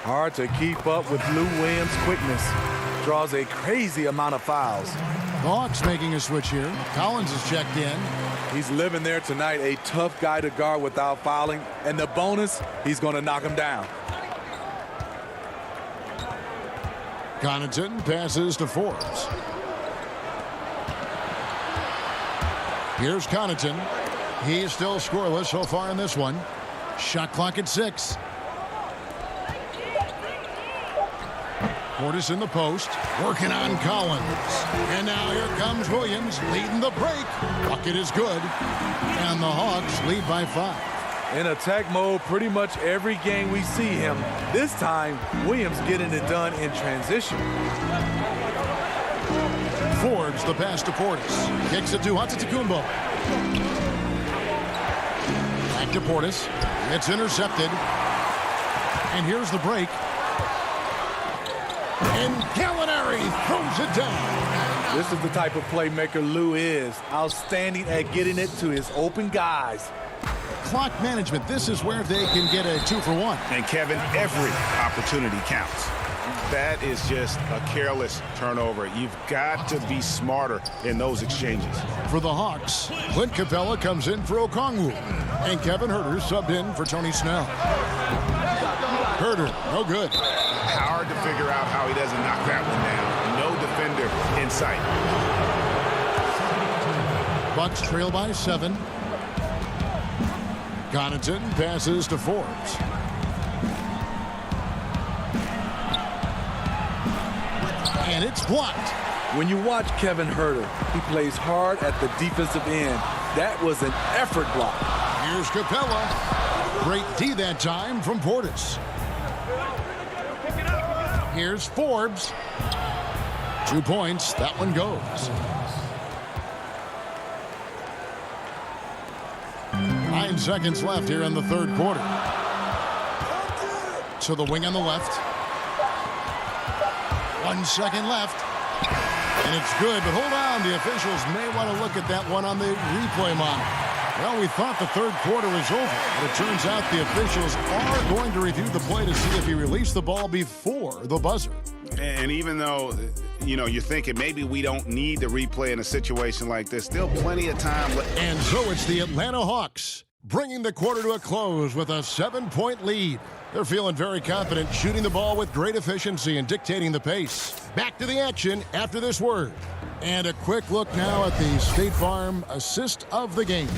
Speaker 17: Hard to keep up with Lou Williams' quickness. Draws a crazy amount of fouls.
Speaker 1: The Hawks making a switch here. Collins is checked in.
Speaker 17: He's living there tonight, a tough guy to guard without fouling. And the bonus, he's going to knock him down.
Speaker 1: Connaughton passes to Forbes. Here's Connaughton. He's still scoreless so far in this one. Shot clock at 6. Portis in the post, working on Collins. And now here comes Williams leading the break. Bucket is good. And the Hawks lead by 5.
Speaker 17: In attack mode pretty much every game we see him. This time, Williams getting it done in transition.
Speaker 1: Forbes the pass to Portis. Kicks it to Antetokounmpo. Back to Portis. It's intercepted. And here's the break. And Gallinari throws it down.
Speaker 17: This is the type of playmaker Lou is. Outstanding at getting it to his open guys.
Speaker 1: Clock management, this is where they can get a 2-for-1.
Speaker 2: And Kevin, every opportunity counts. That is just a careless turnover. You've got to be smarter in those exchanges.
Speaker 1: For the Hawks, Clint Capella comes in for Okongwu. And Kevin Huerter subbed in for Tony Snell. Huerter, no good.
Speaker 2: Hard to figure out how he doesn't knock that one down. No defender in sight.
Speaker 1: Bucks trail by 7. Connaughton passes to Forbes. And it's blocked.
Speaker 17: When you watch Kevin Huerter, he plays hard at the defensive end. That was an effort block.
Speaker 1: Here's Capella. Great D that time from Portis. Here's Forbes. 2 points. That one goes. 9 seconds left here in the third quarter. To the wing on the left. 1 second left. And it's good, but hold on. The officials may want to look at that one on the replay monitor. Well, we thought the third quarter was over, but it turns out the officials are going to review the play to see if he released the ball before the buzzer.
Speaker 2: And even though, you know, you're thinking maybe we don't need the replay in a situation like this, still plenty of time.
Speaker 1: And so it's the Atlanta Hawks bringing the quarter to a close with a 7-point lead. They're feeling very confident, shooting the ball with great efficiency and dictating the pace. Back to the action after this word. And a quick look now at the State Farm assist of the game.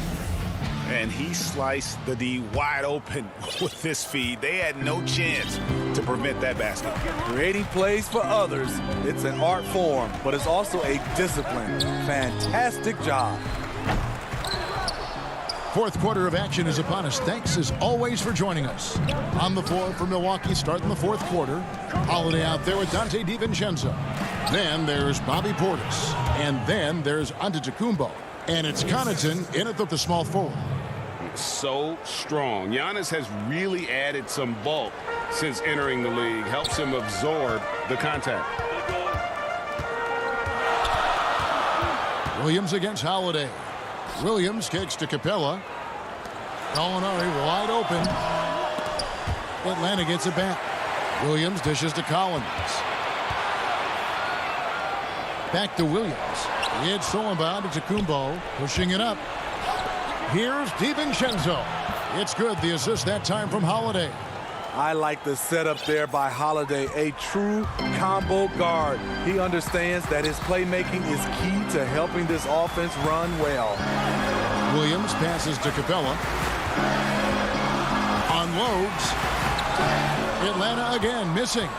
Speaker 2: And he sliced the D wide open with this feed. They had no chance to prevent that basket.
Speaker 17: Creating plays for others, it's an art form, but it's also a discipline. Fantastic job.
Speaker 1: Fourth quarter of action is upon us. Thanks as always for joining us. On the floor for Milwaukee starting the fourth quarter. Holiday out there with Dante DiVincenzo. Then there's Bobby Portis. And then there's Antetokounmpo. And it's Connaughton in at the small forward.
Speaker 9: So strong. Giannis has really added some bulk since entering the league. Helps him absorb the contact.
Speaker 1: Williams against Holiday. Williams kicks to Capella. Gallinari wide open. Atlanta gets it back. Williams dishes to Collins. Back to Williams. It's Solenbaum to Antetokounmpo, pushing it up. Here's DiVincenzo. It's good. The assist that time from Holiday.
Speaker 17: I like the setup there by Holiday, a true combo guard. He understands that his playmaking is key to helping this offense run well.
Speaker 1: Williams passes to Capella. Unloads. Atlanta again missing.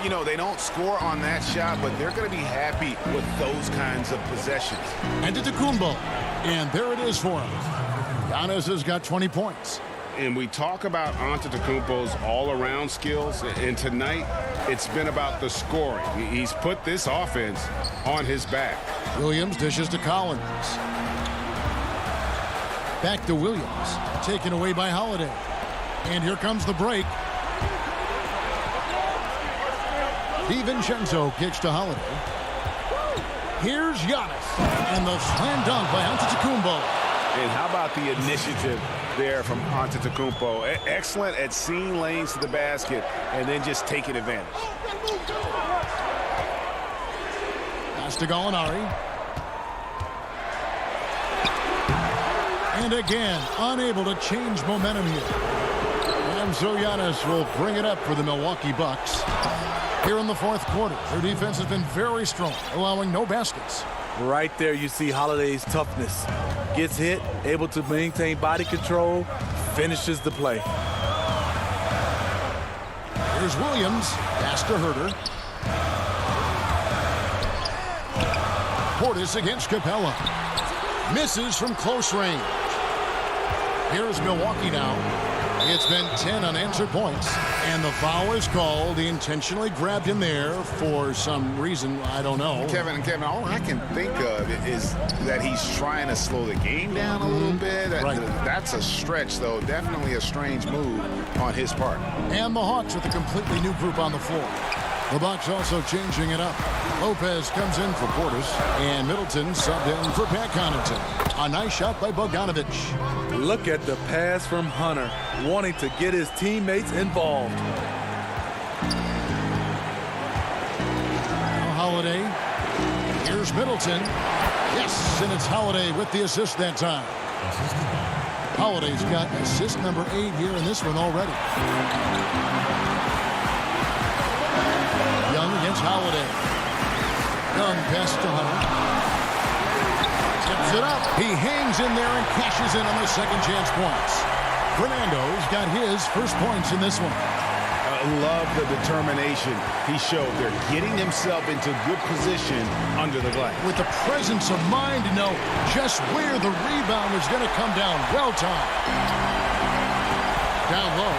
Speaker 2: You know, they don't score on that shot, but they're going to be happy with those kinds of possessions.
Speaker 1: And to Antetokounmpo. And there it is for him. Giannis has got 20 points.
Speaker 9: And we talk about Antetokounmpo's all-around skills, and tonight it's been about the scoring. He's put this offense on his back.
Speaker 1: Williams dishes to Collins. Back to Williams, taken away by Holiday. And here comes the break. DiVincenzo kicks to Holiday. Here's Giannis, and the slam dunk by Antetokounmpo.
Speaker 2: And how about the initiative there from Antetokounmpo? Excellent at seeing lanes to the basket and then just taking advantage.
Speaker 1: Pass to Gallinari. And again, unable to change momentum here. And so Giannis will bring it up for the Milwaukee Bucks. Here in the fourth quarter, their defense has been very strong, allowing no baskets.
Speaker 17: Right there you see Holiday's toughness. Gets hit, able to maintain body control, finishes the play.
Speaker 1: Here's Williams, pass to Huerter. Portis against Capella. Misses from close range. Here's Milwaukee now. It's been 10 unanswered points, and the foul is called. He intentionally grabbed him there for some reason, I don't know.
Speaker 2: Kevin, all I can think of is that he's trying to slow the game down a little bit.
Speaker 1: Right.
Speaker 2: That's a stretch, though. Definitely a strange move on his part.
Speaker 1: And the Hawks with a completely new group on the floor. The Bucks also changing it up. Lopez comes in for Portis, and Middleton subbed in for Pat Connaughton. A nice shot by Bogdanovich.
Speaker 17: Look at the pass from Hunter, wanting to get his teammates involved.
Speaker 1: Holiday. Here's Middleton. Yes, and it's Holiday with the assist that time. Holiday's got assist number 8 here in this one already. Young against Holiday. Young pass to Hunter. Tips it up. He hangs in there and cashes in on the second chance points. Fernando's got his first points in this one.
Speaker 16: I love the determination he showed there, getting himself into good position under the glass.
Speaker 1: With the presence of mind to know just where the rebound is going to come down. Well timed. Down low.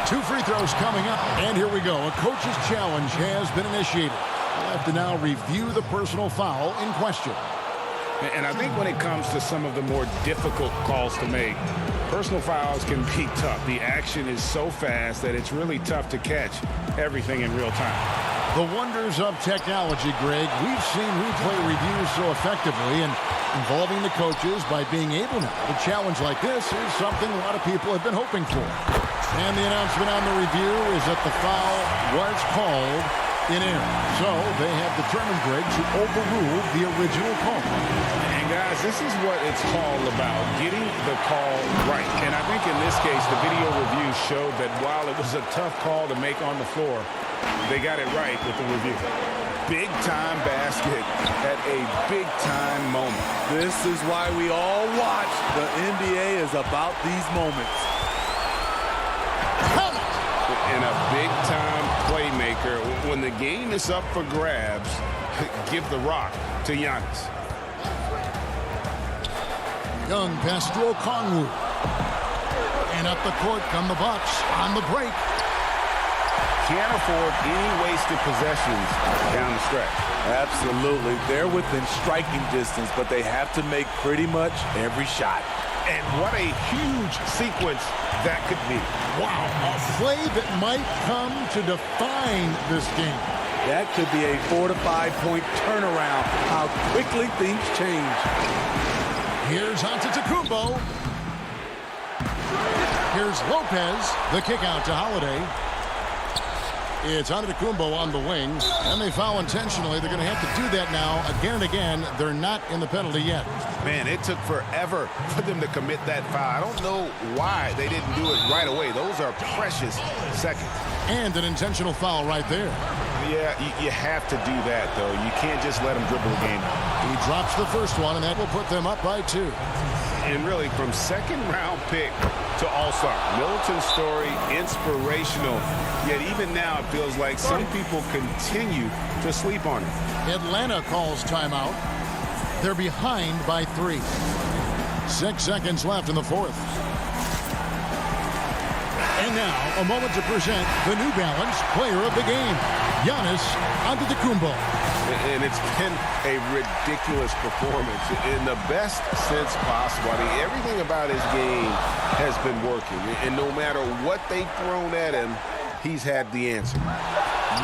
Speaker 1: 2 free throws coming up. And here we go. A coach's challenge has been initiated. We'll have to now review the personal foul in question.
Speaker 2: And I think when it comes to some of the more difficult calls to make, personal fouls can be tough. The action is so fast that it's really tough to catch everything in real time.
Speaker 1: The wonders of technology, Greg. We've seen replay reviews so effectively, and involving the coaches by being able now to challenge like this is something a lot of people have been hoping for. And the announcement on the review is that the foul was called in error. So they have determined, Greg, to overrule the original call.
Speaker 2: And guys, this is what it's all about, getting the call right. And I think in this case, the video review showed that while it was a tough call to make on the floor, they got it right with the review. Big-time basket at a big-time moment.
Speaker 17: This is why we all watch. The NBA is about these moments.
Speaker 2: And a big-time playmaker. When the game is up for grabs, give the rock to Giannis.
Speaker 1: Young pass to Okongwu. And up the court come the Bucks on the break.
Speaker 2: Can't afford any wasted possessions down the stretch.
Speaker 17: Absolutely. They're within striking distance, but they have to make pretty much every shot.
Speaker 16: And what a huge sequence that could be.
Speaker 1: Wow, a play that might come to define this game.
Speaker 17: That could be a 4 to 5 point turnaround. How quickly things change.
Speaker 1: Here's Antetokounmpo. Here's Lopez. The kick out to Holiday. It's Antetokounmpo on the wing, and they foul intentionally. They're going to have to do that now again and again. They're not in the penalty yet.
Speaker 16: Man, it took forever for them to commit that foul. I don't know why they didn't do it right away. Those are precious seconds.
Speaker 1: And an intentional foul right there.
Speaker 16: Yeah, you have to do that, though. You can't just let them dribble the game.
Speaker 1: He drops the first one, and that will put them up by 2.
Speaker 2: And really, from second-round pick to all-star, Middleton's story, inspirational. Yet even now, it feels like some people continue to sleep on it.
Speaker 1: Atlanta calls timeout. They're behind by 3. 6 seconds left in the fourth. And now, a moment to present the New Balance Player of the Game, Giannis Antetokounmpo.
Speaker 2: And it's been a ridiculous performance in the best sense possible. I mean, everything about his game has been working. And no matter what they've thrown at him, he's had the answer.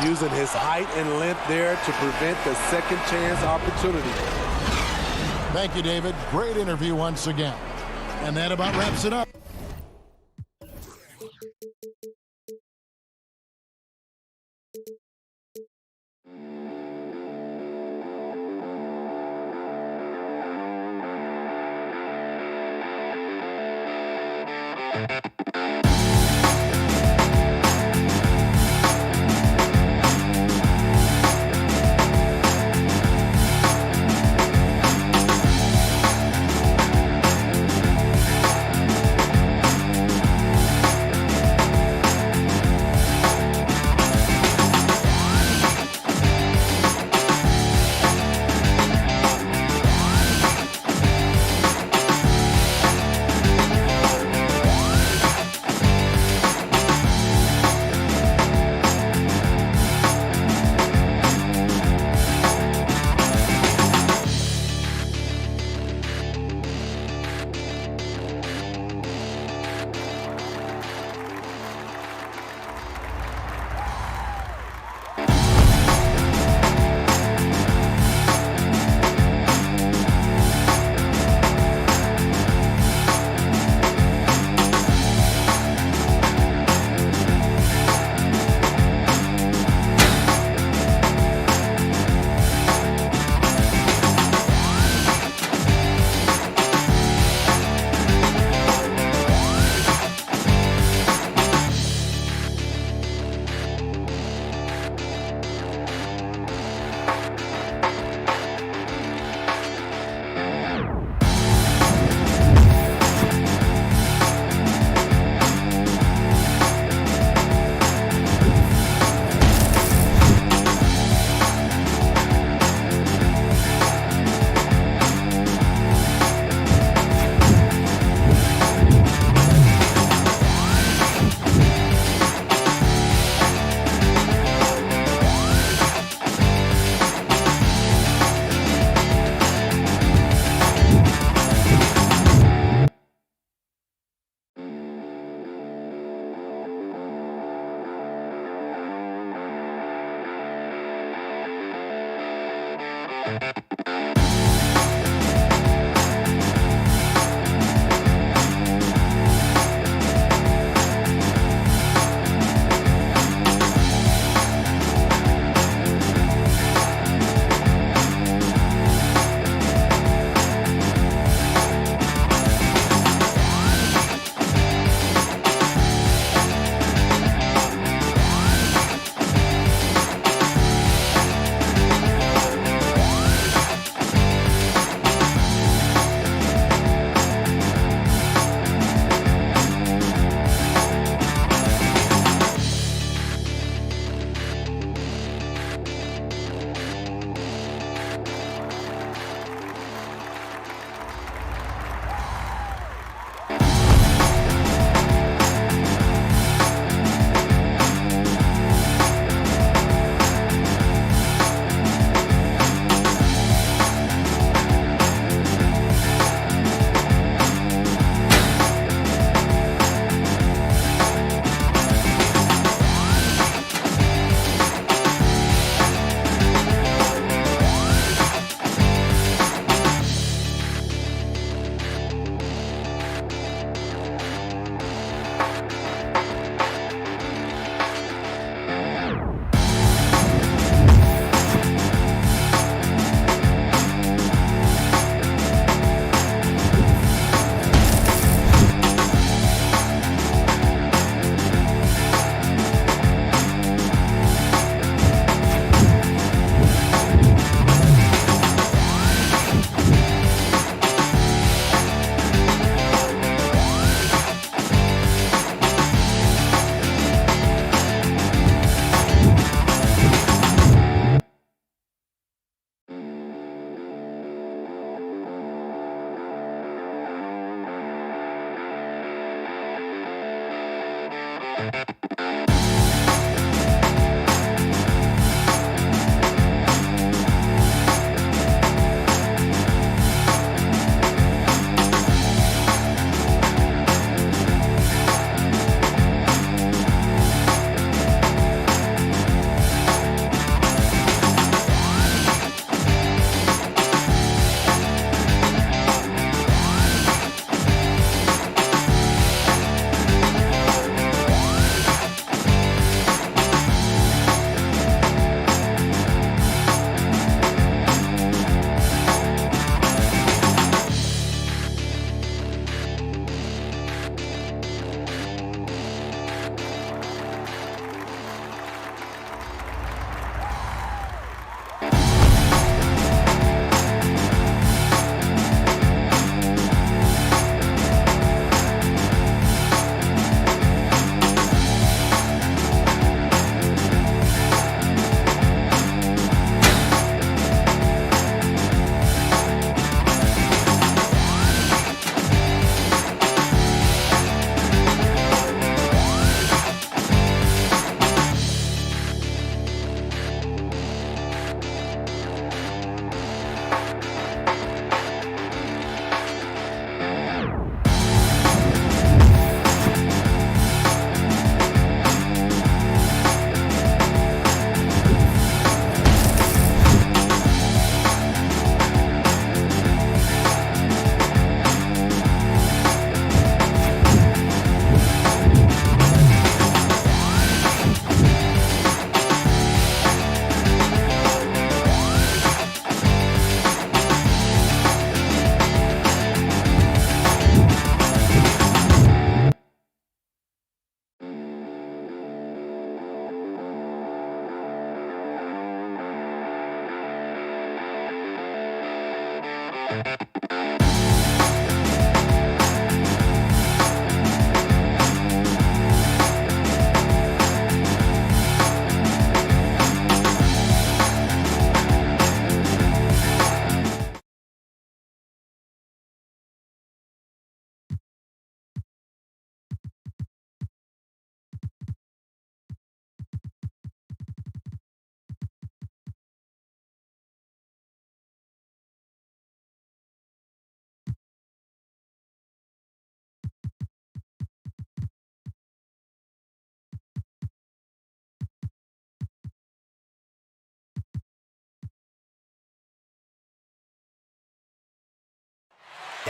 Speaker 17: Using his height and length there to prevent the second chance opportunity.
Speaker 1: Thank you, David. Great interview once again. And that about wraps it up.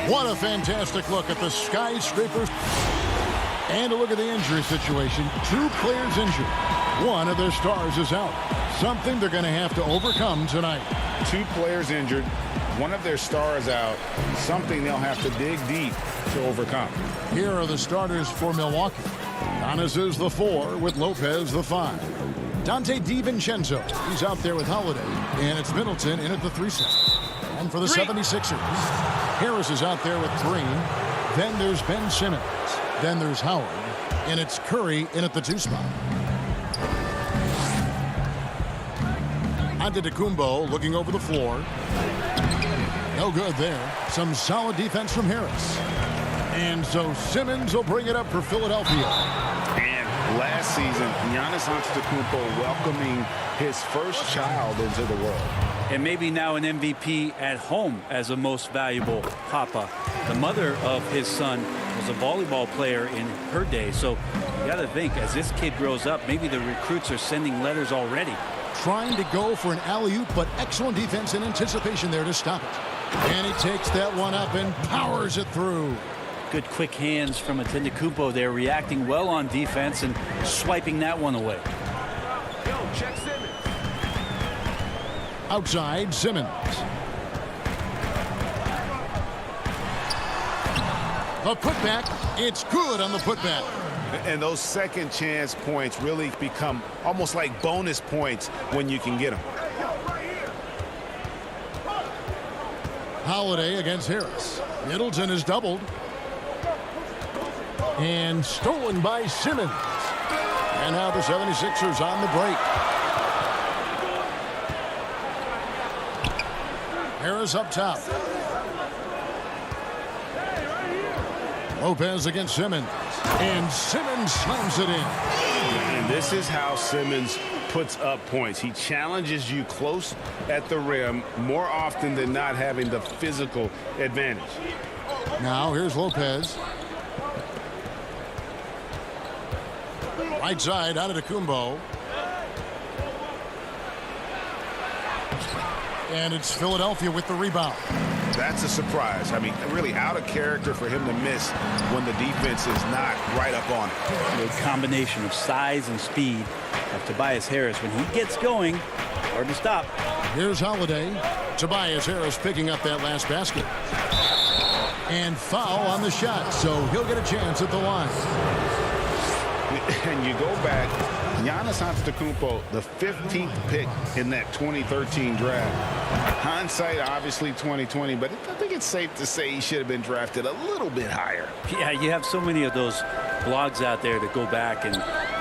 Speaker 1: What a fantastic look at the skyscrapers. And a look at the injury situation. 2 players injured. One of their stars is out. Something they're going to have to overcome tonight.
Speaker 2: 2 players injured. One of their stars out. Something they'll have to dig deep to overcome.
Speaker 1: Here are the starters for Milwaukee. Giannis is the 4 with Lopez the 5. Dante DiVincenzo, he's out there with Holiday. And it's Middleton in at the 3 slot. And for the 76ers, Harris is out there with Green. Then there's Ben Simmons. Then there's Howard. And it's Curry in at the 2 spot. Antetokounmpo looking over the floor. No good there. Some solid defense from Harris. And so Simmons will bring it up for Philadelphia.
Speaker 2: And last season, Giannis Antetokounmpo welcoming his first child into the world.
Speaker 18: And maybe now an MVP at home as a most valuable papa. The mother of his son was a volleyball player in her day. So you got to think, as this kid grows up, maybe the recruits are sending letters already.
Speaker 1: Trying to go for an alley-oop, but excellent defense and anticipation there to stop it. And he takes that one up and powers it through.
Speaker 18: Good quick hands from Antetokounmpo there, reacting well on defense and swiping that one away.
Speaker 2: Check Simmons.
Speaker 1: Outside, Simmons. The putback, it's good on the putback.
Speaker 16: And those second chance points really become almost like bonus points when you can get them.
Speaker 1: Holiday against Harris. Middleton is doubled. And stolen by Simmons. And now the 76ers on the break. Harris up top. Lopez against Simmons. And Simmons slams it in.
Speaker 16: And this is how Simmons puts up points. He challenges you close at the rim more often than not, having the physical advantage.
Speaker 1: Now here's Lopez. Right side, Antetokounmpo. And it's Philadelphia with the rebound.
Speaker 16: That's a surprise. I mean, really out of character for him to miss when the defense is not right up on him.
Speaker 18: A combination of size and speed of Tobias Harris. When he gets going, hard to stop.
Speaker 1: Here's Holiday. Tobias Harris picking up that last basket. And foul on the shot, so he'll get a chance at the line.
Speaker 2: And you go back, Giannis Antetokounmpo, the 15th pick in that 2013 draft. Hindsight, obviously 2020, but I think it's safe to say he should have been drafted a little bit higher.
Speaker 18: Yeah, you have so many of those blogs out there that go back and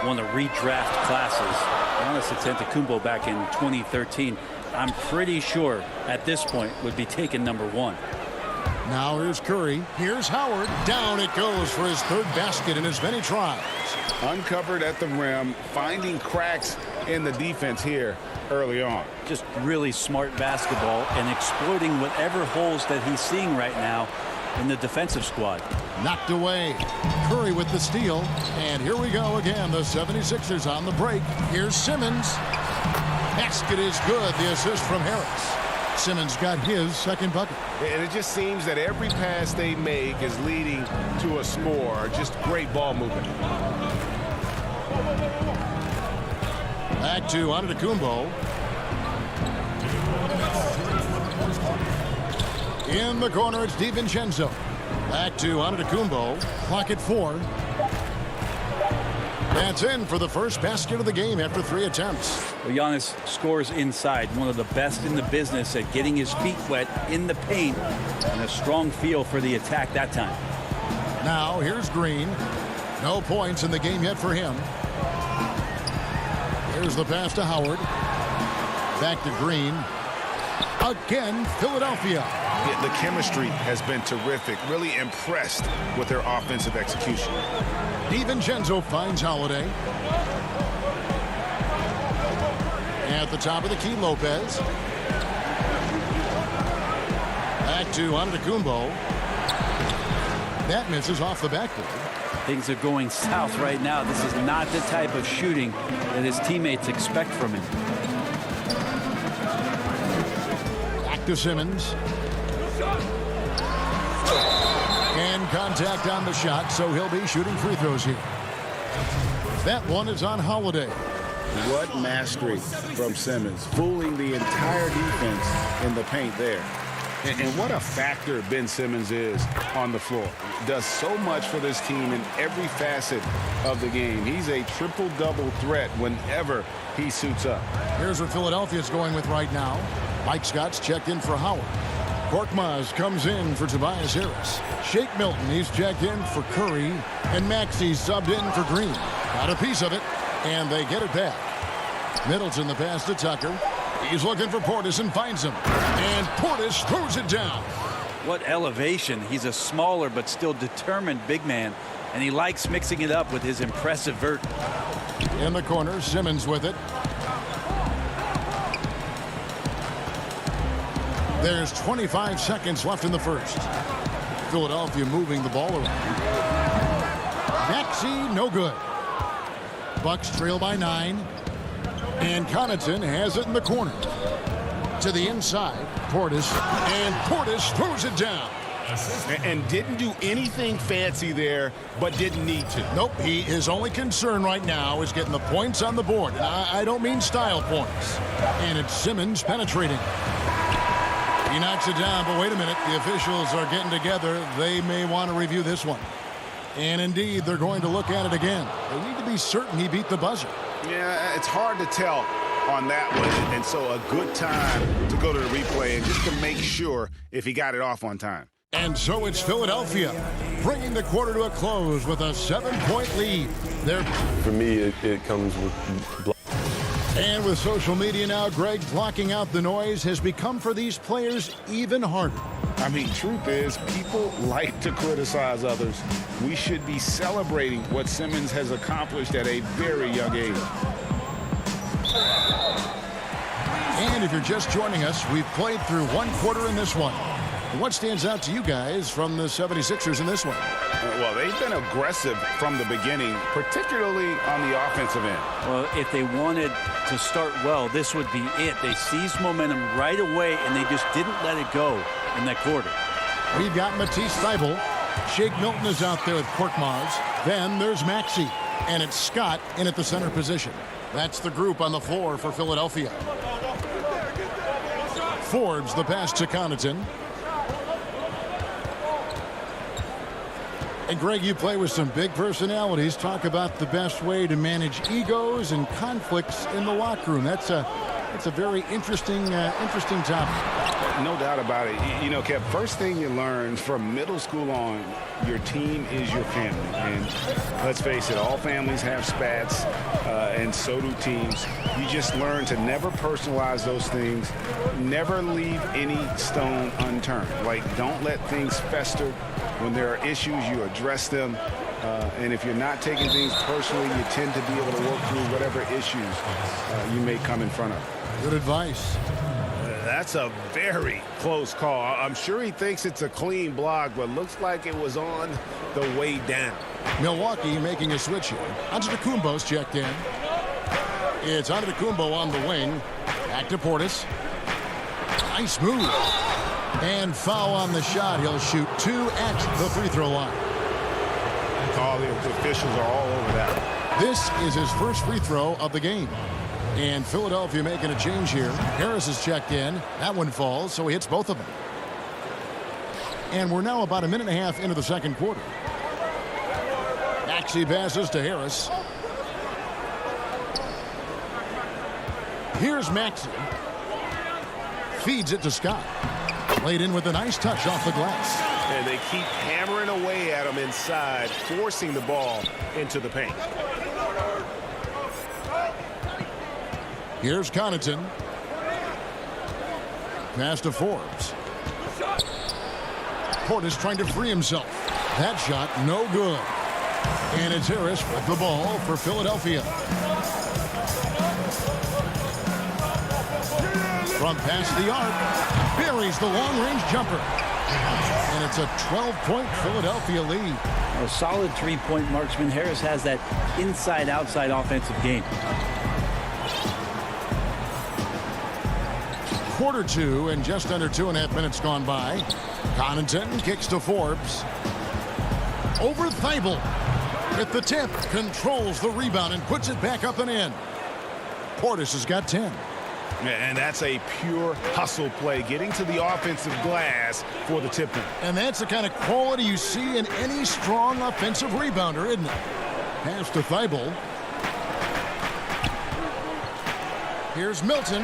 Speaker 18: want to redraft classes. Giannis Antetokounmpo back in 2013, I'm pretty sure at this point would be taken #1.
Speaker 1: Now here's Curry. Here's Howard. Down it goes for his 3rd basket in as many tries.
Speaker 2: Uncovered at the rim, finding cracks in the defense here early on.
Speaker 18: Just really smart basketball and exploiting whatever holes that he's seeing right now in the defensive squad.
Speaker 1: Knocked away. Curry with the steal. And here we go again. The 76ers on the break. Here's Simmons. Basket is good. The assist from Harris. Simmons got his 2nd bucket.
Speaker 16: And it just seems that every pass they make is leading to a score. Just great ball movement.
Speaker 1: Back to Antetokounmpo. In the corner, it's DiVincenzo. Back to Antetokounmpo. Clock at 4. That's in for the first basket of the game after 3 attempts.
Speaker 18: Well, Giannis scores inside, one of the best in the business at getting his feet wet in the paint, and a strong feel for the attack that time.
Speaker 1: Now here's Green. No points in the game yet for him. Here's the pass to Howard. Back to Green. Again, Philadelphia.
Speaker 16: Yeah, the chemistry has been terrific. Really impressed with their offensive execution.
Speaker 1: DiVincenzo finds Holiday. At the top of the key, Lopez. Back to Antetokounmpo. That misses off the backboard.
Speaker 18: Things are going south right now. This is not the type of shooting that his teammates expect from him.
Speaker 1: Back to Simmons. contact on the shot, so he'll be shooting free throws here. That one is on Holiday.
Speaker 2: What mastery from Simmons, fooling the entire defense in the paint there. And what a factor Ben Simmons is on the floor. Does so much for this team in every facet of the game. He's a triple-double threat whenever he suits up.
Speaker 1: Here's what Philadelphia's going with right now. Mike Scott's checked in for Howard. Korkmaz comes in for Tobias Harris. Shake Milton, he's checked in for Curry. And Maxey's subbed in for Green. Got a piece of it, and they get it back. Middleton the pass to Tucker. He's looking for Portis and finds him. And Portis throws it down.
Speaker 18: What elevation. He's a smaller but still determined big man, and he likes mixing it up with his impressive vert.
Speaker 1: In the corner, Simmons with it. There's 25 seconds left in the first. Philadelphia moving the ball around. Maxey, no good. Bucks trail by 9. And Connaughton has it in the corner. To the inside, Portis. And Portis throws it down.
Speaker 16: And didn't do anything fancy there, but didn't need to.
Speaker 1: Nope, his only concern right now is getting the points on the board. And I don't mean style points. And it's Simmons penetrating. He knocks it down, but wait a minute. The officials are getting together. They may want to review this one. And indeed, they're going to look at it again. They need to be certain he beat the buzzer.
Speaker 16: Yeah, it's hard to tell on that one. And so a good time to go to the replay and just to make sure if he got it off on time.
Speaker 1: And so it's Philadelphia bringing the quarter to a close with a 7-point lead.
Speaker 6: For me, it comes with...
Speaker 1: And with social media now, Greg, blocking out the noise has become for these players even harder.
Speaker 2: I mean, truth is, people like to criticize others. We should be celebrating what Simmons has accomplished at a very young age.
Speaker 1: And if you're just joining us, we've played through one quarter in this one. What stands out to you guys from the 76ers in this one?
Speaker 2: Well, they've been aggressive from the beginning, particularly on the offensive end.
Speaker 18: Well, if they wanted to start well, this would be it. They seized momentum right away, and they just didn't let it go in that quarter.
Speaker 1: We've got Matisse Thybulle. Shake Milton is out there with Korkmaz. Then there's Maxey. And it's Scott in at the center position. That's the group on the floor for Philadelphia. Forbes the pass to Connaughton. And Greg, you play with some big personalities. Talk about the best way to manage egos and conflicts in the locker room. That's a very interesting topic.
Speaker 2: No doubt about it. You know, Kev, first thing you learn from middle school on, your team is your family. And let's face it, all families have spats, and so do teams. You just learn to never personalize those things. Never leave any stone unturned. Like, don't let things fester. When there are issues, you address them. And if you're not taking things personally, you tend to be able to work through whatever issues you may come in front of.
Speaker 1: Good advice.
Speaker 16: That's a very close call. I'm sure he thinks it's a clean block, but looks like it was on the way down.
Speaker 1: Milwaukee making a switch here. Antetokounmpo's checked in. It's Antetokounmpo on the wing. Back to Portis. Nice move. And foul on the shot. He'll shoot 2 at the free throw line.
Speaker 16: All the officials are all over that.
Speaker 1: This is his first free throw of the game. And Philadelphia making a change here. Harris is checked in. That one falls, so he hits both of them. And we're now about a minute and a half into the second quarter. Maxey passes to Harris. Here's Maxey. Feeds it to Scott. Laid in with a nice touch off the glass.
Speaker 16: And they keep hammering away at him inside, forcing the ball into the paint.
Speaker 1: Here's Connaughton. Pass to Forbes. Portis trying to free himself. That shot, no good. And it's Harris with the ball for Philadelphia. From past the arc, buries the long-range jumper. And it's a 12-point Philadelphia lead.
Speaker 18: A solid three-point marksman. Harris has that inside-outside offensive game.
Speaker 1: Quarter 2 and just under 2.5 minutes gone by. Connaughton kicks to Forbes. over Thibault. With the tip, controls the rebound and puts it back up and in. Portis has got 10.
Speaker 16: And that's a pure hustle play, getting to the offensive glass for the tip in.
Speaker 1: And that's the kind of quality you see in any strong offensive rebounder, isn't it? Pass to Thibault. Here's Milton.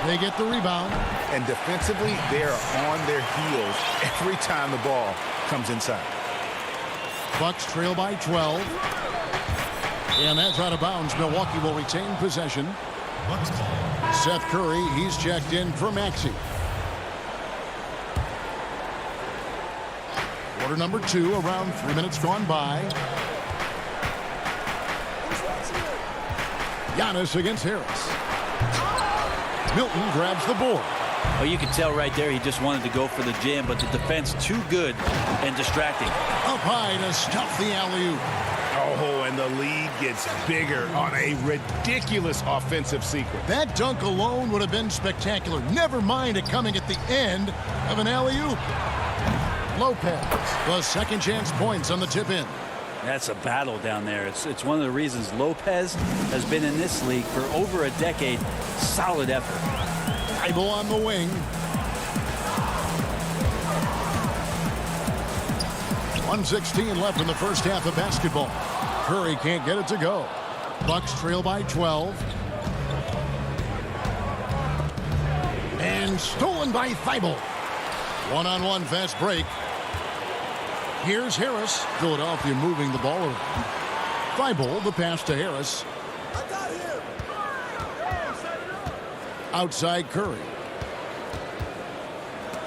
Speaker 1: They get the rebound.
Speaker 16: And defensively, they're on their heels every time the ball comes inside.
Speaker 1: Bucks trail by 12. And that's out of bounds. Milwaukee will retain possession. Seth Curry, he's checked in for Maxey. Quarter number 2, around 3 minutes gone by. Giannis against Harris. Milton grabs the board.
Speaker 18: Oh, you can tell right there he just wanted to go for the jam, but the defense too good and distracting.
Speaker 1: Up high to stuff the alley-oop.
Speaker 16: Oh, and the lead gets bigger on a ridiculous offensive sequence.
Speaker 1: That dunk alone would have been spectacular. Never mind it coming at the end of an alley-oop. Lopez, the second chance points on the tip-in.
Speaker 18: That's a battle down there. It's one of the reasons Lopez has been in this league for over a decade. Solid effort.
Speaker 1: Thibault on the wing. .116 left in the first half of basketball. Curry can't get it to go. Bucks trail by 12. And stolen by Thibault. One-on-one fast break. Here's Harris. Philadelphia moving the ball around. Thibault, the pass to Harris. Outside Curry.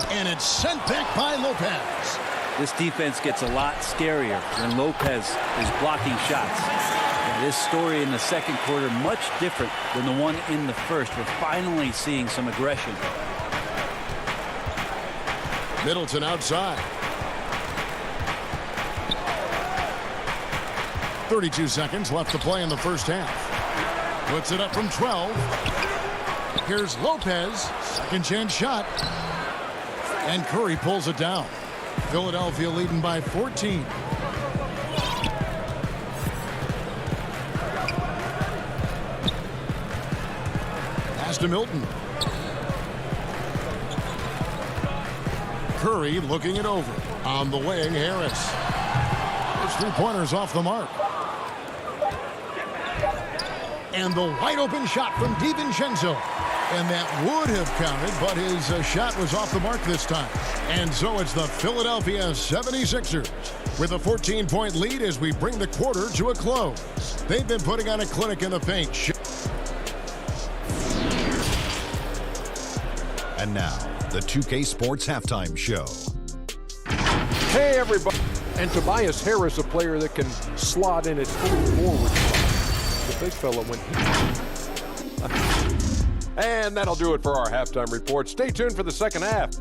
Speaker 1: And it's sent back by Lopez.
Speaker 18: This defense gets a lot scarier when Lopez is blocking shots. And this story in the second quarter much different than the one in the first. We're finally seeing some aggression.
Speaker 1: Middleton outside. 32 seconds left to play in the first half. Puts it up from 12. Here's Lopez. Second chance shot. And Curry pulls it down. Philadelphia leading by 14. Pass to Milton. Curry looking it over. On the wing, Harris. His three-pointers off the mark. And the wide open shot from DiVincenzo. And that would have counted, but his shot was off the mark this time. And so it's the Philadelphia 76ers with a 14-point lead as we bring the quarter to a close. They've been putting on a clinic in the paint.
Speaker 7: And now, the 2K Sports Halftime Show.
Speaker 8: Hey, everybody. And Tobias Harris, a player that can slot in at full forward. The big fella went. And that'll do it for our halftime report. Stay tuned for the second half.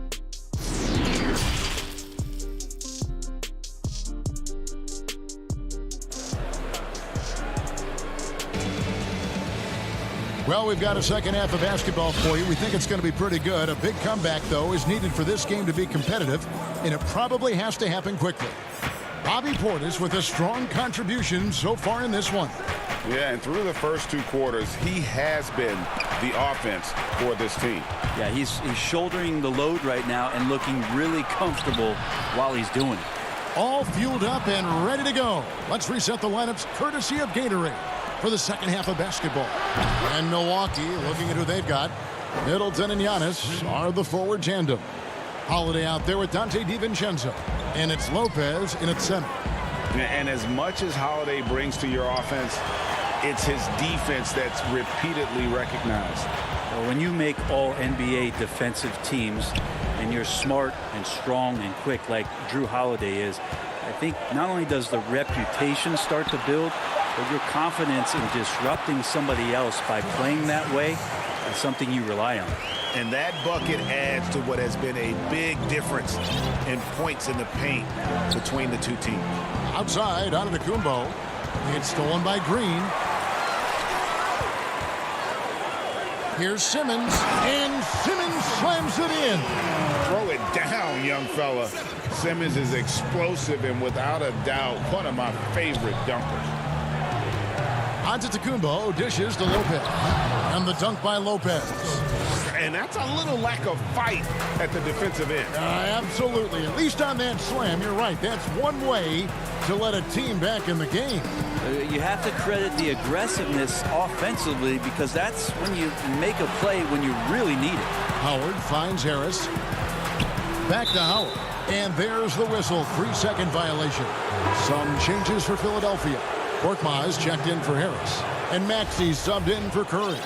Speaker 1: Well, we've got a second half of basketball for you. We think it's going to be pretty good. A big comeback, though, is needed for this game to be competitive, and it probably has to happen quickly. Bobby Portis with a strong contribution so far in this one.
Speaker 2: Yeah, and through the first two quarters, he has been the offense for this team.
Speaker 18: Yeah, he's shouldering the load right now and looking really comfortable while he's doing it.
Speaker 1: All fueled up and ready to go. Let's reset the lineups courtesy of Gatorade for the second half of basketball. And Milwaukee, looking at who they've got, Middleton and Giannis are the forward tandem. Holiday out there with Dante DiVincenzo. And it's Lopez in its center.
Speaker 2: And as much as Holiday brings to your offense, it's his defense that's repeatedly recognized.
Speaker 18: Well, when you make all NBA defensive teams and you're smart and strong and quick like Drew Holiday is, I think not only does the reputation start to build, but your confidence in disrupting somebody else by playing that way is something you rely on.
Speaker 16: And that bucket adds to what has been a big difference in points in the paint between the two teams.
Speaker 1: Outside, Antetokounmpo. It's stolen by Green. Here's Simmons, and Simmons slams it in.
Speaker 16: Throw it down, young fella.
Speaker 2: Simmons is explosive and without a doubt one of my favorite dunkers.
Speaker 1: Antetokounmpo dishes to Lopez. And the dunk by Lopez.
Speaker 2: And that's a little lack of fight at the defensive end.
Speaker 1: Absolutely. At least on that slam, you're right. That's one way to let a team back in the game.
Speaker 18: You have to credit the aggressiveness offensively because that's when you make a play when you really need it.
Speaker 1: Howard finds Harris. Back to Howard. And there's the whistle. 3-second violation. Some changes for Philadelphia. Korkmaz checked in for Harris. And Maxey subbed in for Curry.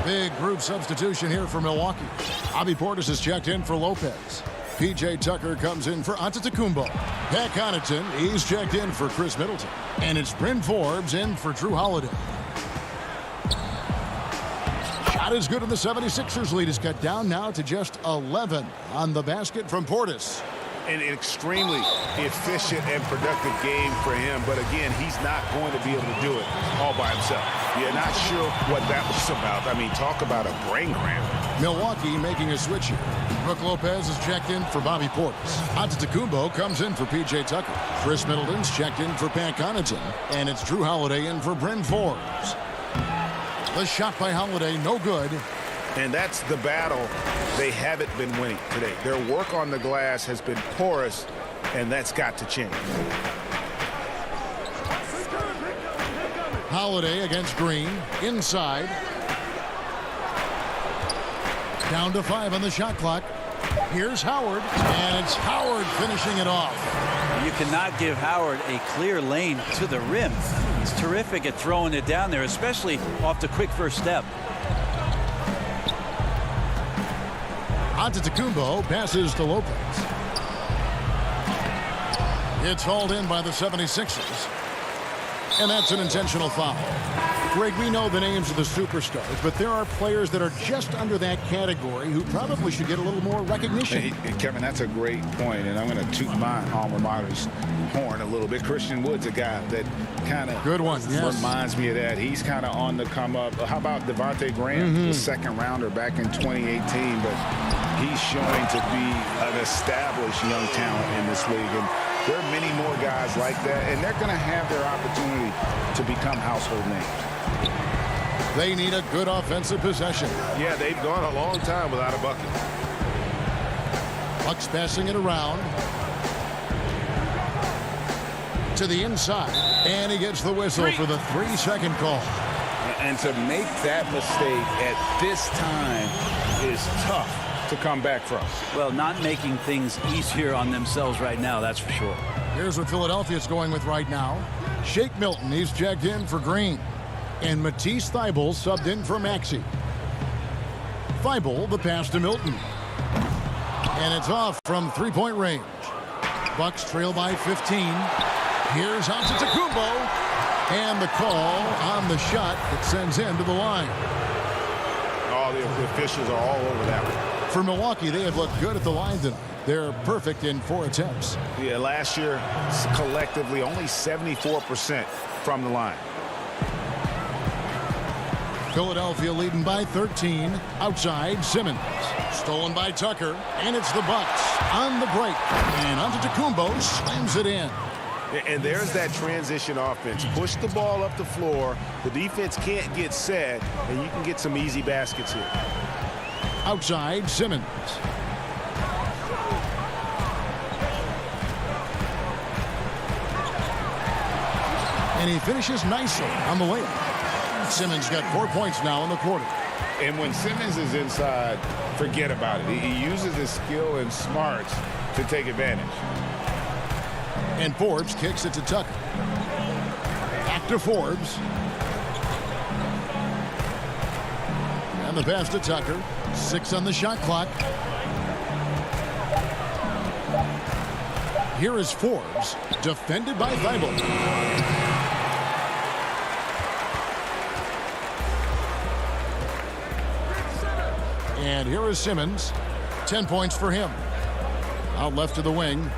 Speaker 1: Big group substitution here for Milwaukee. Bobby Portis is checked in for Lopez. P.J. Tucker comes in for Antetokounmpo. Pat Connaughton, he's checked in for Chris Middleton. And it's Bryn Forbes in for Drew Holiday. Shot is good, and the 76ers lead is cut down now to just 11 on the basket from Portis.
Speaker 16: An extremely efficient and productive game for him, but again, he's not going to be able to do it all by himself. You're not sure what that was about. I mean, talk about a brain cramp.
Speaker 1: Milwaukee making a switch here. Brook Lopez is checked in for Bobby Portis. Antetokounmpo comes in for P.J. Tucker. Chris Middleton's checked in for Pat Connaughton. And it's Drew Holiday in for Bryn Forbes. The shot by Holiday, no good.
Speaker 16: And that's the battle they haven't been winning today. Their work on the glass has been porous, and that's got to change.
Speaker 1: Holiday against Green. Inside. Down to 5 on the shot clock. Here's Howard, and it's Howard finishing it off.
Speaker 18: You cannot give Howard a clear lane to the rim. He's terrific at throwing it down there, especially off the quick first step.
Speaker 1: Antetokounmpo passes to Lopez. It's hauled in by the 76ers. And that's an intentional foul. Greg, we know the names of the superstars, but there are players that are just under that category who probably should get a little more recognition.
Speaker 2: Hey, Kevin, that's a great point, and I'm going to toot my alma mater's horn a little bit. Christian Wood's a guy that kind of reminds me of that. He's kind of on the come up. How about Devontae Graham, the second rounder back in 2018, but he's showing to be an established young talent in this league. And there are many more guys like that, and they're going to have their opportunity to become household names.
Speaker 1: They need a good offensive possession.
Speaker 16: Yeah, they've gone a long time without a bucket.
Speaker 1: Bucks passing it around to the inside, and he gets the whistle for the 3-second call.
Speaker 2: And to make that mistake at this time is tough to come back from.
Speaker 18: Well, not making things easier on themselves right now, that's for sure.
Speaker 1: Here's what Philadelphia's going with right now. Shake Milton, he's checked in for Green. And Matisse Thybulle subbed in for Maxey. Thybulle, the pass to Milton. And it's off from three-point range. Bucks trail by 15. Here's Antetokounmpo. And the call on the shot that sends him to the line.
Speaker 16: All the officials are all over that one.
Speaker 1: For Milwaukee, they have looked good at the line tonight. They're perfect in 4 attempts.
Speaker 16: Yeah, last year, collectively, only 74% from the line.
Speaker 1: Philadelphia leading by 13. Outside, Simmons. Stolen by Tucker. And it's the Bucks on the break. And Antetokounmpo slams it in.
Speaker 16: And there's that transition offense. Push the ball up the floor. The defense can't get set, and you can get some easy baskets here.
Speaker 1: Outside, Simmons. And he finishes nicely on the layup. Simmons got 4 points now in the quarter.
Speaker 2: And when Simmons is inside, forget about it. He uses his skill and smarts to take advantage.
Speaker 1: And Forbes kicks it to Tucker. Back to Forbes. And the pass to Tucker. 6 on the shot clock. Here is Forbes, defended by Thybulle. And here is Simmons. 10 points for him. Out left to the wing.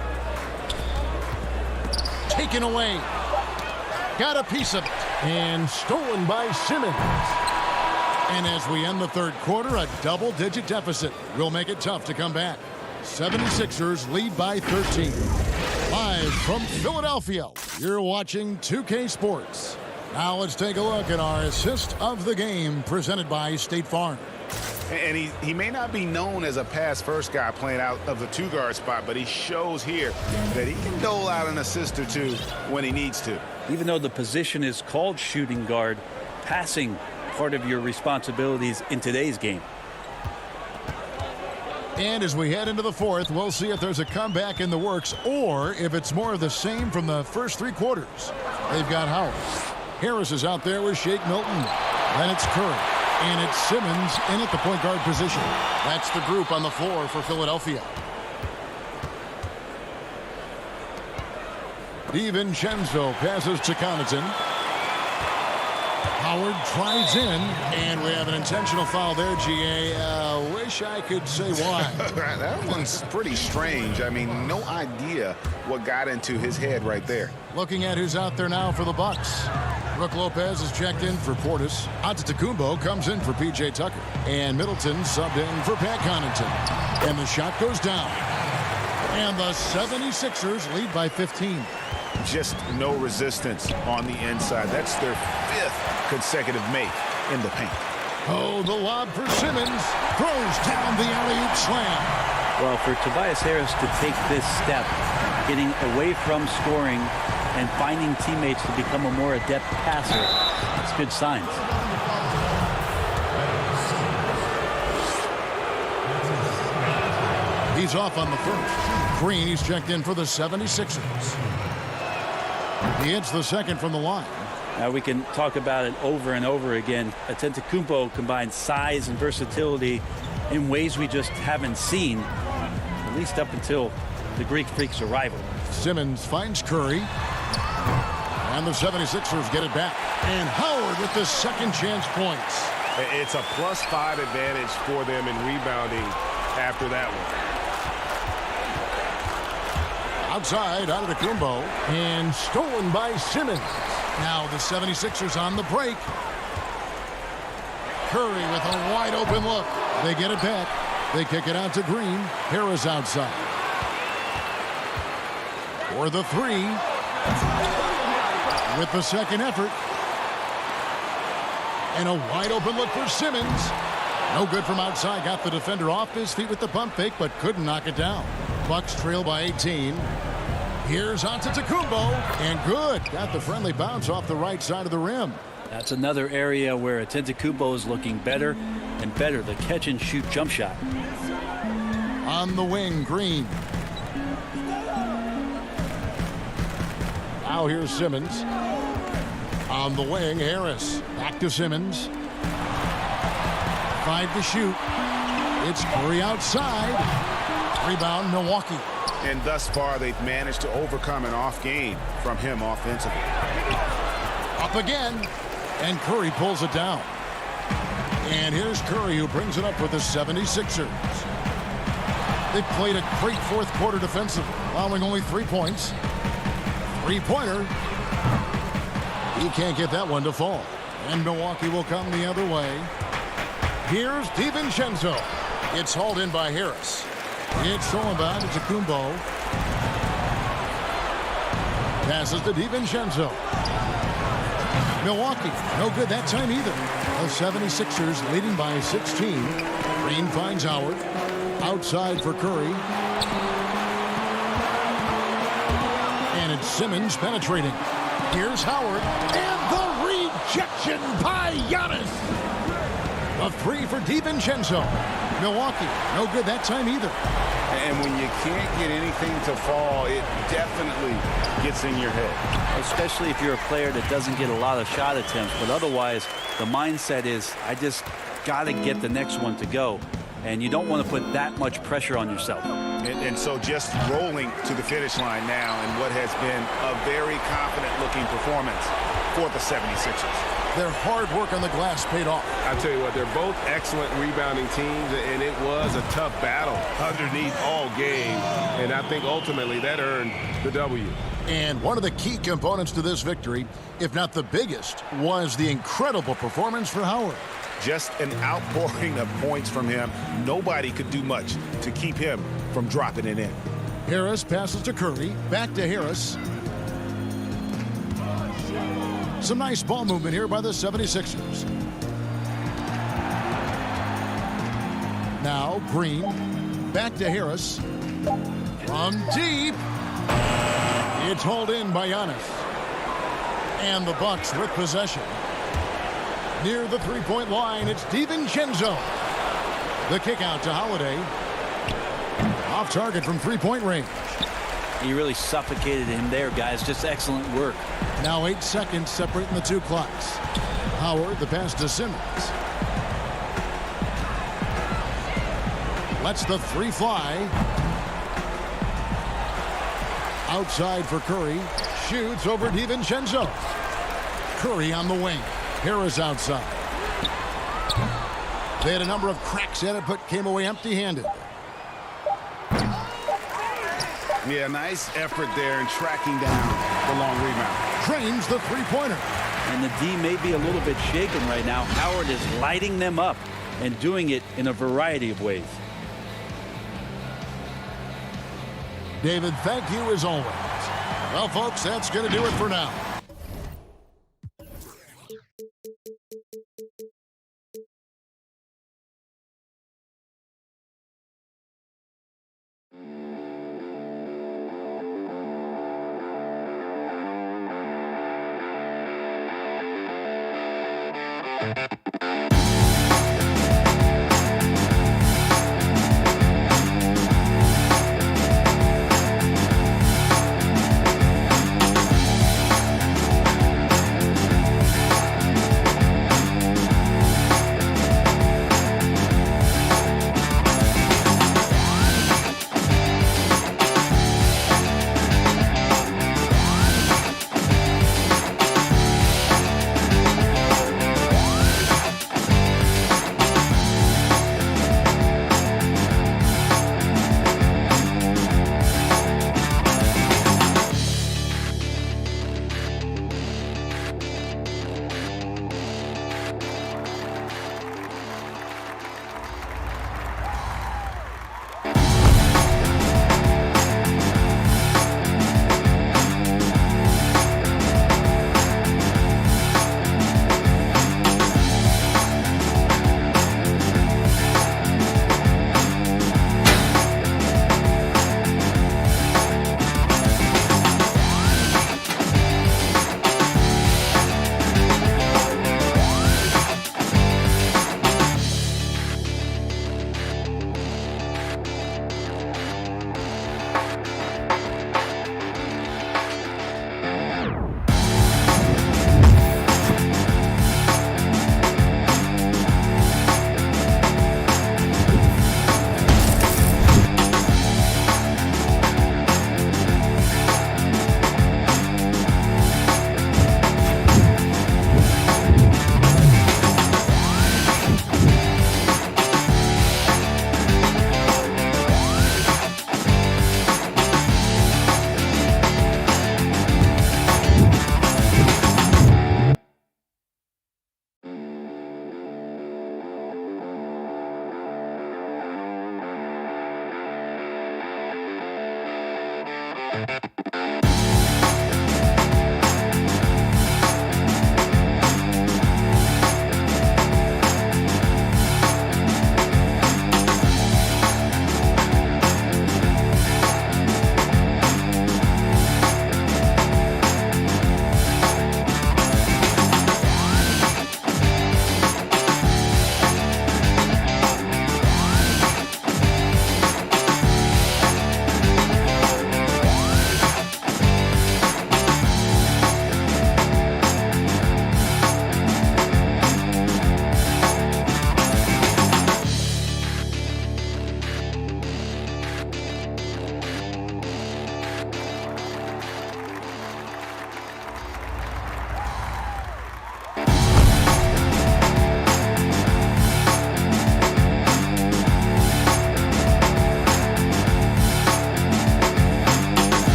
Speaker 1: Taken away. Got a piece of it. And stolen by Simmons. And as we end the third quarter, a double-digit deficit will make it tough to come back. 76ers lead by 13. Live from Philadelphia, you're watching 2K Sports. Now let's take a look at our assist of the game presented by State Farm.
Speaker 2: And he may not be known as a pass-first guy playing out of the two-guard spot, but he shows here that he can dole out an assist or two when he needs to.
Speaker 18: Even though the position is called shooting guard, passing part of your responsibilities in today's game.
Speaker 1: And as we head into the fourth, we'll see if there's a comeback in the works or if it's more of the same from the first three quarters. They've got Howard. Harris is out there with Shake Milton. Then it's Curry. And it's Simmons in at the point guard position. That's the group on the floor for Philadelphia. DiVincenzo passes to Connaughton. Howard tries in, and we have an intentional foul there, GA. Wish I could say why.
Speaker 2: That one's pretty strange. I mean, no idea what got into his head right there.
Speaker 1: Looking at who's out there now for the Bucks. Brook Lopez is checked in for Portis. Antetokounmpo comes in for P.J. Tucker. And Middleton subbed in for Pat Connaughton. And the shot goes down. And the 76ers lead by 15.
Speaker 2: Just no resistance on the inside. That's their 5th consecutive make in the paint.
Speaker 1: Oh, the lob for Simmons. Throws down the alley-oop slam.
Speaker 18: Well, for Tobias Harris to take this step, getting away from scoring and finding teammates to become a more adept passer, it's good signs.
Speaker 1: He's off on the first. Green, he's checked in for the 76ers. He hits the second from the line.
Speaker 18: Now we can talk about it over and over again. Antetokounmpo combines size and versatility in ways we just haven't seen, at least up until the Greek Freak's arrival.
Speaker 1: Simmons finds Curry. And the 76ers get it back. And Howard with the second chance points.
Speaker 11: It's a +5 advantage for them in rebounding after that one.
Speaker 1: Outside, Antetokounmpo, and stolen by Simmons. Now the 76ers on the break. Curry with a wide open look. They get it back. They kick it out to Green. Harris outside. For the three. With the second effort. And a wide open look for Simmons. No good from outside. Got the defender off his feet with the pump fake, but couldn't knock it down. Bucks trail by 18. Here's Antetokounmpo, and good. Got the friendly bounce off the right side of the rim.
Speaker 18: That's another area where Antetokounmpo is looking better and better. The catch and shoot jump shot.
Speaker 1: On the wing, Green. Now here's Simmons. On the wing, Harris. Back to Simmons. 5 to shoot. It's Curry outside. Rebound, Milwaukee.
Speaker 2: And thus far, they've managed to overcome an off game from him offensively.
Speaker 1: Up again. And Curry pulls it down. And here's Curry who brings it up with the 76ers. They've played a great fourth quarter defensively, allowing only 3 points. Three-pointer. He can't get that one to fall. And Milwaukee will come the other way. Here's DiVincenzo. It's hauled in by Harris. It's stolen by Antetokounmpo. Passes to DiVincenzo. Milwaukee, no good that time either. The 76ers leading by 16. Green finds Howard. Outside for Curry. And it's Simmons penetrating. Here's Howard. And the rejection by Giannis. A three for DiVincenzo. Milwaukee, no good that time either.
Speaker 2: And when you can't get anything to fall, it definitely gets in your head.
Speaker 18: Especially if you're a player that doesn't get a lot of shot attempts. But otherwise, the mindset is, I just got to get the next one to go. And you don't want to put that much pressure on yourself.
Speaker 2: And so just rolling to the finish line now in what has been a very confident-looking performance for the 76ers.
Speaker 1: Their hard work on the glass paid off.
Speaker 11: I tell you what, they're both excellent rebounding teams, and it was a tough battle underneath all game. And I think ultimately that earned the W.
Speaker 1: And one of the key components to this victory, if not the biggest, was the incredible performance for Howard.
Speaker 2: Just an outpouring of points from him. Nobody could do much to keep him
Speaker 16: from dropping it in.
Speaker 1: Harris passes to Curry. Back to Harris. Some nice ball movement here by the 76ers. Now Green. Back to Harris. From deep. It's hauled in by Giannis. And the Bucks with possession. Near the three-point line, it's DiVincenzo. The kick out to Holiday. Off target from three-point range.
Speaker 18: He really suffocated him there, guys. Just excellent work.
Speaker 1: Now 8 seconds separating the two clocks. Howard, the pass to Simmons. Lets the three fly. Outside for Curry. Shoots over DiVincenzo. Curry on the wing. Harris outside. They had a number of cracks at it, but came away empty-handed.
Speaker 16: Yeah, nice effort there in tracking down the long rebound.
Speaker 1: Drains the three-pointer.
Speaker 18: And the D may be a little bit shaken right now. Howard is lighting them up and doing it in a variety of ways.
Speaker 1: David, thank you as always. Well, folks, that's going to do it for now.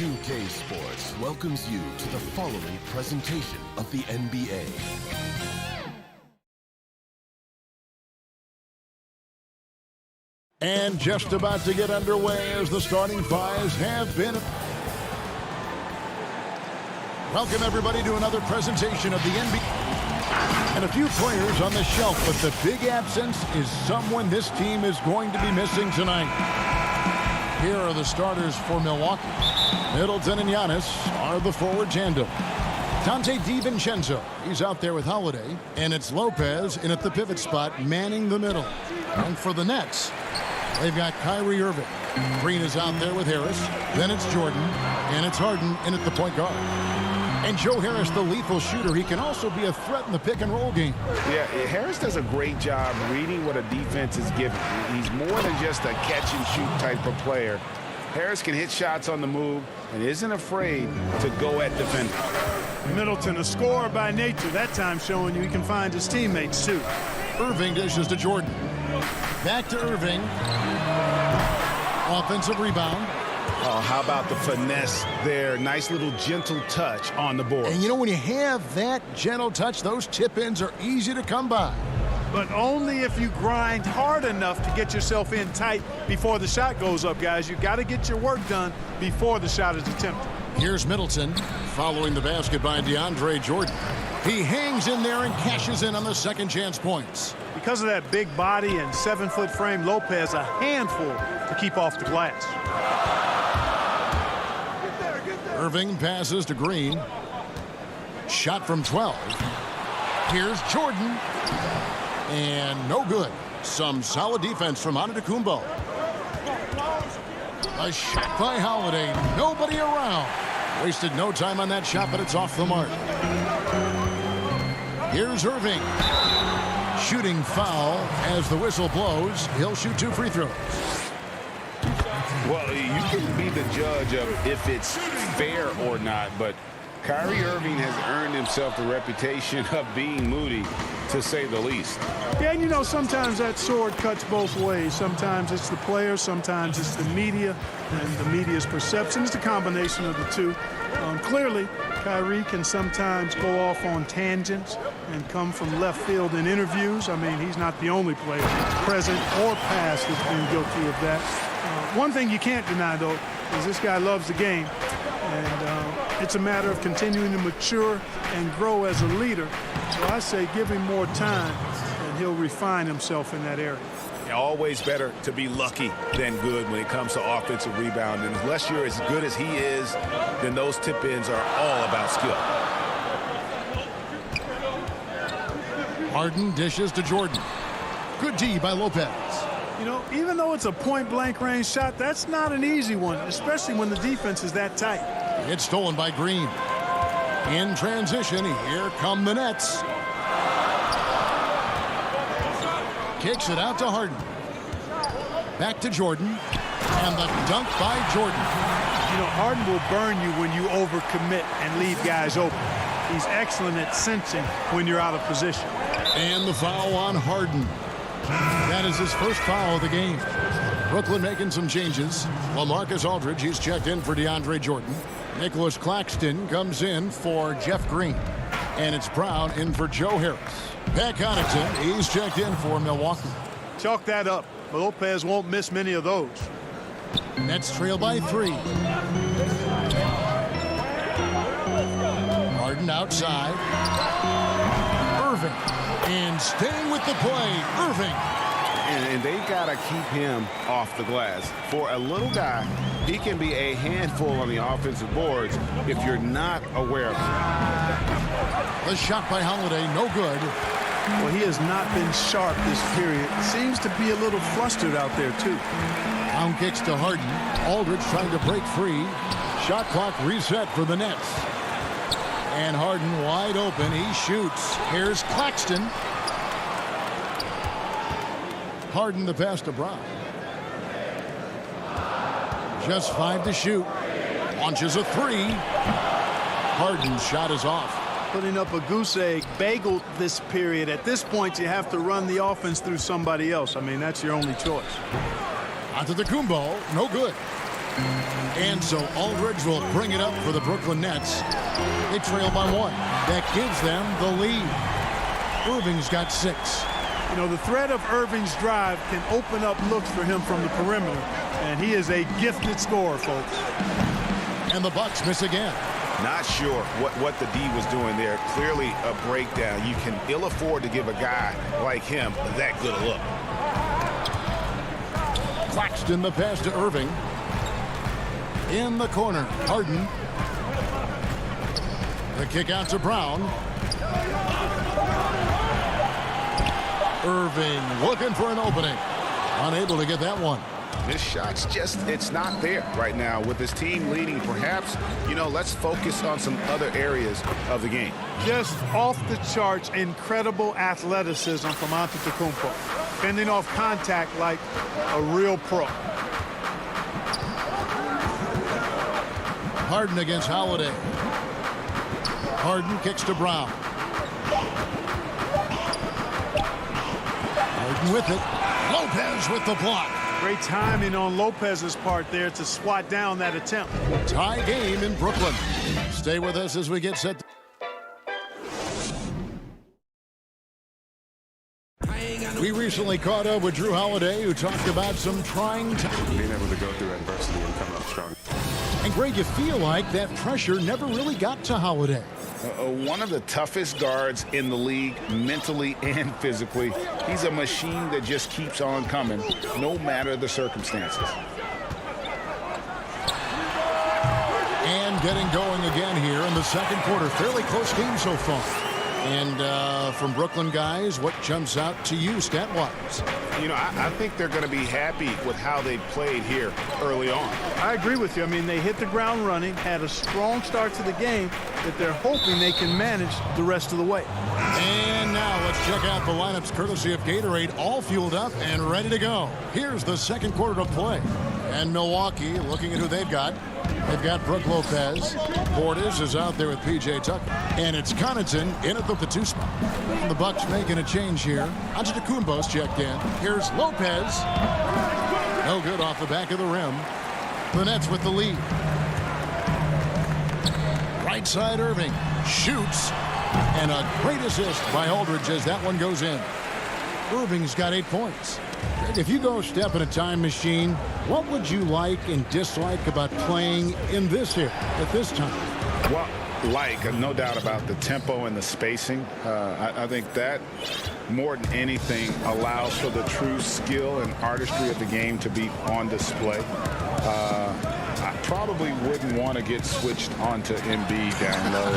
Speaker 13: 2K Sports welcomes you to the following presentation of the NBA.
Speaker 1: And just about to get underway as the starting fives have been. Welcome, everybody, to another presentation of the NBA. And a few players on the shelf, but the big absence is someone this team is going to be missing tonight. Here are the starters for Milwaukee. Middleton and Giannis are the forward tandem. Dante DiVincenzo, he's out there with Holiday. And it's Lopez in at the pivot spot, manning the middle. And for the Nets, they've got Kyrie Irving. Green is out there with Harris. Then it's Jordan. And it's Harden in at the point guard. And Joe Harris, the lethal shooter, he can also be a threat in the pick-and-roll game.
Speaker 16: Yeah, Harris does a great job reading what a defense is giving. He's more than just a catch-and-shoot type of player. Harris can hit shots on the move and isn't afraid to go at defenders.
Speaker 4: Middleton, a scorer by nature, that time showing you he can find his teammates, too.
Speaker 1: Irving dishes to Jordan. Back to Irving. Offensive rebound.
Speaker 16: Oh, how about the finesse there? Nice little gentle touch on the board.
Speaker 1: And you know, when you have that gentle touch, those tip-ins are easy to come by.
Speaker 4: But only if you grind hard enough to get yourself in tight before the shot goes up, guys. You got to get your work done before the shot is attempted.
Speaker 1: Here's Middleton following the basket by DeAndre Jordan. He hangs in there and cashes in on the second chance points.
Speaker 4: Because of that big body and 7-foot frame, Lopez a handful to keep off the glass.
Speaker 1: Irving passes to Green. Shot from 12. Here's Jordan. And no good. Some solid defense from Antetokounmpo. A shot by Holiday. Nobody around. Wasted no time on that shot, but it's off the mark. Here's Irving. Shooting foul as the whistle blows. He'll shoot 2 free throws.
Speaker 2: Well, you can be the judge of if it's fair or not, but Kyrie Irving has earned himself the reputation of being moody, to say the least.
Speaker 4: Yeah, and you know, sometimes that sword cuts both ways. Sometimes it's the player, sometimes it's the media, and the media's perception. It's a combination of the two. Clearly, Kyrie can sometimes go off on tangents and come from left field in interviews. I mean, he's not the only player, present or past, that's been guilty of that. One thing you can't deny, though, is this guy loves the game. And it's a matter of continuing to mature and grow as a leader. So I say give him more time, and he'll refine himself in that area.
Speaker 16: Always better to be lucky than good when it comes to offensive rebound. And unless you're as good as he is, then those tip-ins are all about skill.
Speaker 1: Harden dishes to Jordan. Good D by Lopez.
Speaker 4: You know, even though it's a point-blank range shot, that's not an easy one, especially when the defense is that tight.
Speaker 1: It's stolen by Green. In transition, here come the Nets. Kicks it out to Harden. Back to Jordan. And the dunk by Jordan.
Speaker 4: You know, Harden will burn you when you overcommit and leave guys open. He's excellent at sensing when you're out of position.
Speaker 1: And the foul on Harden. That is his first foul of the game. Brooklyn making some changes. LaMarcus Aldridge, he's checked in for DeAndre Jordan. Nicholas Claxton comes in for Jeff Green. And it's Brown in for Joe Harris. Pat Connaughton, he's checked in for Milwaukee.
Speaker 4: Chalk that up. Lopez won't miss many of those.
Speaker 1: Nets trail by 3. Harden outside. Irving. And staying with the play, Irving.
Speaker 16: And they've got to keep him off the glass. For a little guy, he can be a handful on the offensive boards if you're not aware of him.
Speaker 1: The shot by Holiday, no good.
Speaker 4: Well, he has not been sharp this period. Seems to be a little flustered out there, too.
Speaker 1: Down kicks to Harden. Aldridge trying to break free. Shot clock reset for the Nets. And Harden wide open. He shoots. Here's Claxton. Harden the pass to Brown. Just 5 to shoot. Launches a 3. Harden's shot is off.
Speaker 4: Putting up a goose egg, bagel this period. At this point, you have to run the offense through somebody else. I mean, that's your only choice.
Speaker 1: Antetokounmpo, no good. And so Aldridge will bring it up for the Brooklyn Nets. They trail by 1. That gives them the lead. Irving's got 6.
Speaker 4: You know, the threat of Irving's drive can open up looks for him from the perimeter, and he is a gifted scorer, folks.
Speaker 1: And the Bucks miss again.
Speaker 2: Not sure what the D was doing there. Clearly a breakdown. You can ill afford to give a guy like him that good a look.
Speaker 1: Claxton the pass to Irving. In the corner, Harden. The kick out to Brown. Irving looking for an opening. Unable to get that one.
Speaker 2: This shot's just, it's not there right now. With his team leading, perhaps, you know, let's focus on some other areas of the game.
Speaker 4: Just off the charts, incredible athleticism from Antetokounmpo. Fending off contact like a real pro.
Speaker 1: Harden against Holiday. Harden kicks to Brown. Harden with it. Lopez with the block.
Speaker 4: Great timing on Lopez's part there to swat down that attempt.
Speaker 1: Tie game in Brooklyn. Stay with us as we get set. We recently caught up with Drew Holiday, who talked about some trying times.
Speaker 6: Being able to go through adversity and come out strong.
Speaker 1: And Greg, you feel like that pressure never really got to Holiday.
Speaker 2: One of the toughest guards in the league, mentally and physically. He's a machine that just keeps on coming, no matter the circumstances.
Speaker 1: And getting going again here in the second quarter. Fairly close game so far. And from Brooklyn guys, what jumps out to you stat-wise?
Speaker 2: You know, I think they're going to be happy with how they played here early on.
Speaker 4: I agree with you. I mean, they hit the ground running, had a strong start to the game that they're hoping they can manage the rest of the way.
Speaker 1: And now let's check out the lineups courtesy of Gatorade, all fueled up and ready to go. Here's the second quarter to play. And Milwaukee looking at who they've got. They've got Brook Lopez. Portis is out there with P.J. Tucker. And it's Connaughton in at the 2 spot. And the Bucks making a change here. Antetokounmpo's checked in. Here's Lopez. No good off the back of the rim. The Nets with the lead. Right side Irving. Shoots. And a great assist by Aldridge as that one goes in. Irving's got 8 points. If you go step in a time machine, what would you like and dislike about playing in this here at this time?
Speaker 2: Well, no doubt about the tempo and the spacing. I think that more than anything allows for the true skill and artistry of the game to be on display. I probably wouldn't want to get switched onto Embiid down low.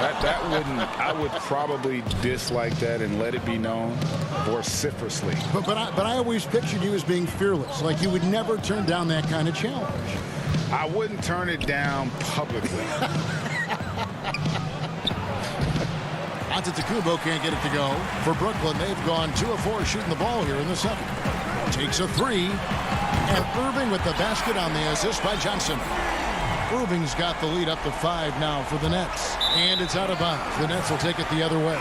Speaker 2: I would probably dislike that and let it be known vociferously.
Speaker 1: But I always pictured you as being fearless, like you would never turn down that kind of challenge.
Speaker 2: I wouldn't turn it down publicly.
Speaker 1: Antetokounmpo can't get it to go. For Brooklyn, they've gone 2 of 4 shooting the ball here in the second. Takes a 3. And Irving with the basket on the assist by Johnson. Irving's got the lead up to 5 now for the Nets. And it's out of bounds. The Nets will take it the other way.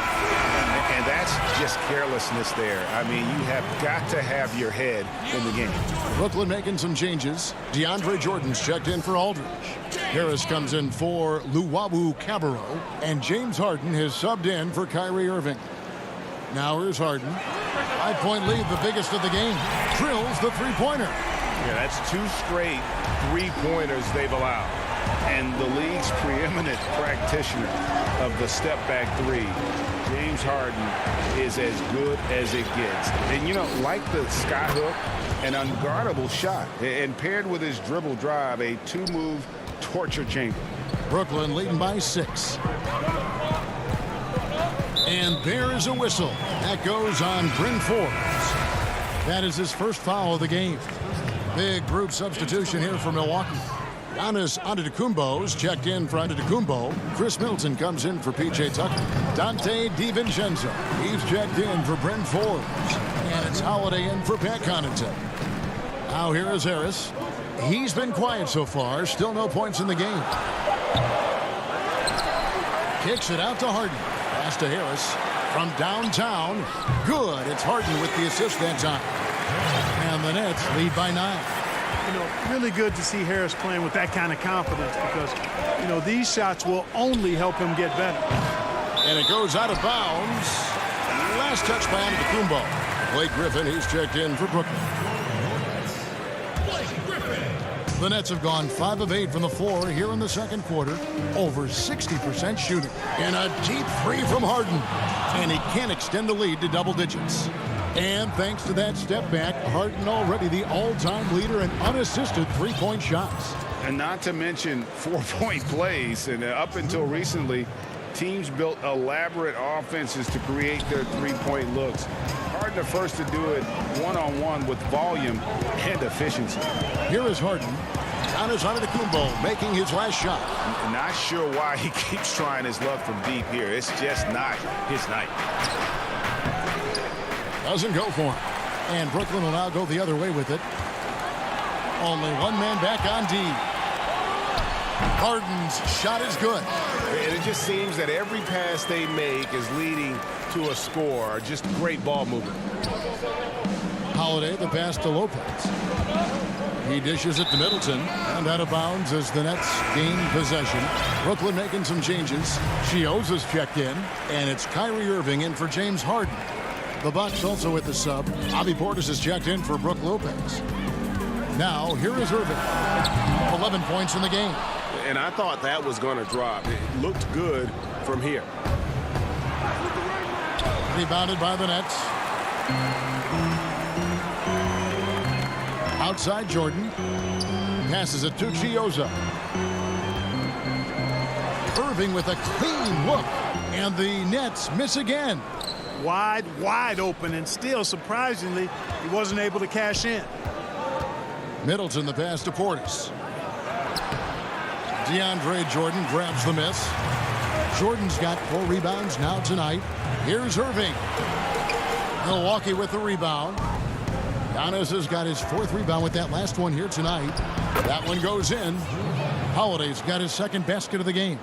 Speaker 2: And that's just carelessness there. I mean, you have got to have your head in the game.
Speaker 1: Brooklyn making some changes. DeAndre Jordan's checked in for Aldridge. Harris comes in for Luwawu Cabarro. And James Harden has subbed in for Kyrie Irving. Now here's Harden. 5-point lead, the biggest of the game. Drills the three-pointer.
Speaker 16: Yeah, that's 2 straight three-pointers they've allowed.
Speaker 2: And the league's preeminent practitioner of the step-back 3, James Harden, is as good as it gets. And, you know, like the skyhook, an unguardable shot. And paired with his dribble drive, a 2-move torture chamber.
Speaker 1: Brooklyn leading by 6. And there is a whistle. That goes on Bryn Forbes. That is his first foul of the game. Big group substitution here for Milwaukee. Giannis Antetokounmpo's checked in for Antetokounmpo. Chris Middleton comes in for P.J. Tucker. Dante DiVincenzo, he's checked in for Bryn Forbes. And it's Holiday in for Pat Connaughton. Now here is Harris. He's been quiet so far. Still no points in the game. Kicks it out to Harden. Pass to Harris from downtown. Good. It's Harden with the assist that time. And the Nets lead by 9.
Speaker 4: You know, really good to see Harris playing with that kind of confidence because, you know, these shots will only help him get better.
Speaker 1: And it goes out of bounds. Last touch by Antetokounmpo. Blake Griffin, he's checked in for Brooklyn. The Nets have gone 5 of 8 from the floor here in the second quarter. Over 60% shooting. And a deep three from Harden. And he can't extend the lead to double digits. And thanks to that step back, Harden already the all-time leader in unassisted three-point shots.
Speaker 2: And not to mention 4-point plays. And up until recently, teams built elaborate offenses to create their three-point looks. Harden the first to do it one-on-one with volume and efficiency.
Speaker 1: Here is Harden. Giannis Antetokounmpo making his last shot.
Speaker 2: I'm not sure why he keeps trying his luck from deep here. It's just not his night.
Speaker 1: Doesn't go for him. And Brooklyn will now go the other way with it. Only one man back on D. Harden's shot is good.
Speaker 16: And it just seems that every pass they make is leading to a score. Just great ball movement.
Speaker 1: Holiday, the pass to Lopez. He dishes it to Middleton. And out of bounds as the Nets gain possession. Brooklyn making some changes. Chioza's checked in. And it's Kyrie Irving in for James Harden. The Bucks also with the sub. Bobby Portis is checked in for Brook Lopez. Now, here is Irving. 11 points in the game.
Speaker 11: And I thought that was going to drop. It looked good from here.
Speaker 1: Rebounded by the Nets. Outside Jordan. Passes it to Chioza. Irving with a clean look. And the Nets miss again.
Speaker 4: Wide open, and still, surprisingly, he wasn't able to cash in.
Speaker 1: Middleton, the pass to Portis. DeAndre Jordan grabs the miss. Jordan's got 4 rebounds now tonight. Here's Irving. Milwaukee with the rebound. Giannis has got his 4th rebound with that last one here tonight. That one goes in. Holiday's got his 2nd basket of the game.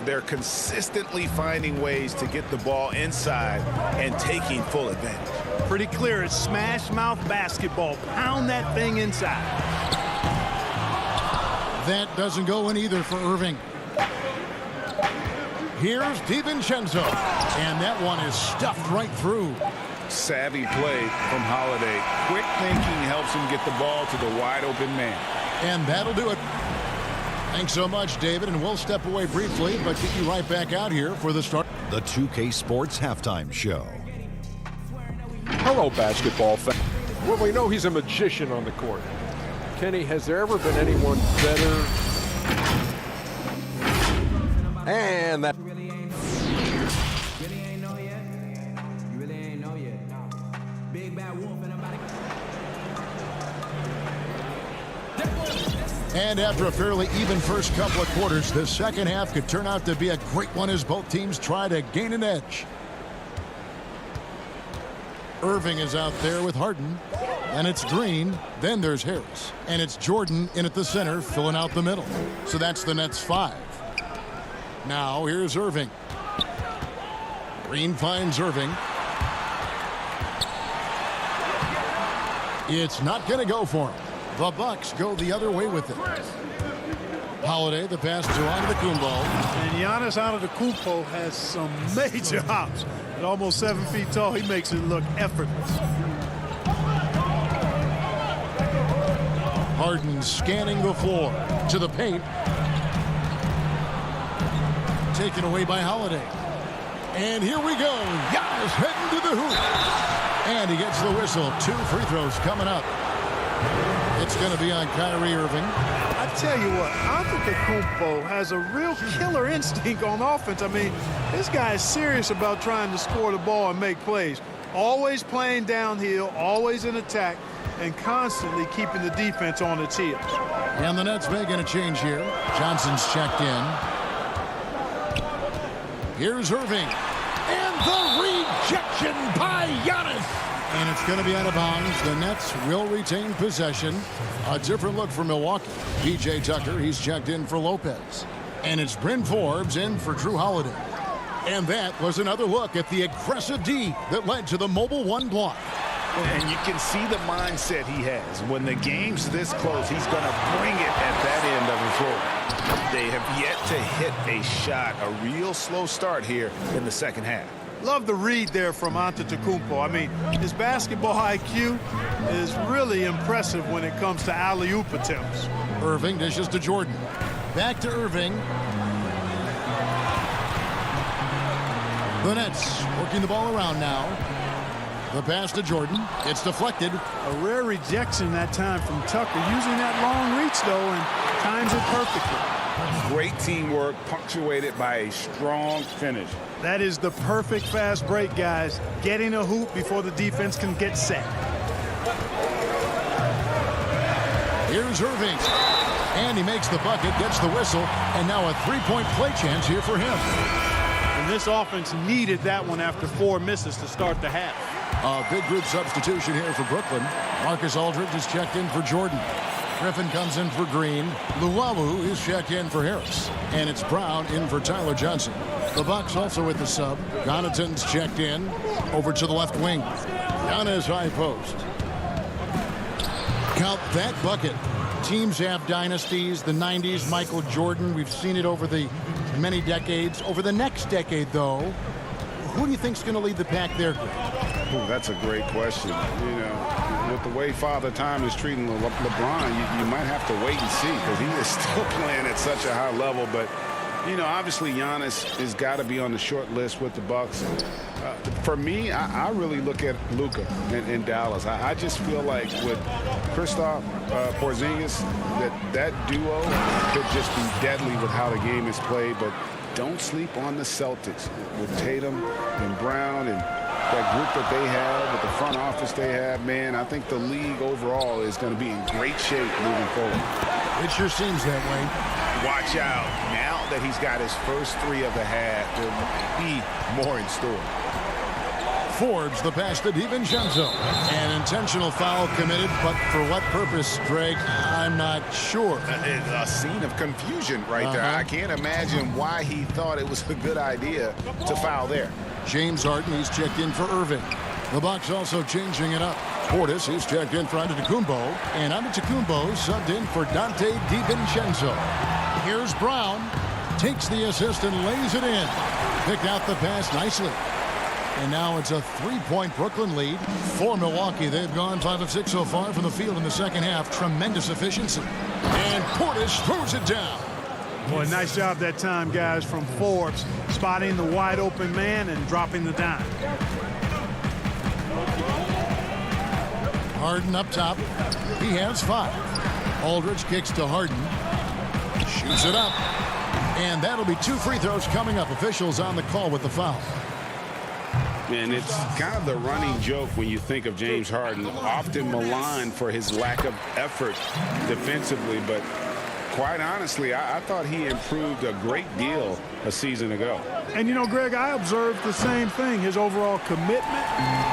Speaker 2: They're consistently finding ways to get the ball inside and taking full advantage.
Speaker 4: Pretty clear. It's smash mouth basketball. Pound that thing inside.
Speaker 1: That doesn't go in either for Irving. Here's DiVincenzo. And that one is stuffed right through.
Speaker 2: Savvy play from Holiday. Quick thinking helps him get the ball to the wide open man.
Speaker 1: And that'll do it. Thanks so much, David, and we'll step away briefly, but get you right back out here for the start.
Speaker 7: The 2K Sports Halftime Show.
Speaker 8: Hello, basketball fans. Well, we know he's a magician on the court. Kenny, has there ever been anyone better? And that...
Speaker 1: And after a fairly even first couple of quarters, the second half could turn out to be a great one as both teams try to gain an edge. Irving is out there with Harden. And it's Green. Then there's Harris. And it's Jordan in at the center, filling out the middle. So that's the Nets 5. Now here's Irving. Green finds Irving. It's not going to go for him. The Bucks go the other way with it. Holiday, the pass to Antetokounmpo.
Speaker 4: And Giannis Antetokounmpo has some major hops. At almost 7 feet tall, he makes it look effortless.
Speaker 1: Harden scanning the floor to the paint. Taken away by Holiday. And here we go. Giannis heading to the hoop. And he gets the whistle. 2 free throws coming up. It's going to be on Kyrie Irving.
Speaker 4: I tell you what, Antetokounmpo has a real killer instinct on offense. I mean, this guy is serious about trying to score the ball and make plays. Always playing downhill, always in attack, and constantly keeping the defense on its heels.
Speaker 1: And the Nets making a change here. Johnson's checked in. Here's Irving. And the rejection by Giannis. And it's going to be out of bounds. The Nets will retain possession. A different look for Milwaukee. P.J. Tucker, he's checked in for Lopez. And it's Bryn Forbes in for Drew Holiday. And that was another look at the aggressive D that led to the mobile 1 block.
Speaker 2: And you can see the mindset he has. When the game's this close, he's going to bring it at that end of the floor. They have yet to hit a shot, a real slow start here in the second half.
Speaker 4: Love the read there from Antetokounmpo. I mean, his basketball IQ is really impressive when it comes to alley-oop attempts.
Speaker 1: Irving dishes to Jordan. Back to Irving. The Nets working the ball around now. The pass to Jordan. It's deflected.
Speaker 4: A rare rejection that time from Tucker. Using that long reach, though, and times it perfectly.
Speaker 2: Great teamwork punctuated by a strong finish.
Speaker 4: That is the perfect fast break, guys. Getting a hoop before the defense can get set.
Speaker 1: Here's Irving. And he makes the bucket, gets the whistle, and now a three-point play chance here for him.
Speaker 4: And this offense needed that one after 4 misses to start the half.
Speaker 1: A big group substitution here for Brooklyn. Marcus Aldridge is checked in for Jordan. Griffin comes in for Green. Luwawu is checked in for Harris. And it's Brown in for Tyler Johnson. The Bucks also with the sub. Connaughton's checked in. Over to the left wing. Giannis high post. Count that bucket. Teams have dynasties. The 90s, Michael Jordan. We've seen it over the many decades. Over the next decade, though, who do you think's going to lead the pack there, Greg?
Speaker 2: Ooh, that's a great question. You know, with the way Father Time is treating LeBron, you might have to wait and see because he is still playing at such a high level. But, you know, obviously Giannis has got to be on the short list with the Bucks. For me, I really look at Luka in Dallas. I just feel like with Kristaps Porzingis, that duo could just be deadly with how the game is played. But don't sleep on the Celtics with Tatum and Brown and that group that they have, with the front office they have. Man, I think the league overall is going to be in great shape moving forward.
Speaker 1: It sure seems that way.
Speaker 16: Watch out. Now that he's got his first 3 of the half, there will be more in store.
Speaker 1: Forbes, the pass to DiVincenzo. An intentional foul committed, but for what purpose, Greg? I'm not sure.
Speaker 16: A scene of confusion right there. I can't imagine why he thought it was a good idea to foul there.
Speaker 1: James Harden, he's checked in for Irving. The Bucks also changing it up. Portis is checked in for Antetokounmpo, and Antetokounmpo subbed in for Dante DiVincenzo. Here's Brown, takes the assist and lays it in. Picked out the pass nicely. And now it's a 3-point Brooklyn lead for Milwaukee. They've gone 5 of 6 so far from the field in the second half. Tremendous efficiency. And Portis throws it down.
Speaker 4: Boy, nice job that time, guys, from Forbes, spotting the wide open man and dropping the dime.
Speaker 1: Harden up top. He has 5. Aldridge kicks to Harden. Shoots it up. And that'll be 2 free throws coming up. Officials on the call with the foul.
Speaker 2: And it's kind of the running joke when you think of James Harden, often maligned for his lack of effort defensively. But quite honestly, I thought he improved a great deal a season ago.
Speaker 4: And, you know, Greg, I observed the same thing. His overall commitment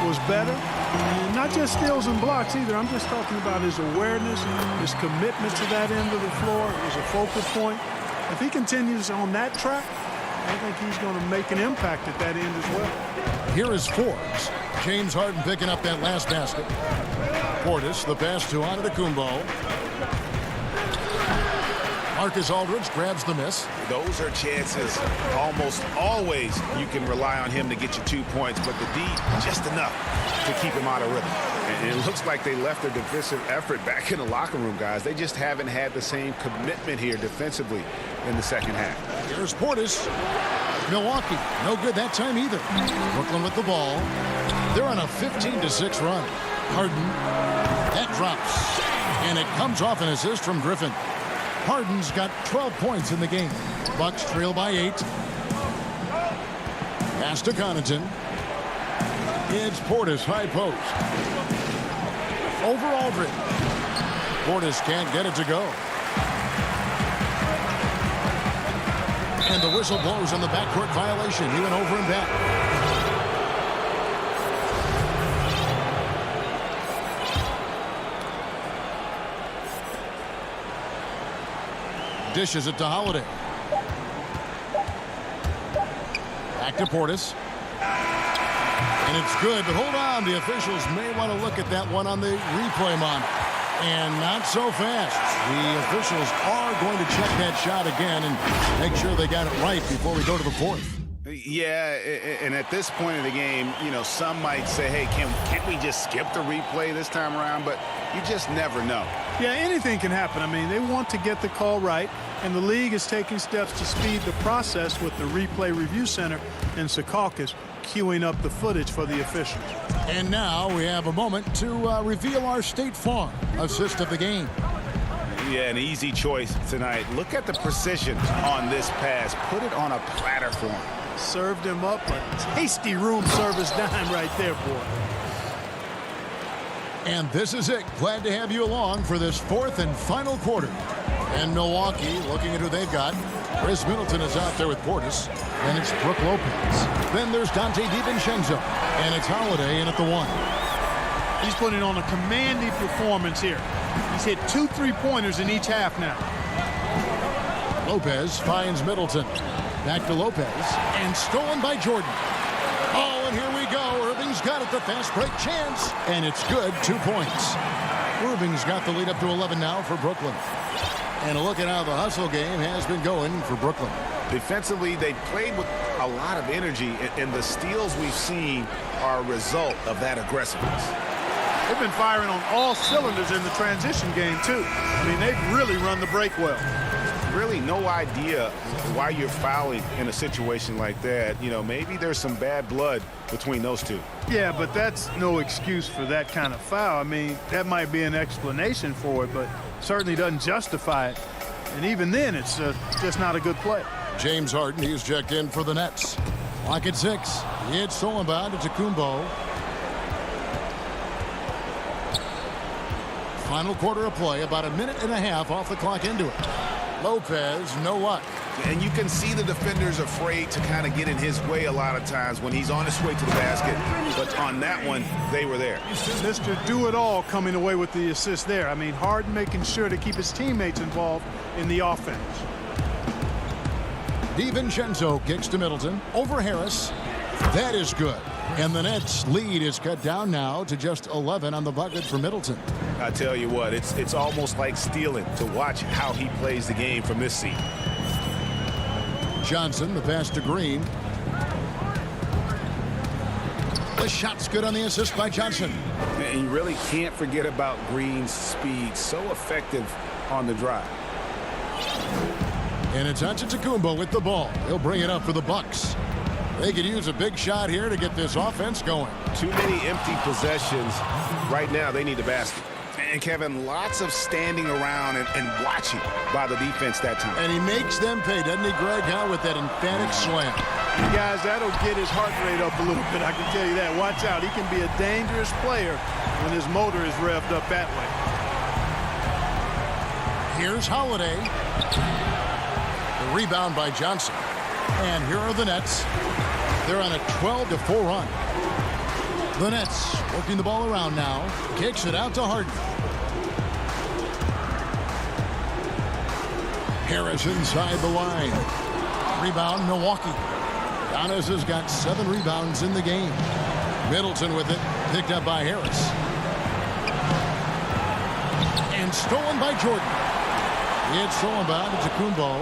Speaker 4: was better. And not just steals and blocks either. I'm just talking about his awareness, his commitment to that end of the floor. It was a focal point. If he continues on that track, I think he's going to make an impact at that end as well.
Speaker 1: Here is Forbes. James Harden picking up that last basket. Portis, the pass to Antetokounmpo. Marcus Aldridge grabs the miss.
Speaker 16: Those are chances almost always you can rely on him to get you 2 points, but the D just enough to keep him out of rhythm. And it looks like they left their defensive effort back in the locker room, guys. They just haven't had the same commitment here defensively in the second half.
Speaker 1: Here's Portis. Milwaukee, no good that time either. Brooklyn with the ball. They're on a 15-6 run. Harden, that drops. And it comes off an assist from Griffin. Harden's got 12 points in the game. Bucks trail by 8. Pass to Connaughton. It's Portis, high post. Over Aldridge. Portis can't get it to go. And the whistle blows on the backcourt violation. He went over and back. Dishes it to Holiday. Back to Portis. And it's good, but hold on. The officials may want to look at that one on the replay monitor. And not so fast. The officials are going to check that shot again and make sure they got it right before we go to the fourth.
Speaker 16: Yeah, and at this point of the game, you know, some might say, hey, can't we just skip the replay this time around? But you just never know.
Speaker 4: Yeah, anything can happen. I mean, they want to get the call right, and the league is taking steps to speed the process with the Replay Review Center in Secaucus queuing up the footage for the officials.
Speaker 1: And now we have a moment to reveal our State Farm assist of the game.
Speaker 16: Yeah, an easy choice tonight. Look at the precision on this pass. Put it on a platter for him.
Speaker 4: Served him up a tasty room service dime right there, boy.
Speaker 1: And this is it. Glad to have you along for this fourth and final quarter. And Milwaukee looking at who they've got. Chris Middleton is out there with Portis. And it's Brook Lopez. Then there's Dante DiVincenzo. And it's Holiday in at the 1.
Speaker 4: He's putting on a commanding performance here. He's hit 2 3-pointers in each half now.
Speaker 1: Lopez finds Middleton. Back to Lopez. And stolen by Jordan. Oh, and here we go. Irving's got it. The fast break chance. And it's good. 2 points. Irving's got the lead up to 11 now for Brooklyn. And a look at how the hustle game has been going for Brooklyn.
Speaker 16: Defensively, they played with a lot of energy, and the steals we've seen are a result of that aggressiveness.
Speaker 4: They've been firing on all cylinders in the transition game, too. I mean, they've really run the break well.
Speaker 16: Really no idea why you're fouling in a situation like that. You know, maybe there's some bad blood between those two.
Speaker 4: Yeah, but that's no excuse for that kind of foul. I mean, that might be an explanation for it, but certainly doesn't justify it. And even then, it's just not a good play.
Speaker 1: James Harden, he's checked in for the Nets. Clock at 6. It's Solomon to Kumbo. Final quarter of play, about a minute and a half off the clock into it. Lopez, no luck.
Speaker 16: And you can see the defenders afraid to kind of get in his way a lot of times when he's on his way to the basket. But on that one, they were there.
Speaker 4: Mr. Do-It-All coming away with the assist there. I mean, Harden making sure to keep his teammates involved in the offense.
Speaker 1: DiVincenzo kicks to Middleton. Over Harris. That is good. And the Nets' lead is cut down now to just 11 on the bucket for Middleton.
Speaker 16: I tell you what, it's almost like stealing to watch how he plays the game from this seat.
Speaker 1: Johnson, the pass to Green. The shot's good on the assist by Johnson.
Speaker 16: And you really can't forget about Green's speed. So effective on the drive.
Speaker 1: And it's Antetokounmpo with the ball. He'll bring it up for the Bucks. They could use a big shot here to get this offense going.
Speaker 16: Too many empty possessions. Right now, they need a basket. And Kevin, lots of standing around and watching by the defense that time.
Speaker 1: And he makes them pay, doesn't he, Greg, huh, with that emphatic slam.
Speaker 4: You guys, that'll get his heart rate up a little bit, I can tell you that. Watch out. He can be a dangerous player when his motor is revved up that way.
Speaker 1: Here's Holiday. The rebound by Johnson. And here are the Nets. They're on a 12-4 run. The Nets working the ball around now. Kicks it out to Harden. Harris inside the line. Rebound, Milwaukee. Giannis has got 7 rebounds in the game. Middleton with it. Picked up by Harris. And stolen by Jordan. It's Solomon to Kumbo.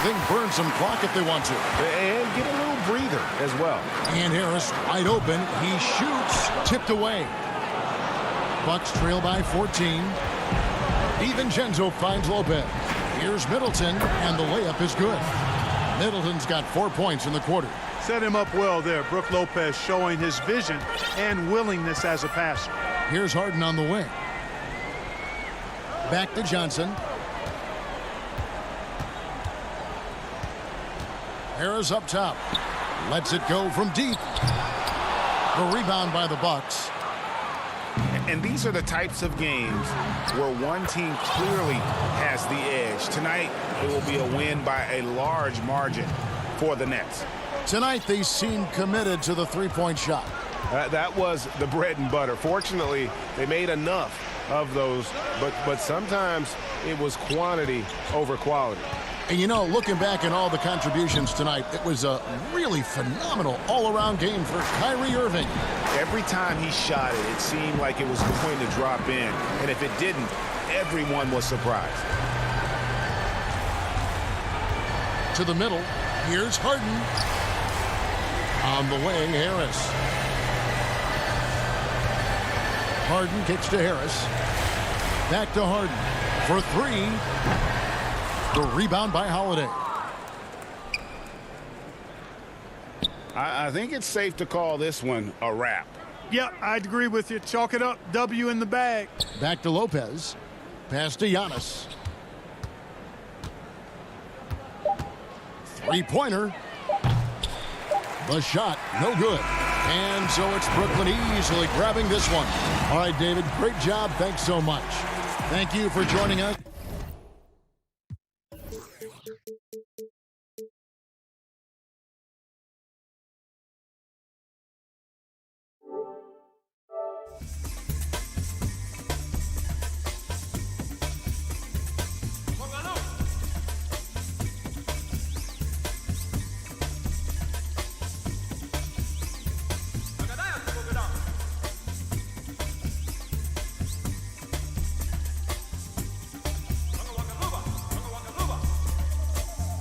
Speaker 1: They can burn some clock if they want to.
Speaker 16: And get a little breather as well.
Speaker 1: And Harris wide open. He shoots. Tipped away. Bucks trail by 14. DiVincenzo finds Lopez. Here's Middleton, and the layup is good. Middleton's got 4 points in the quarter.
Speaker 4: Set him up well there. Brook Lopez showing his vision and willingness as a passer.
Speaker 1: Here's Harden on the wing. Back to Johnson. Harris up top. Lets it go from deep. The rebound by the Bucks.
Speaker 16: And these are the types of games where one team clearly has the edge. Tonight, it will be a win by a large margin for the Nets.
Speaker 1: Tonight, they seem committed to the three-point shot.
Speaker 16: That was the bread and butter. Fortunately, they made enough of those, but sometimes it was quantity over quality.
Speaker 1: And, you know, looking back at all the contributions tonight, it was a really phenomenal all-around game for Kyrie Irving.
Speaker 16: Every time he shot it, it seemed like it was going to drop in. And if it didn't, everyone was surprised.
Speaker 1: to the middle. Here's Harden. On the wing, Harris. Harden kicks to Harris. Back to Harden for three. The rebound by Holiday.
Speaker 16: I think it's safe to call this one a wrap.
Speaker 3: Yep, I'd agree with you. Chalk it up. W in the bag.
Speaker 1: Back to Lopez. Pass to Giannis. Three-pointer. The shot, no good. And so it's Brooklyn easily grabbing this one. All right, David, great job. Thanks so much. Thank you for joining us.